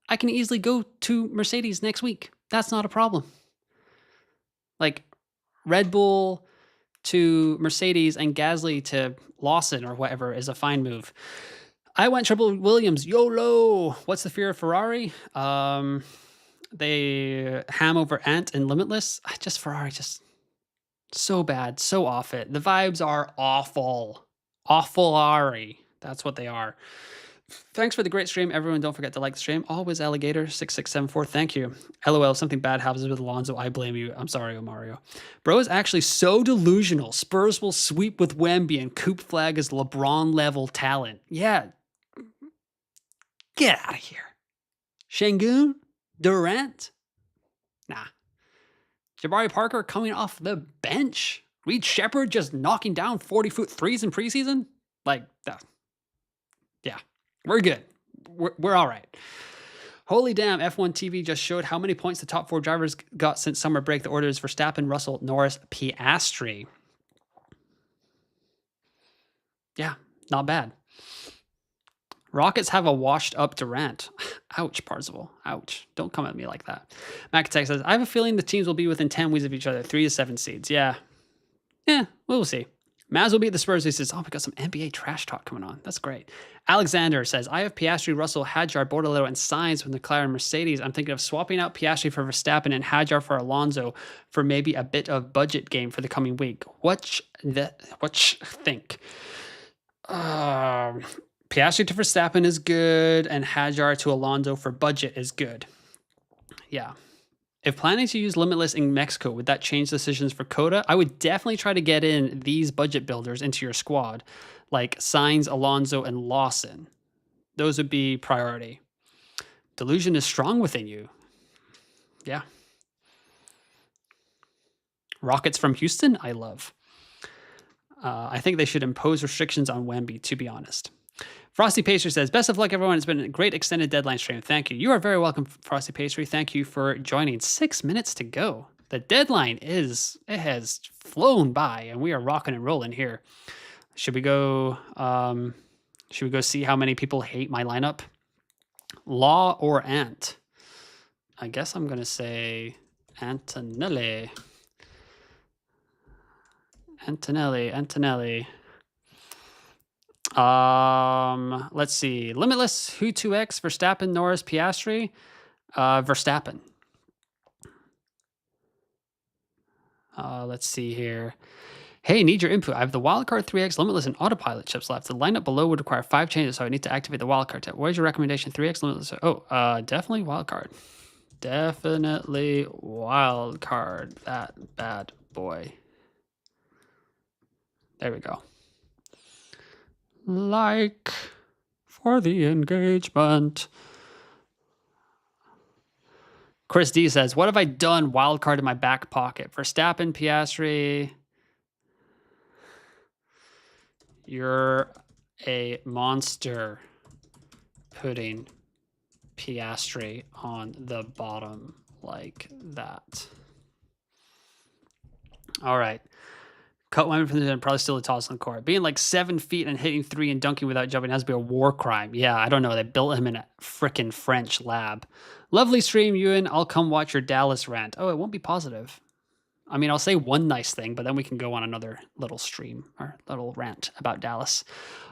I can easily go to Mercedes next week. That's not a problem. Like, Red Bull to Mercedes and Gasly to Lawson or whatever is a fine move. I went Triple Williams. YOLO! What's the fear of Ferrari? They ham over Ant and Limitless. Ferrari, just so bad, so off it. The vibes are awful. Awful-Ari. That's what they are. Thanks for the great stream. Everyone, don't forget to like the stream. Always Alligator6674. Thank you. LOL, if something bad happens with Alonso, I blame you. I'm sorry, Omario. Bro is actually so delusional. Spurs will sweep with Wemby and Coupe flag is LeBron-level talent. Yeah. Get out of here. Şengün? Durant? Nah. Jabari Parker coming off the bench? Reed Shepherd just knocking down 40-foot threes in preseason? Like, yeah. We're good. We're all right. Holy damn, F1 TV just showed how many points the top 4 drivers got since summer break. The order is Verstappen, Russell, Norris, Piastri. Yeah, not bad. Rockets have a washed up Durant. Ouch, Parzival. Ouch. Don't come at me like that. Macatech says, I have a feeling the teams will be within 10 wins of each other, 3 to 7 seeds. Yeah, we'll see. Maz will beat the Spurs. He says, oh, we got some NBA trash talk coming on. That's great. Alexander says, I have Piastri, Russell, Hadjar, Bortoleto, and Sainz with McLaren Mercedes. I'm thinking of swapping out Piastri for Verstappen and Hadjar for Alonso for maybe a bit of budget game for the coming week. What you think? Piastri to Verstappen is good, and Hadjar to Alonso for budget is good. Yeah. If planning to use Limitless in Mexico, would that change decisions for Coda? I would definitely try to get in these budget builders into your squad, like Sainz, Alonso, and Lawson. Those would be priority. Delusion is strong within you. Yeah. Rockets from Houston, I love. I think they should impose restrictions on Wemby, to be honest. Frosty Pastry says, best of luck, everyone. It's been a great extended deadline stream. Thank you. You are very welcome, Frosty Pastry. Thank you for joining. 6 minutes to go. The deadline it has flown by, and we are rocking and rolling here. Should we go see how many people hate my lineup? Law or Ant? I guess I'm going to say Antonelli. Antonelli. Let's see. Limitless, Who 2X, Verstappen, Norris, Piastri. Verstappen. Let's see here. Hey, need your input. I have the wildcard 3X, Limitless, and autopilot chips left. The lineup below would require 5 changes, so I need to activate the wildcard tip. What is your recommendation? 3X, Limitless? Oh, definitely wildcard. Definitely wildcard. That bad boy. There we go. Like for the engagement. Chris D says, what have I done? Wildcard in my back pocket. Verstappen, Piastri. You're a monster putting Piastri on the bottom like that. All right. Cut Wemby from the end, probably still the tallest on the court. Being like 7 feet and hitting 3 and dunking without jumping has to be a war crime. Yeah, I don't know. They built him in a frickin' French lab. Lovely stream, Ewan. I'll come watch your Dallas rant. Oh, it won't be positive. I mean, I'll say one nice thing, but then we can go on another little stream or little rant about Dallas.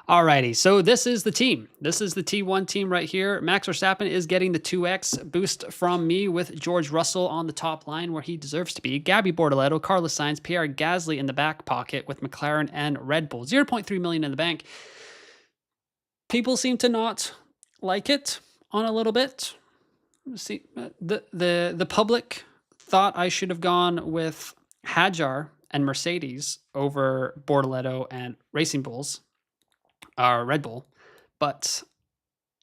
Alrighty, so this is the team. This is the T1 team right here. Max Verstappen is getting the 2X boost from me with George Russell on the top line where he deserves to be. Gabby Bortoleto, Carlos Sainz, Pierre Gasly in the back pocket with McLaren and Red Bull. 0.3 million in the bank. People seem to not like it on a little bit. See, the public thought I should have gone with Hadjar and Mercedes over Bortoleto and Racing Bulls, Red Bull, but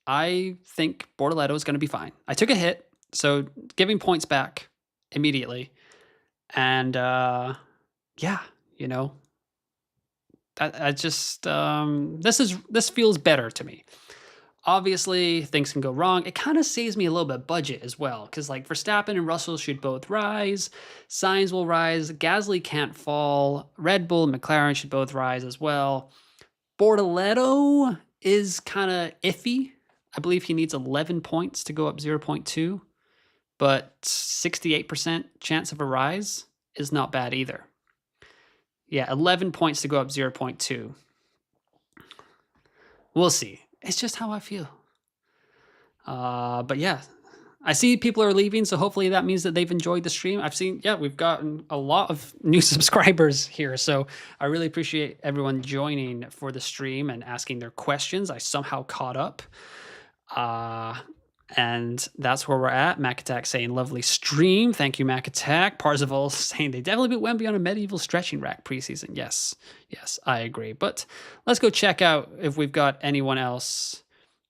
I think Bortoleto is going to be fine. I took a hit, so giving points back immediately, and yeah, you know, I just this feels better to me. Obviously, things can go wrong. It kind of saves me a little bit of budget as well, because like Verstappen and Russell should both rise. Sainz will rise. Gasly can't fall. Red Bull and McLaren should both rise as well. Bortoleto is kind of iffy. I believe he needs 11 points to go up 0.2, but 68% chance of a rise is not bad either. Yeah, 11 points to go up 0.2. We'll see. It's just how I feel. But yeah, I see people are leaving, so hopefully that means that they've enjoyed the stream. I've seen, yeah, we've gotten a lot of new subscribers here, so I really appreciate everyone joining for the stream and asking their questions. I somehow caught up. And that's where we're at. Mac Attack saying, lovely stream. Thank you, Mac Attack. Parzival saying they definitely beat Wemby on a medieval stretching rack preseason. Yes, I agree. But let's go check out if we've got anyone else.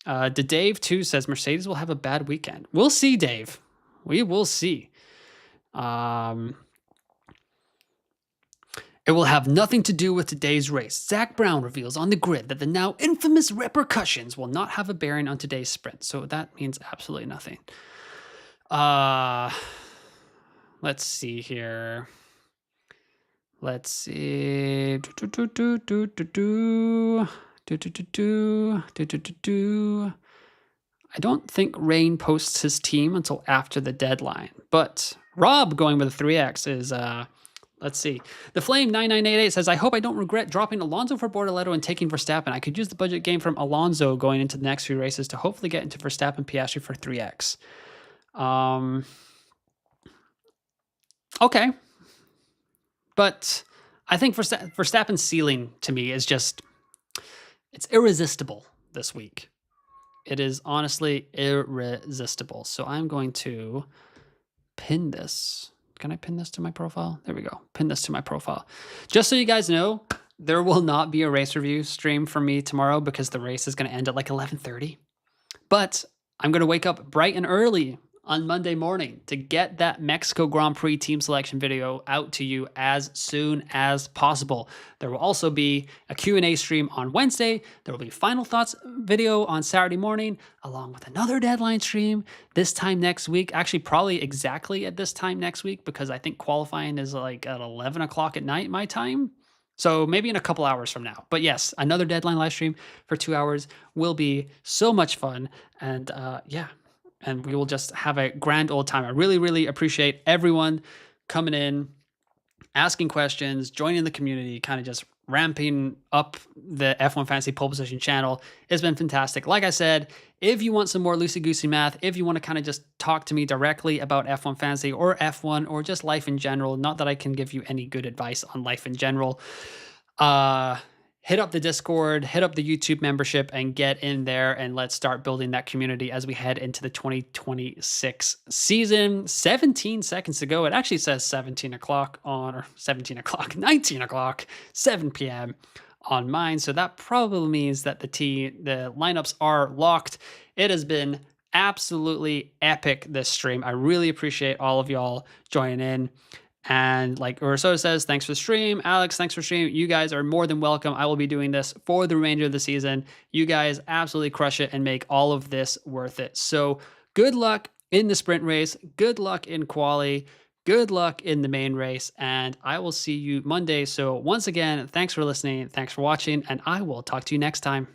Dave too says Mercedes will have a bad weekend. We'll see, Dave. We will see. It will have nothing to do with today's race. Zach Brown reveals on the grid that the now infamous repercussions will not have a bearing on today's sprint. So that means absolutely nothing. Let's see here. Let's see. I don't think Rain posts his team until after the deadline. But Rob going with a 3X is... Let's see. The Flame 9988 says, I hope I don't regret dropping Alonso for Bortoleto and taking Verstappen. I could use the budget game from Alonso going into the next few races to hopefully get into Verstappen Piastri for 3x. Okay. But I think Verstappen's ceiling to me is just, it's irresistible this week. It is honestly irresistible. So I'm going to pin this. Can I pin this to my profile? There we go. Pin this to my profile. Just so you guys know, there will not be a race review stream from me tomorrow because the race is going to end at like 11:30. But I'm going to wake up bright and early on Monday morning to get that Mexico Grand Prix team selection video out to you as soon as possible. There will also be a Q&A stream on Wednesday. There will be final thoughts video on Saturday morning, along with another deadline stream this time next week. Actually, probably exactly at this time next week, because I think qualifying is like at 11 o'clock at night, my time. So maybe in a couple hours from now. But yes, another deadline live stream for 2 hours will be so much fun. And yeah. And we will just have a grand old time. I really, really appreciate everyone coming in, asking questions, joining the community, kind of just ramping up the F1 Fantasy Pole Position channel. It's been fantastic. Like I said, if you want some more loosey-goosey math, if you want to kind of just talk to me directly about F1 Fantasy or F1 or just life in general, not that I can give you any good advice on life in general, hit up the Discord, hit up the YouTube membership, and get in there, and let's start building that community as we head into the 2026 season. 17 seconds to go. It actually says 17 o'clock or 19 o'clock, 7 p.m. on mine. So that probably means that the lineups are locked. It has been absolutely epic this stream. I really appreciate all of y'all joining in. And like Urso says, thanks for the stream. Alex, thanks for streaming. You guys are more than welcome. I will be doing this for the remainder of the season. You guys absolutely crush it and make all of this worth it. So good luck in the sprint race. Good luck in quali. Good luck in the main race. And I will see you Monday. So once again, thanks for listening. Thanks for watching. And I will talk to you next time.